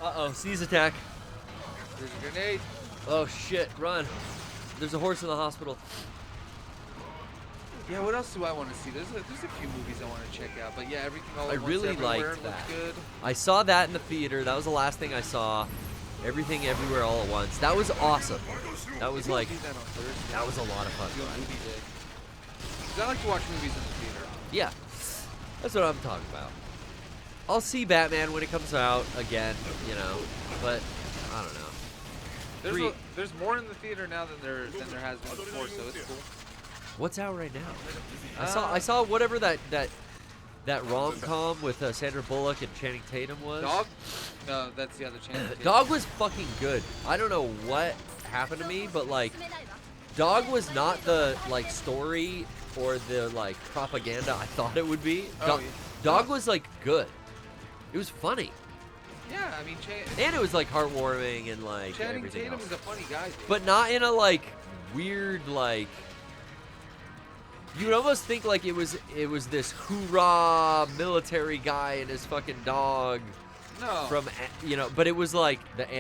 S4: Uh-oh, sneeze attack.
S5: There's a grenade.
S4: Oh shit, run. There's a horse in the hospital.
S5: Yeah, what else do I want to see? There's a few movies I want to check out, but yeah, everything all
S4: I
S5: at once
S4: really
S5: everywhere
S4: liked
S5: looks
S4: that.
S5: good.
S4: I saw that in the theater. That was the last thing I saw. Everything Everywhere All at Once. That was awesome. That was like,
S5: See that on Thursday.
S4: that was a lot of fun.
S5: Good movie day. 'Cause I like to watch movies in the theater.
S4: Yeah, that's what I'm talking about. I'll see Batman when it comes out again, you know, but I don't know.
S5: There's more in the theater now than there has been before, so it's cool.
S4: What's out right now? I saw whatever that rom-com with Sandra Bullock and Channing Tatum was.
S5: Dog? No, that's the other channel.
S4: Dog was fucking good. I don't know what happened to me, but like, Dog was not the like story or the like propaganda I thought it would be.
S5: Oh, yeah.
S4: Dog was like good. It was funny,
S5: Yeah, I mean,
S4: and it was like heartwarming and like
S5: Channing
S4: everything
S5: Tatum
S4: else.
S5: is a funny guy, dude.
S4: But not in a like weird like. You would almost think like it was this hoorah military guy and his fucking dog.
S5: No.
S4: From but it was like the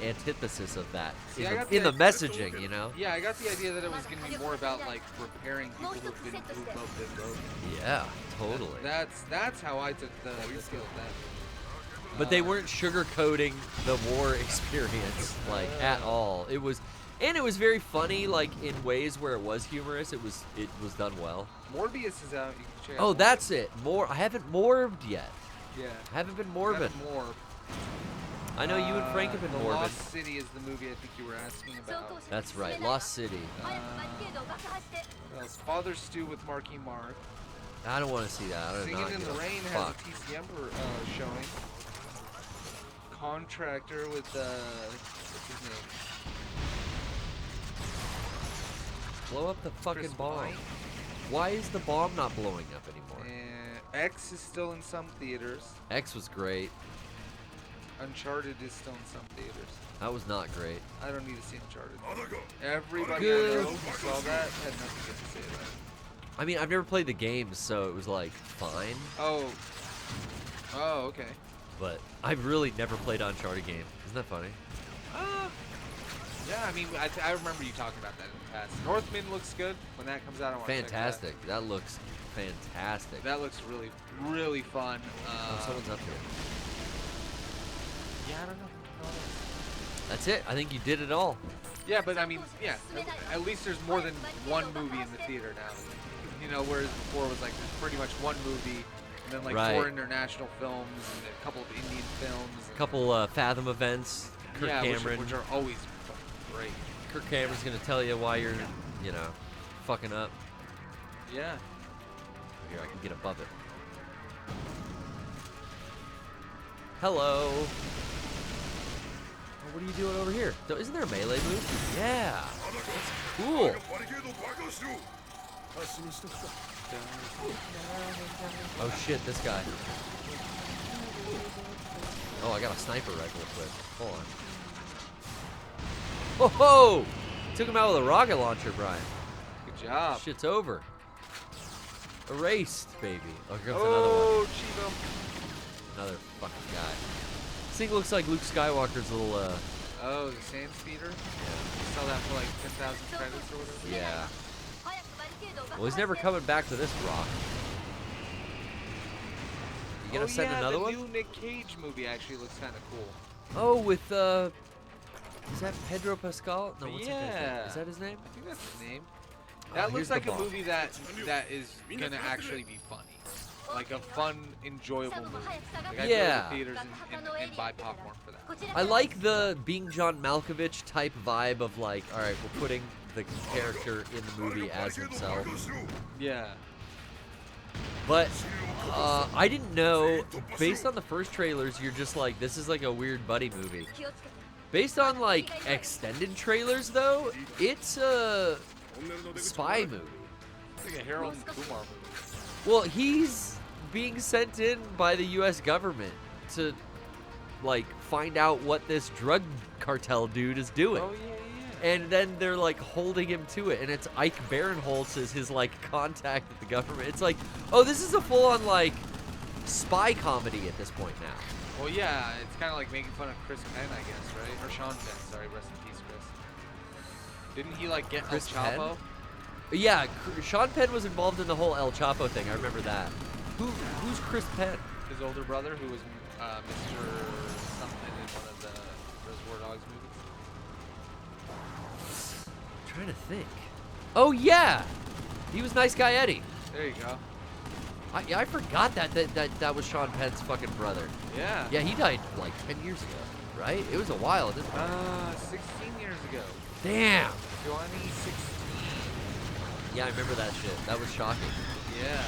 S4: antithesis of that
S5: See, I got
S4: in the
S5: the-
S4: messaging, you know.
S5: Yeah, I got the idea that it was going to be more about like repairing people who've been broken.
S4: Yeah, totally.
S5: That's how I took the skill of that.
S4: But they weren't sugarcoating the war experience like at all. It was very funny, like in ways where it was humorous. It was done well.
S5: Morbius is out. You can check out
S4: Oh,
S5: Morbius.
S4: that's it. I haven't morbed yet.
S5: Yeah.
S4: Haven't been morbid.
S5: More.
S4: I know you and Frank have been
S5: The
S4: morbid.
S5: Lost City is the movie I think you were asking about.
S4: That's right, Lost City.
S5: What else? Father Stew with Marky Mark.
S4: I don't want to see that. I don't
S5: Singing
S4: know.
S5: in the Rain has a TCM showing. Contractor with what's his name?
S4: Blow up the fucking
S5: Chris
S4: bomb.
S5: Pine.
S4: Why is the bomb not blowing up anymore?
S5: And X is still in some theaters.
S4: X was great.
S5: Uncharted is still in some theaters.
S4: That was not great.
S5: I don't need to see Uncharted. Everybody
S4: Good.
S5: I know who saw that had nothing good to say about it.
S4: I mean, I've never played the games, so it was like fine.
S5: Oh, okay.
S4: But I've really never played an Uncharted game. Isn't that funny?
S5: Yeah, I mean, I remember you talking about that in the past. Northman looks good. When that comes out, I want to check
S4: Fantastic. That looks fantastic.
S5: that. That looks really, really fun.
S4: Oh, someone's up here.
S5: Yeah, I don't know.
S4: That's it. I think you did it all.
S5: Yeah, but I mean, yeah, at least there's more than one movie in the theater now. You know, whereas before it was like there's pretty much one movie, and then like
S4: Right.
S5: 4 international films, and a couple of Indian films.
S4: A couple Fathom events. Kirk
S5: yeah,
S4: Cameron.
S5: which are always great.
S4: Kirk Cameron's gonna tell you why you're, you know, fucking up.
S5: Yeah.
S4: Here, I can get above it. Hello. Oh, what are you doing over here? Isn't there a melee move? Yeah. That's cool. Oh shit, this guy. Oh, I got a sniper rifle quick. Hold on. Oh ho! Took him out with a rocket launcher, Brian.
S5: Good job.
S4: Shit's over. Erased, baby. Oh, here comes
S5: Oh, Chivo.
S4: another fucking guy. This thing looks like Luke Skywalker's little,
S5: Oh, the sand speeder? You sell that for like 10,000 credits or whatever?
S4: yeah. Well, he's never coming back to this rock. You gonna send another one?
S5: The new Nick Cage movie actually looks kind of cool.
S4: Oh, with, is that Pedro Pascal? No, what's that guy's name?
S5: Yeah.
S4: Is that his name?
S5: I think that's his name.
S4: Oh,
S5: That
S4: here's
S5: looks
S4: the
S5: like a
S4: bomb.
S5: movie that is gonna actually be funny. Like a fun, enjoyable movie. Like I'd
S4: Yeah.
S5: go to theaters and buy popcorn for that.
S4: I like the being John Malkovich type vibe of like, all right, we're putting the character in the movie as himself.
S5: Yeah.
S4: But I didn't know, based on the first trailers, you're just like, this is like a weird buddy movie. Based on like extended trailers though, it's a spy movie.
S5: It's like a Harold and Kumar movie.
S4: Well, he's being sent in by the US government to like find out what this drug cartel dude is doing.
S5: Oh, yeah.
S4: And then they're like holding him to it, and it's Ike Barinholtz is his like contact with the government. It's like, oh, this is a full-on like spy comedy at this point now.
S5: Well, yeah, it's kind of like making fun of Chris Penn, I guess, right? Or Sean Penn, sorry, rest in peace, Chris. Didn't he like get
S4: Chris
S5: El Chapo?
S4: Yeah, Sean Penn was involved in the whole El Chapo thing. I remember that. Who's Chris Penn?
S5: His older brother, who was Mr. something in one of the Reservoir Dogs movies.
S4: I'm trying to think. Oh yeah, he was Nice Guy Eddie.
S5: There you go.
S4: I forgot that was Sean Penn's fucking brother.
S5: Yeah.
S4: Yeah, he died like 10 years ago, right? It was a while, didn't it?
S5: 16 years ago.
S4: Damn.
S5: 2016.
S4: Yeah, I remember that shit. That was shocking.
S5: Yeah.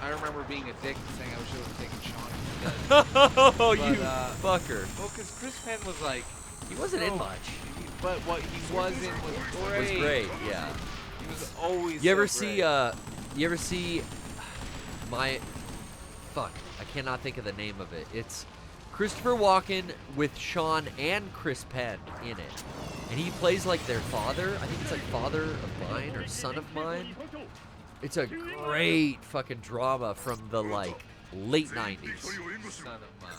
S5: I remember being a dick and saying I wish I would have taken Sean instead.
S4: Oh,
S5: But,
S4: you fucker.
S5: Well, because Chris Penn was like...
S4: He wasn't in much.
S5: But what he was in was great.
S4: Was great, yeah.
S5: He was always
S4: You ever
S5: so
S4: see,
S5: great.
S4: you ever see fuck, I cannot think of the name of it. It's Christopher Walken with Sean and Chris Penn in it. And he plays like their father. I think it's like Father of Mine or Son of Mine. It's a great fucking drama from the like late 90s.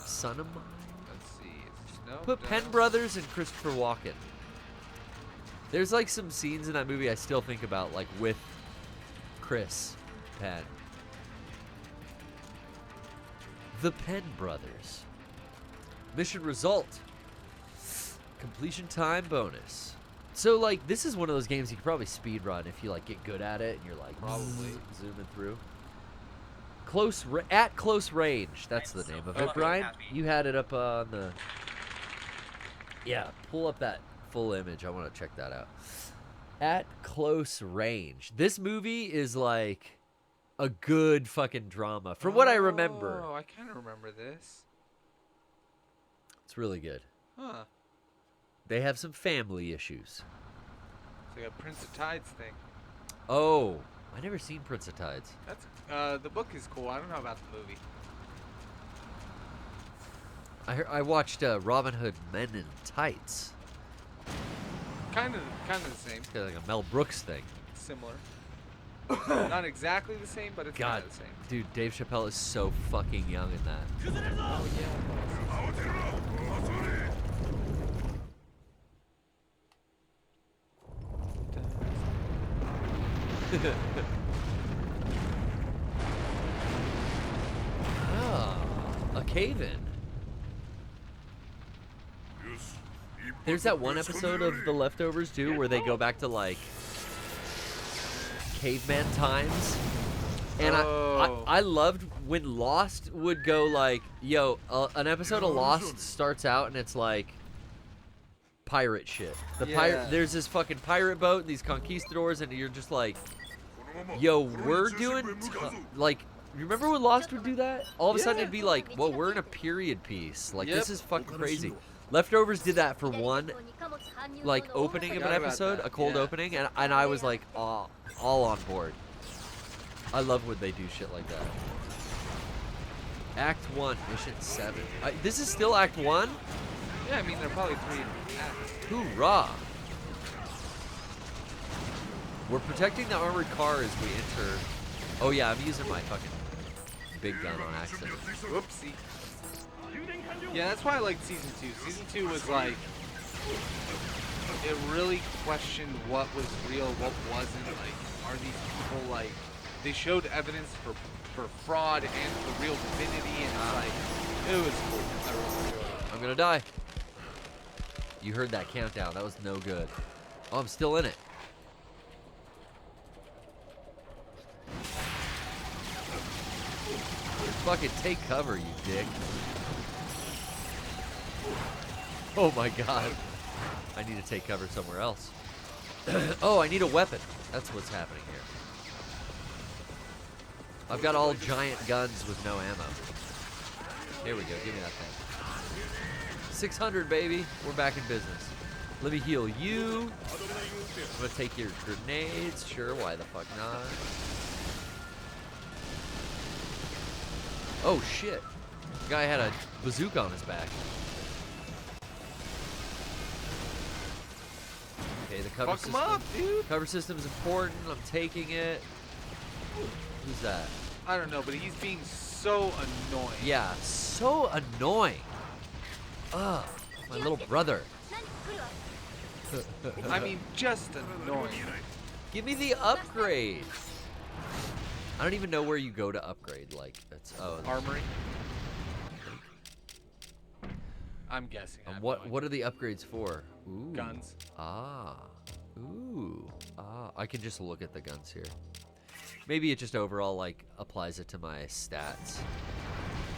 S4: Son of Mine?
S5: Let's see. No,
S4: Put Penn Brothers and Christopher Walken. There's like some scenes in that movie I still think about, like with Chris Penn. The Penn Brothers. Mission result. Completion time bonus. So like this is one of those games you could probably speed run if you like get good at it and you're like
S5: Probably.
S4: zooming through. At Close Range. That's the name of it.
S5: Okay.
S4: Brian, you had it up on the. Yeah, pull up that full image. I want to check that out. At Close Range. This movie is like a good fucking drama, from what I remember.
S5: Oh, I kind of remember this.
S4: It's really good.
S5: Huh.
S4: They have some family issues.
S5: It's like a Prince of Tides thing.
S4: Oh, I never seen Prince of Tides.
S5: That's the book is cool. I don't know about the movie.
S4: I watched Robin Hood Men in Tights.
S5: Kind of the same.
S4: It's kind of like a Mel Brooks thing.
S5: Similar. Not exactly the same, but it's
S4: God,
S5: kind of the same.
S4: dude, Dave Chappelle is so fucking young in that.
S5: Oh
S4: Ah, a cave-in. There's that one episode of The Leftovers, too, where they go back to, like, caveman times. And I loved when Lost would go, like, yo, an episode of Lost starts out and it's, like, pirate shit. There's this fucking pirate boat and these conquistadors, and you're just like, yo, we're doing, like, you remember when Lost would do that? All of a sudden it'd be like, whoa, we're in a period piece. Like, this is fucking crazy. Leftovers did that for one, like, opening of an episode, a cold opening, and I was like, all on board. I love when they do shit like that. Act 1, Mission 7. This is still Act 1?
S5: Yeah, I mean, they're probably 3 acts.
S4: Hoorah! We're protecting the armored car as we enter. Oh yeah, I'm using my fucking big gun on accident.
S5: Whoopsie. Yeah, that's why I liked Season 2. Season 2 was like, it really questioned what was real, what wasn't. Like, are these people like, they showed evidence for fraud and for real divinity, and it's like, it was cool. I really enjoyed it.
S4: I'm gonna die. You heard that countdown. That was no good. Oh, I'm still in it. Fucking take cover, you dick. Oh my god. I need to take cover somewhere else. Oh, I need a weapon. That's what's happening here. I've got all giant guns with no ammo. Here we go. Give me that thing. 600, baby. We're back in business. Let me heal you. I'm gonna take your grenades. Sure, why the fuck not? Oh shit. The guy had a bazooka on his back. Okay, the cover system.
S5: Fuck him up, dude.
S4: Cover system is important. I'm taking it. Who's that?
S5: I don't know, but he's being so annoying.
S4: Yeah, so annoying. Ugh, my little brother.
S5: I mean, just annoying.
S4: Give me the upgrade. I don't even know where you go to upgrade. Like, that's
S5: Armory. I'm guessing.
S4: What are the upgrades for? Ooh.
S5: Guns.
S4: Ooh. I can just look at the guns here. Maybe it just overall like applies it to my stats.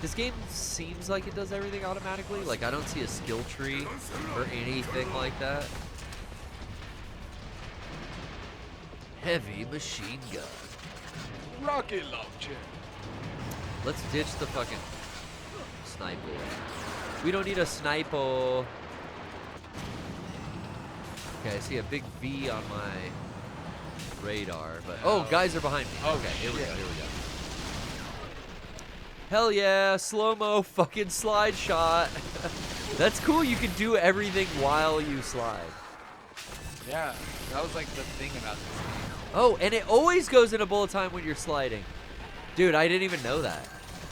S4: This game seems like it does everything automatically. Like, I don't see a skill tree or anything like that. Heavy machine gun.
S5: Rocket launcher.
S4: Let's ditch the fucking sniper. We don't need a sniper. Okay, I see a big V on my radar, but guys are behind me. Okay, here we go. Hell yeah, slow-mo fucking slide shot. That's cool. You can do everything while you slide.
S5: Yeah, that was like the thing about this game.
S4: Oh, and it always goes into bullet time when you're sliding. Dude, I didn't even know that.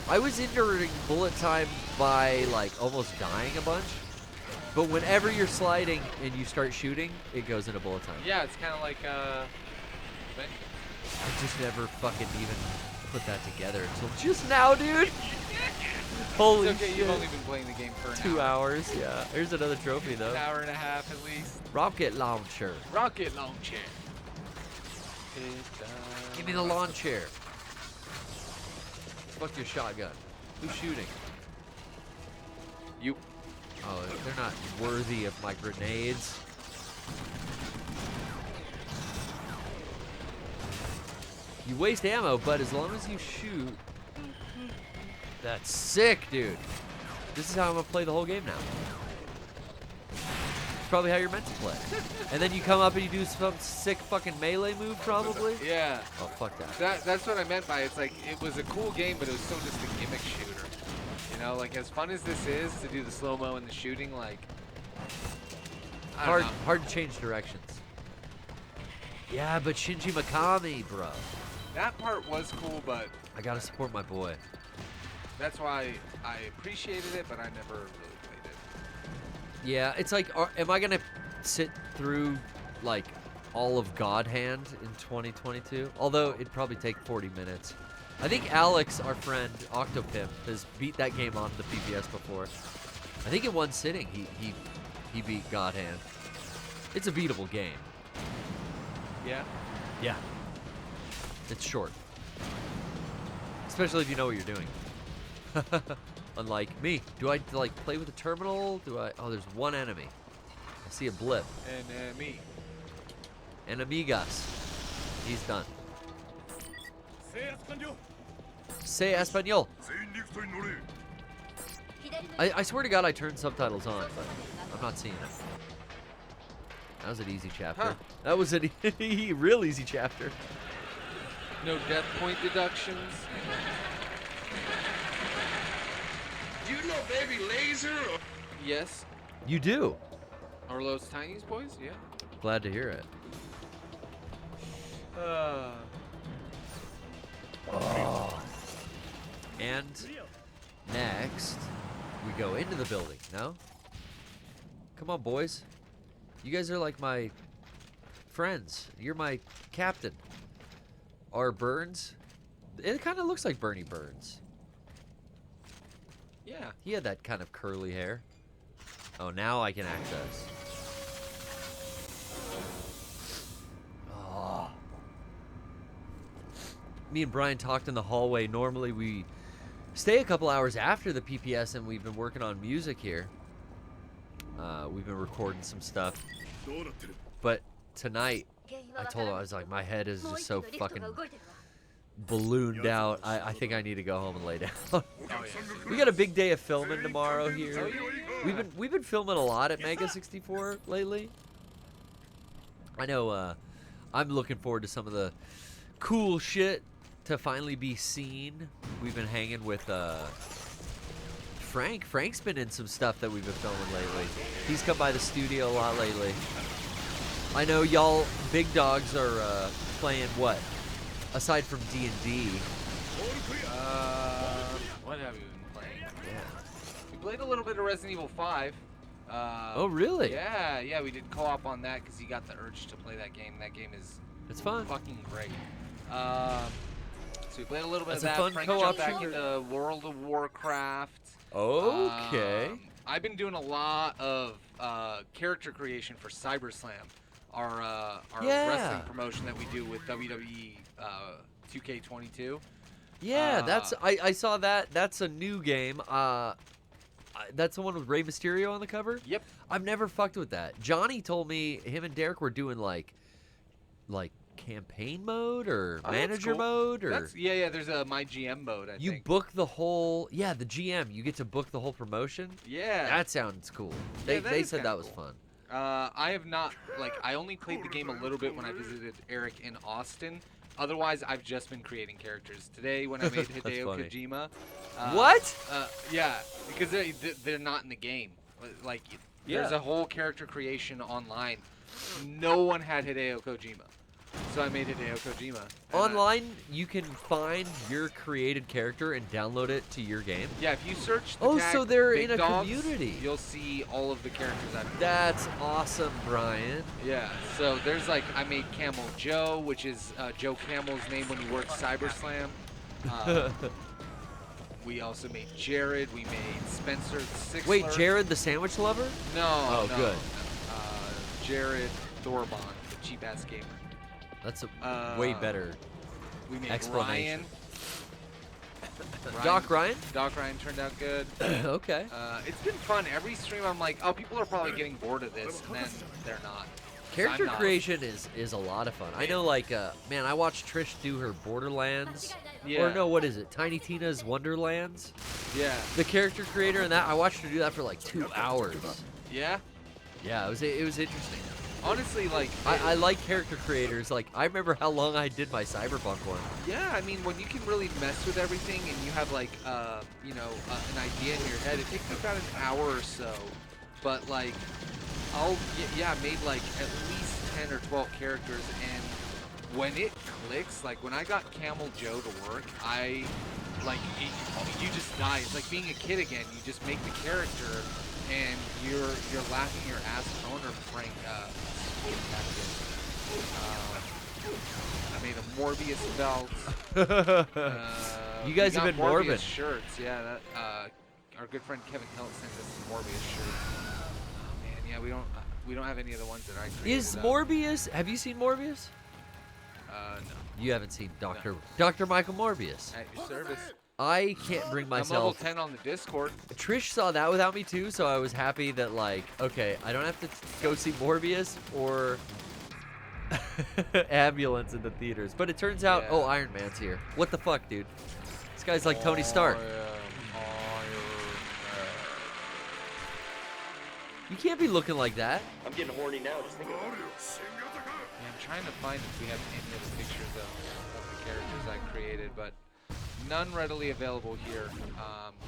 S4: I was entering bullet time by like almost dying a bunch. But whenever you're sliding and you start shooting, it goes into bullet time.
S5: Yeah, it's kind of like Vanquish.
S4: I just never fucking even put that together until just now, dude. Holy
S5: it's okay,
S4: shit.
S5: You've only been playing the game for an
S4: 2
S5: hour.
S4: hours, yeah. Here's another trophy, though.
S5: An hour and a half at least.
S4: Rocket launcher.
S5: Rocket launcher.
S4: Give me the launcher. Fuck your shotgun. Who's shooting?
S5: You.
S4: Oh, they're not worthy of my grenades. You waste ammo, but as long as you shoot... That's sick, dude. This is how I'm gonna play the whole game now. It's probably how you're meant to play. And then you come up and you do some sick fucking melee move, probably?
S5: Yeah.
S4: Oh, fuck that.
S5: That's what I meant by it's like, it was a cool game, but it was still just a gimmick shooter. You know, like, as fun as this is to do the slow-mo and the shooting, like... I don't know.
S4: Hard to change directions. Yeah, but Shinji Mikami, bro.
S5: That part was cool, but...
S4: I gotta support my boy.
S5: That's why I appreciated it, but I never really played it.
S4: Yeah, it's like, am I gonna sit through, like, all of God Hand in 2022? Although, it'd probably take 40 minutes. I think Alex, our friend, Octopimp, has beat that game on the PPS before. I think in one sitting, he beat God Hand. It's a beatable game.
S5: Yeah?
S4: Yeah. It's short. Especially if you know what you're doing. Unlike me. Do I, like, play with a terminal? Do I... Oh, there's one enemy. I see a blip.
S5: And me.
S4: And amigas. He's done. Say Espanol. I swear to God I turned subtitles on, but I'm not seeing it. That was an easy chapter.
S5: Huh.
S4: That was a real easy chapter.
S5: No death point deductions.
S2: Do you know Baby Laser?
S5: Yes.
S4: You do?
S5: Are those Tiny's boys? Yeah.
S4: Glad to hear it. Oh. And next, we go into the building, no? Come on, boys. You guys are like my friends. You're my captain. R. Burns? It kind of looks like Bernie Burns.
S5: Yeah.
S4: He had that kind of curly hair. Oh, now I can access. Oh. Me and Brian talked in the hallway. Normally we stay a couple hours after the PPS, and we've been working on music here. We've been recording some stuff. But tonight, I told him, I was like, my head is just so fucking ballooned out. I think I need to go home and lay down. We got a big day of filming tomorrow here. We've been filming a lot at Mega 64 lately. I know I'm looking forward to some of the cool shit to finally be seen. We've been hanging with Frank. Frank's been in some stuff that we've been filming lately. He's come by the studio a lot lately. I know y'all big dogs are playing what? Aside from D&D.
S5: What have you been playing?
S4: Yeah.
S5: We played a little bit of Resident Evil 5.
S4: Oh, really?
S5: Yeah, we did co-op on that because you got the urge to play that game. That game is
S4: It's fun.
S5: fucking great. So we played a little bit
S4: That's
S5: of
S4: a
S5: that.
S4: fun
S5: Frank
S4: co-op
S5: jumped back
S4: shooter.
S5: into World of Warcraft.
S4: Okay.
S5: I've been doing a lot of character creation for CyberSlam, our
S4: Yeah.
S5: wrestling promotion that we do with WWE 2K22.
S4: Yeah, that's I saw that. That's a new game. That's the one with Rey Mysterio on the cover?
S5: Yep.
S4: I've never fucked with that. Johnny told me him and Derek were doing like campaign mode or manager mode or
S5: yeah, there's a My GM mode, I
S4: you
S5: think.
S4: book the whole the GM. You get to book the whole promotion.
S5: Yeah.
S4: That sounds cool.
S5: Yeah,
S4: They
S5: is
S4: said
S5: kinda
S4: that was
S5: cool.
S4: fun.
S5: I have not, I only played the game a little bit when I visited Eric in Austin. Otherwise, I've just been creating characters. Today, when I made Hideo
S4: funny.
S5: Kojima.
S4: What?
S5: Yeah, because they're not in the game. Like, there's a whole character creation online. No one had Hideo Kojima. So I made Hideo Kojima.
S4: Online, you can find your created character and download it to your game.
S5: Yeah, if you search the
S4: Oh,
S5: tag
S4: so they're
S5: Big
S4: in a
S5: Dogs,
S4: community.
S5: You'll see all of the characters I've made.
S4: That's awesome, Brian.
S5: Yeah, so there's I made Camel Joe, which is Joe Camel's name when he worked CyberSlam. We also made Jared. We made Spencer the Sixler.
S4: Wait, Jared the sandwich lover?
S5: No.
S4: Oh,
S5: no.
S4: good.
S5: Jared Thorbon, the cheap ass gamer.
S4: That's a way better
S5: We made
S4: explanation.
S5: Ryan.
S4: Doc Ryan?
S5: Doc Ryan turned out good.
S4: Okay.
S5: It's been fun. Every stream I'm like, oh, people are probably getting bored of this, and then they're not. 'Cause
S4: Character
S5: I'm not.
S4: creation is a lot of fun. I know, like, man, I watched Trish do her Borderlands.
S5: Yeah.
S4: Or no, what is it? Tiny Tina's Wonderlands?
S5: Yeah.
S4: The character creator in that, I watched her do that for like 2 hours.
S5: Yeah.
S4: Yeah, it was interesting.
S5: Honestly, like,
S4: I like character creators. Like, I remember how long I did my Cyberpunk one.
S5: yeah, I mean, when you can really mess with everything and you have like, you know, an idea in your head, it takes me about an hour or so. But like, I made like at least 10 or 12 characters, and when it clicks, like when I got Camel Joe to work, you just die. It's like being a kid again. You just make the character, and you're laughing your ass off. Owner Frank, I made a Morbius belt.
S4: You guys
S5: we
S4: have
S5: got
S4: been morbid.
S5: Morbius shirts, yeah. That, our good friend Kevin Hill sent us some Morbius shirts. Oh man, yeah, we don't have any of the ones that I created.
S4: Is Morbius? Have you seen Morbius?
S5: No.
S4: You haven't seen Dr. Michael Morbius.
S5: At your service.
S4: I can't bring
S5: I'm level
S4: myself.
S5: 10 on the Discord.
S4: Trish saw that without me too, so I was happy that, like, okay, I don't have to go see Morbius or Ambulance in the theaters. But it turns out, oh, Iron Man's here. What the fuck, dude? This guy's like Tony Stark. You can't be looking like that.
S10: I'm getting horny now just thinking about it.
S5: Yeah, I'm trying to find if we have any of the pictures of the characters I created, but none readily available here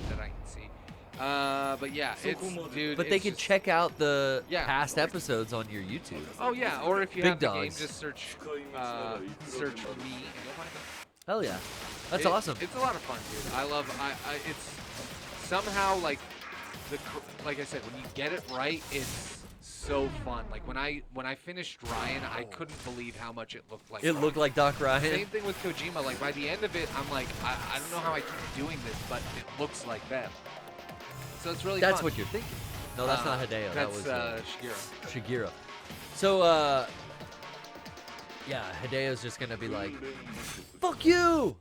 S5: that I can see. But yeah, it's, dude.
S4: But they can check out the
S5: Yeah.
S4: past episodes on your YouTube.
S5: Oh yeah, or if you
S4: Big
S5: have the
S4: dogs.
S5: game, just search me, and you'll find them.
S4: Hell yeah, that's awesome.
S5: It's a lot of fun, dude. I love. It's somehow like like I said, when you get it right, it's so fun. Like when I finished Ryan, I couldn't believe how much it looked like.
S4: It looked like Doc Ryan.
S5: Same thing with Kojima. Like by the end of it, I'm like, I don't know how I keep doing this, but it looks like them. So it's really
S4: That's
S5: fun.
S4: what you're thinking. No, that's not Hideo. That was
S5: Shigeru.
S4: Shigeru. So, yeah, Hideo's just gonna be like, "Fuck you!"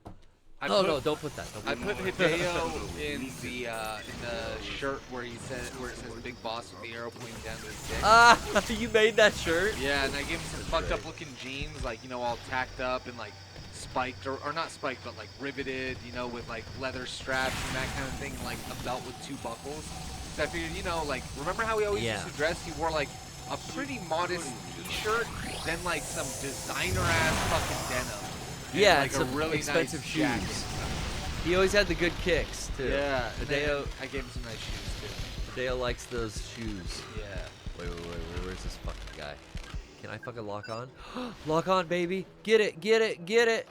S4: No, don't put that.
S5: I put Hideo in the shirt where it says "Big Boss" with the arrow pointing down to his dick.
S4: You made that shirt?
S5: Yeah, and I gave him some fucked up looking jeans, like, you know, all tacked up and like spiked or not spiked, but like riveted, you know, with like leather straps and that kind of thing, and like a belt with 2 buckles. So I figured, you know, like, remember how he always used to dress? He wore like a pretty modest t-shirt, then like some designer ass fucking denim.
S4: Yeah,
S5: like
S4: some
S5: a really
S4: expensive
S5: nice
S4: shoes.
S5: jacket.
S4: He always had the good kicks too.
S5: Yeah,
S4: Hideo.
S5: I gave him some nice shoes too.
S4: Hideo likes those shoes.
S5: Yeah.
S4: Wait, where's this fucking guy? Can I fucking lock on? Lock on, baby. Get it. Did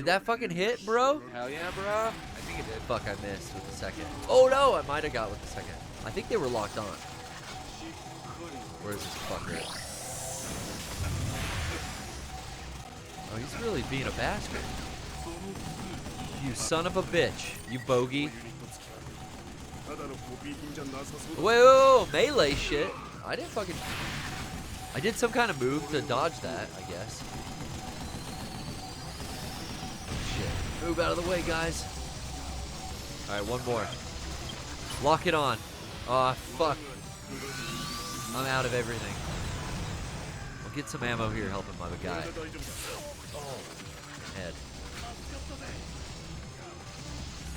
S4: that fucking hit, bro?
S5: Hell yeah, bro. I think it did.
S4: Fuck, I missed with the second. Oh no, I might have got with the second. I think they were locked on. Where's this fucker? Oh, he's really being a bastard. You son of a bitch. You bogey. Whoa, melee shit. I didn't fucking... I did some kind of move to dodge that, I guess. Shit. Move out of the way, guys. Alright, one more. Lock it on. Aw, fuck. I'm out of everything. I'll get some ammo here helping my guy. Head.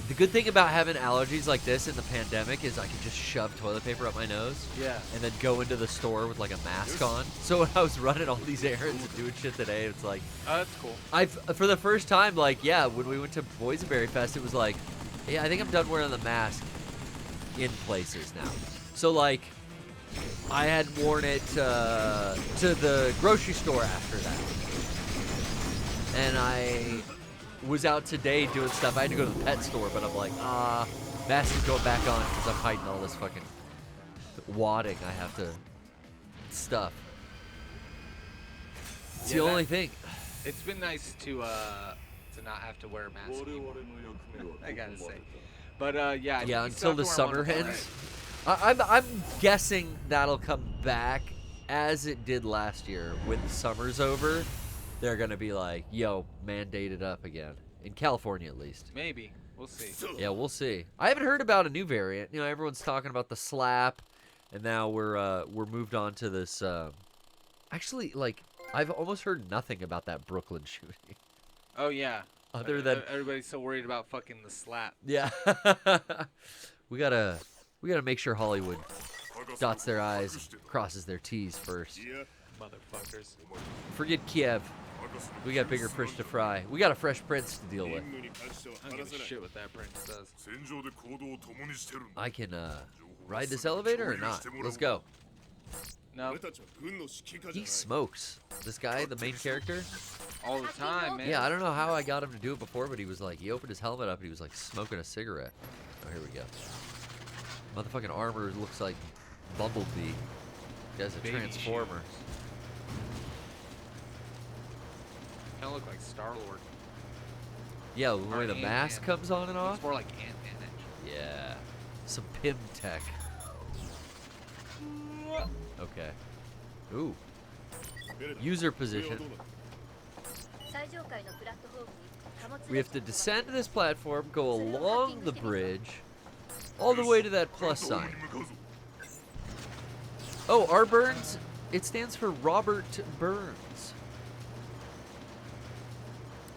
S4: The good thing about having allergies like this in the pandemic is I can just shove toilet paper up my nose.
S5: Yeah.
S4: And then go into the store with like a mask on. So when I was running all these errands and doing shit today, it's like...
S5: that's cool.
S4: For the first time, like, yeah, when we went to Boysenberry Fest, it was like, yeah, I think I'm done wearing the mask in places now. So like, I had worn it to the grocery store after that. And I was out today doing stuff. I had to go to the pet store, but I'm like, mask is going back on because I'm hiding all this fucking wadding I have to stuff. It's the only thing.
S5: It's been nice to not have to wear a mask anymore. I gotta say. But yeah.
S4: Yeah,
S5: you
S4: until
S5: still have
S4: the
S5: to wear
S4: summer
S5: one to play.
S4: ends. I'm guessing that'll come back as it did last year. When the summer's over, they're gonna be like, yo, mandate it up again. in California at least.
S5: Maybe. We'll see.
S4: Yeah, we'll see. I haven't heard about a new variant. You know, everyone's talking about the slap, and now we're moved on to this. Actually, like, I've almost heard nothing about that Brooklyn shooting.
S5: Oh yeah.
S4: Other than
S5: everybody's so worried about fucking the slap.
S4: Yeah. we gotta make sure Hollywood dots their I's, crosses their T's first.
S5: Motherfuckers.
S4: Forget Kiev. We got bigger fish to fry. We got a Fresh Prince to deal with.
S5: I don't give a shit what that prince does.
S4: I can ride this elevator or not? Let's go.
S5: No.
S4: He smokes. This guy, the main character.
S5: All the time, man.
S4: Yeah, I don't know how I got him to do it before, but he was like, he opened his helmet up and he was like smoking a cigarette. Oh, here we go. Motherfucking armor looks like Bumblebee. Guy's a transformer.
S5: Kind of look like Star-Lord.
S4: Yeah, the way the mask comes on and off.
S5: It's more like Ant-Man, actually.
S4: Yeah. Some Pym tech. Okay. Ooh. User position. We have to descend this platform, go along the bridge, all the way to that plus sign. Oh, R. Burns? It stands for Robert Burns.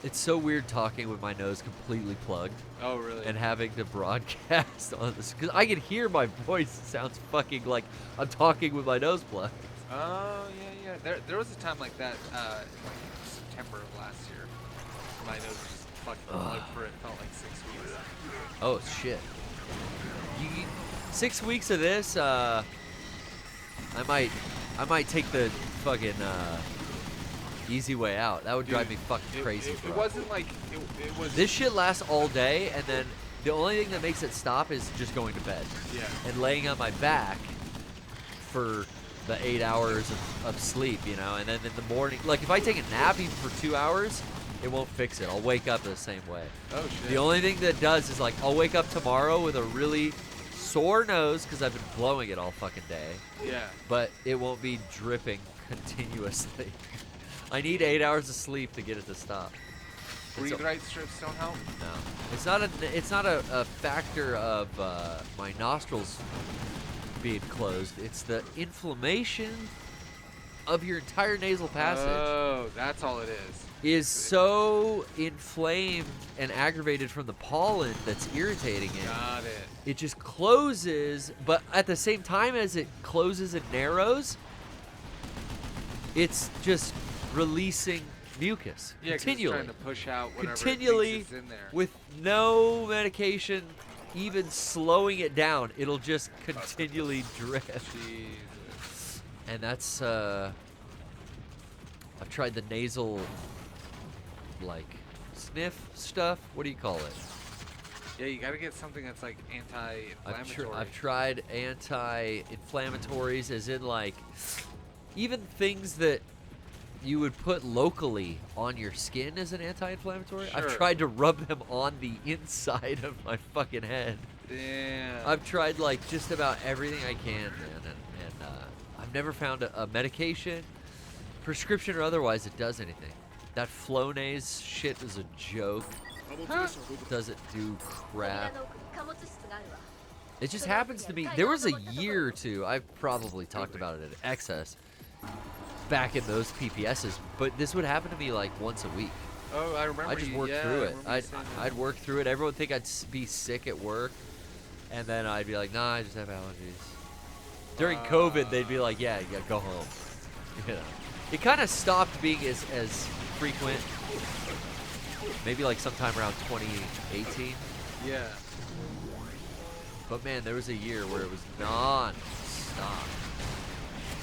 S4: It's so weird talking with my nose completely plugged.
S5: Oh, really?
S4: And having to broadcast on this. Because I can hear my voice. It sounds fucking like I'm talking with my nose plugged.
S5: Oh, yeah, yeah. There was a time like that in like September of last year. My nose was just fucking plugged for it felt like 6 weeks.
S4: Oh, shit. 6 weeks of this, I might take the fucking easy way out. That would drive me fucking crazy.
S5: It wasn't like it was.
S4: This shit lasts all day, and then the only thing that makes it stop is just going to bed.
S5: Yeah.
S4: And laying on my back for the 8 hours of sleep, you know. And then in the morning, like if I take a nap even for 2 hours, it won't fix it. I'll wake up the same way.
S5: Oh shit.
S4: The only thing that does is like I'll wake up tomorrow with a really sore nose because I've been blowing it all fucking day.
S5: Yeah.
S4: But it won't be dripping continuously. I need 8 hours of sleep to get it to stop.
S5: Breathe right strips don't help?
S4: No. It's not a factor of my nostrils being closed. It's the inflammation of your entire nasal passage.
S5: Oh, that's all it
S4: is so inflamed and aggravated from the pollen that's irritating it.
S5: Got it.
S4: It just closes, but at the same time as it closes and narrows, it's just releasing mucus continually.
S5: Trying to push out whatever
S4: continually
S5: it thinks is in there.
S4: with no medication even slowing it down. It'll just continually drip.
S5: Jesus.
S4: And that's I've tried the nasal like sniff stuff. What do you call it?
S5: Yeah, you gotta get something that's like anti-inflammatory.
S4: I've tried anti-inflammatories, as in like even things that you would put locally on your skin as an anti-inflammatory.
S5: Sure.
S4: I've tried to rub them on the inside of my fucking head.
S5: Damn.
S4: I've tried like just about everything I can, man, and I've never found a medication, prescription or otherwise, that does anything. That Flonase shit is a joke. Doesn't do crap. It just happens to me. There was a year or two, I've probably talked about it at excess, back in those PPSs, but this would happen to me like once a week.
S5: Oh, I remember.
S4: I just worked through it. I'd work through it. Everyone would think I'd be sick at work, and then I'd be like, nah, I just have allergies. During COVID, they'd be like, yeah, go home. You know, it kind of stopped being as frequent. Maybe like sometime around 2018.
S5: Yeah.
S4: But man, there was a year where it was non-stop.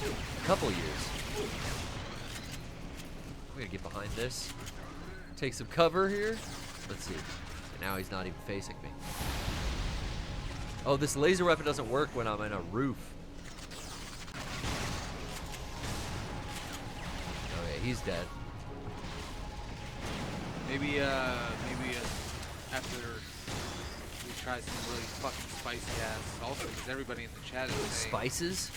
S4: A couple years. I'm gonna get behind this. Take some cover here. Let's see. And now he's not even facing me. Oh, this laser weapon doesn't work when I'm in a roof. Okay, he's dead.
S5: Maybe after we try some really fucking spicy ass also, because everybody in the chat is saying
S4: Spices?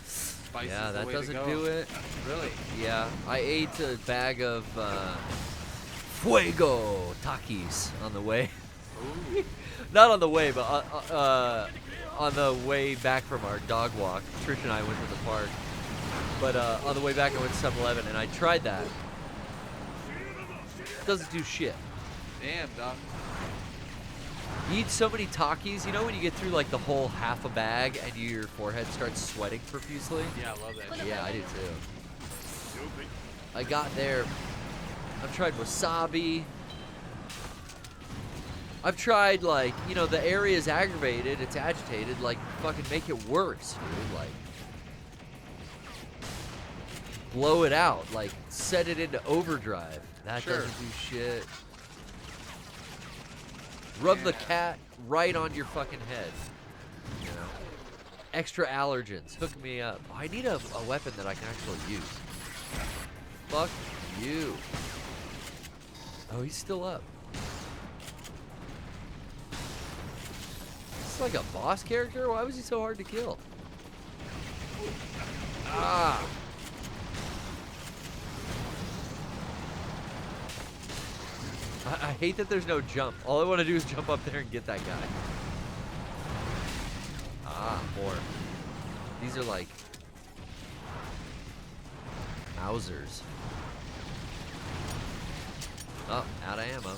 S5: Spices
S4: Yeah,
S5: is the
S4: that
S5: way to
S4: doesn't
S5: go.
S4: do it.
S5: Really?
S4: Yeah, I ate a bag of Fuego Takis on the way. Not on the way, but on the way back from our dog walk. Trish and I went to the park. But on the way back, I went to 7-Eleven, and I tried that. Doesn't do shit.
S5: Damn, dog.
S4: You eat so many Takis, you know when you get through like the whole half a bag and your forehead starts sweating profusely?
S5: Yeah, I love that.
S4: Yeah, I do too. I got there. I've tried wasabi. I've tried, like, you know, the area is aggravated, it's agitated, like, fucking make it worse, dude. Like, blow it out, like, set it into overdrive. That
S5: Sure.
S4: doesn't do shit. Rub the cat right on your fucking head. You know? Extra allergens. Hook me up. I need a weapon that I can actually use. Fuck you. Oh, he's still up. This is like a boss character? Why was he so hard to kill? Ah. I hate that there's no jump. All I want to do is jump up there and get that guy. Ah, more. These are like Mausers. Oh, out of ammo.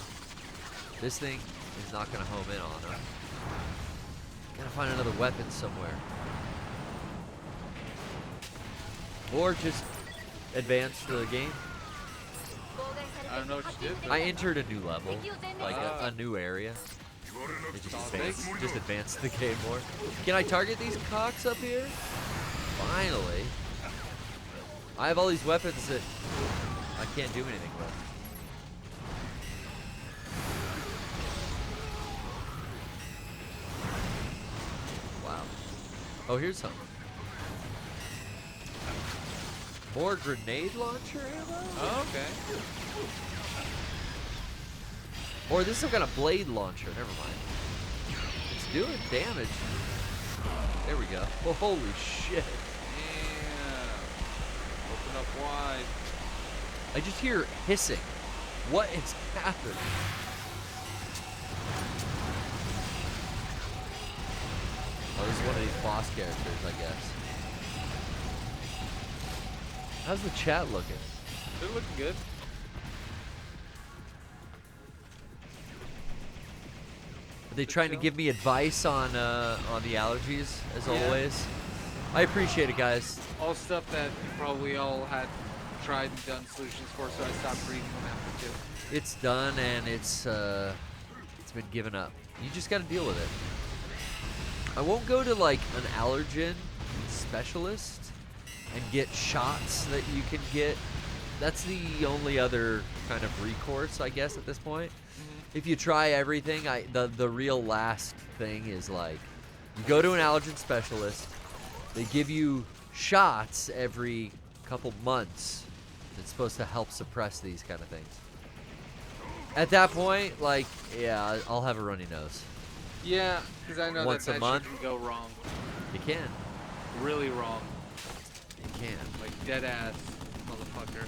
S4: This thing is not going to home in on us. Gotta find another weapon somewhere. Or just advance the game.
S5: I don't know what you did.
S4: I entered a new level, like a new area. It just advanced the game more. Can I target these cocks up here? Finally. I have all these weapons that I can't do anything with. Wow. Oh, here's something. More grenade launcher ammo?
S5: Oh, okay.
S4: Or this is some kind of blade launcher. Never mind. It's doing damage. There we go. Oh, holy shit.
S5: Damn. Open up wide.
S4: I just hear hissing. What is happening? Oh, this is one of these boss characters, I guess. How's the chat looking?
S5: They're looking good.
S4: Are they trying to give me advice on the allergies, as always? I appreciate it, guys.
S5: All stuff that you probably all had tried and done solutions for, so I stopped reading them after two.
S4: It's done, and it's been given up. You just got to deal with it. I won't go to like an allergen specialist and get shots that you can get. That's the only other kind of recourse, I guess, at this point. If you try everything, the real last thing is like, you go to an allergen specialist, they give you shots every couple months. It's supposed to help suppress these kind of things. At that point, like, yeah, I'll have a runny nose.
S5: Yeah, because I know
S4: Once
S5: that
S4: a
S5: that
S4: month?
S5: shit can go wrong.
S4: You can.
S5: Really wrong.
S4: You can.
S5: Like dead ass motherfucker.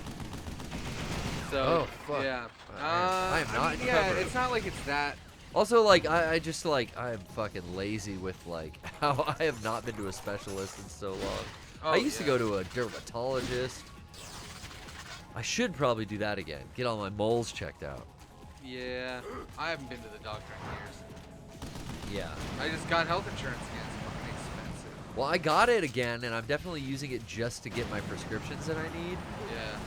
S5: So,
S4: Oh, fuck.
S5: yeah.
S4: I am not
S5: mean, yeah,
S4: covered.
S5: it's not like it's that.
S4: Also, like, I just, like, I'm fucking lazy with, like, how I have not been to a specialist in so long.
S5: Oh,
S4: I used to
S5: yeah.
S4: go to a dermatologist. I should probably do that again. Get all my moles checked out.
S5: Yeah, I haven't been to the doctor in years.
S4: Yeah.
S5: I just got health insurance again. It's fucking expensive.
S4: Well, I got it again, and I'm definitely using it just to get my prescriptions that I need.
S5: Yeah.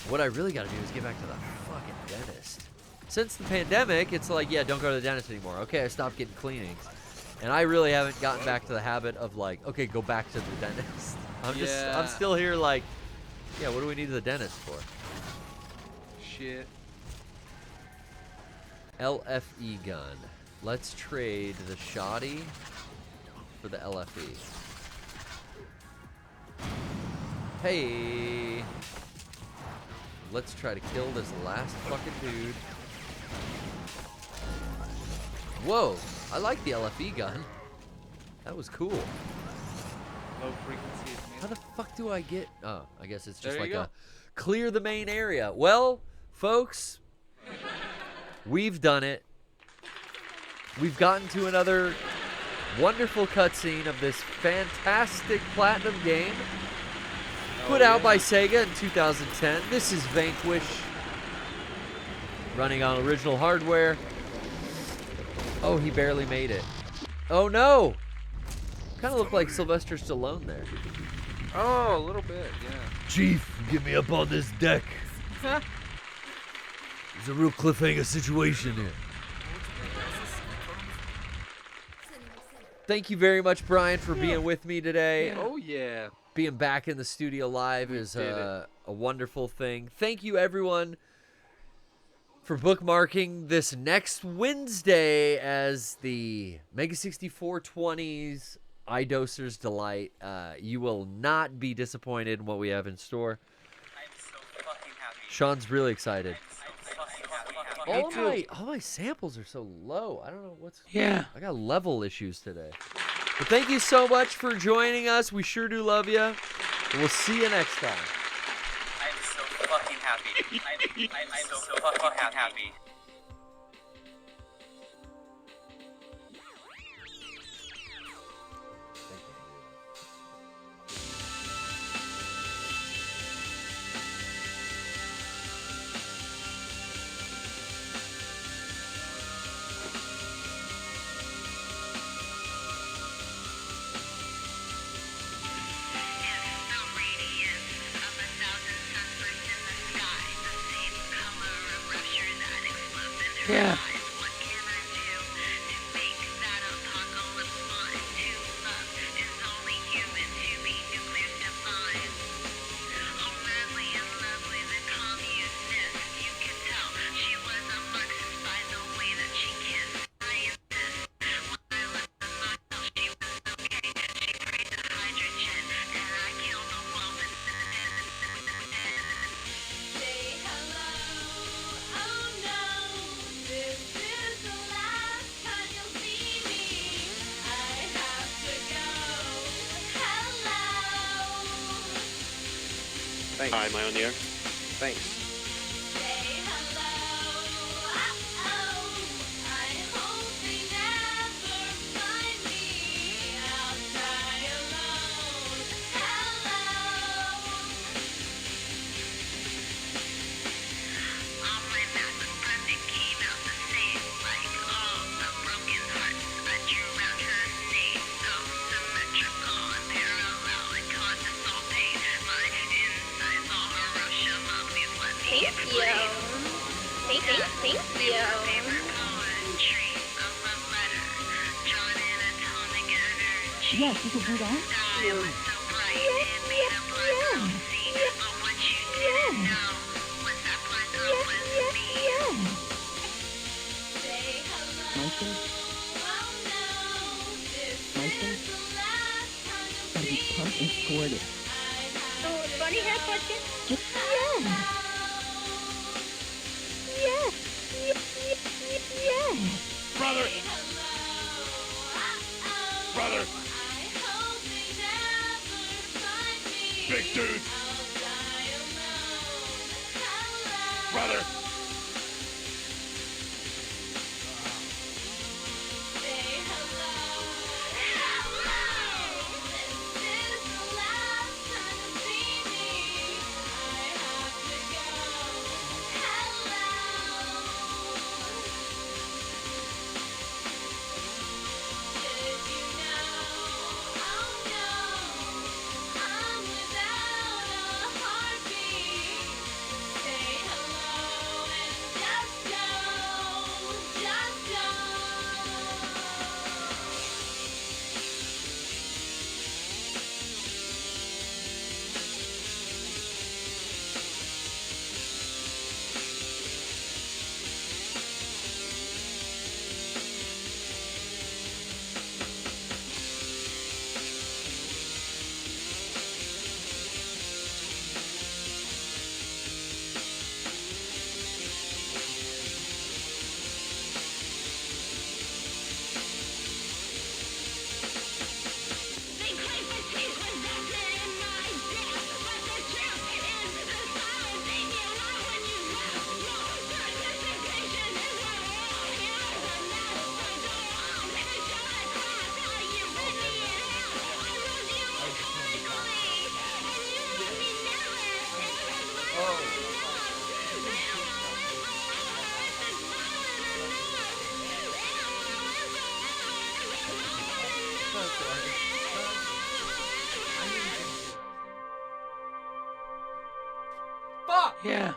S4: What I really got to do is get back to the fucking dentist. Since the pandemic, it's like, yeah, don't go to the dentist anymore. Okay, I stopped getting cleanings. And I really haven't gotten back to the habit of like, okay, go back to the dentist. I'm still here like, yeah, what do we need the dentist for?
S5: Shit.
S4: LFE gun. Let's trade the shoddy for the LFE. Hey. Let's try to kill this last fucking dude. Whoa, I like the LFE gun. That was cool.
S5: Low frequencies,
S4: How
S5: man.
S4: the fuck do I get? Oh, I guess it's just
S5: There
S4: like
S5: you go.
S4: a clear the main area. Well, folks, We've done it. We've gotten to another wonderful cutscene of this fantastic platinum game put out by Sega in 2010. This is Vanquish, running on original hardware. Oh, he barely made it. Oh no! Kind of looked like Sylvester Stallone there.
S5: Oh, a little bit, yeah.
S4: Chief, get me up on this deck. There's a real cliffhanger situation here. Thank you very much, Brian, for being with me today.
S5: Oh, yeah.
S4: Being back in the studio live is a wonderful thing. Thank you, everyone, for bookmarking this next Wednesday as the Mega 64 20s iDoser's Delight. You will not be disappointed in what we have in store.
S6: I'm so fucking happy.
S4: Sean's really excited.
S6: I'm so fucking happy.
S4: All my samples are so low. I don't know what's...
S5: Yeah.
S4: I got level issues today. But thank you so much for joining us. We sure do love you. We'll see you next time.
S6: I'm so fucking happy. I'm so fucking happy.
S5: Yeah.
S10: Thanks. Hi, am I on the air?
S5: Thanks.
S8: Yes, you can do that. Gotta be pumped and squirted.
S9: Oh, funny hair question?
S10: Brother! Brother! Big dude! Brother!
S5: sorry.
S4: Fuck!
S11: Yeah.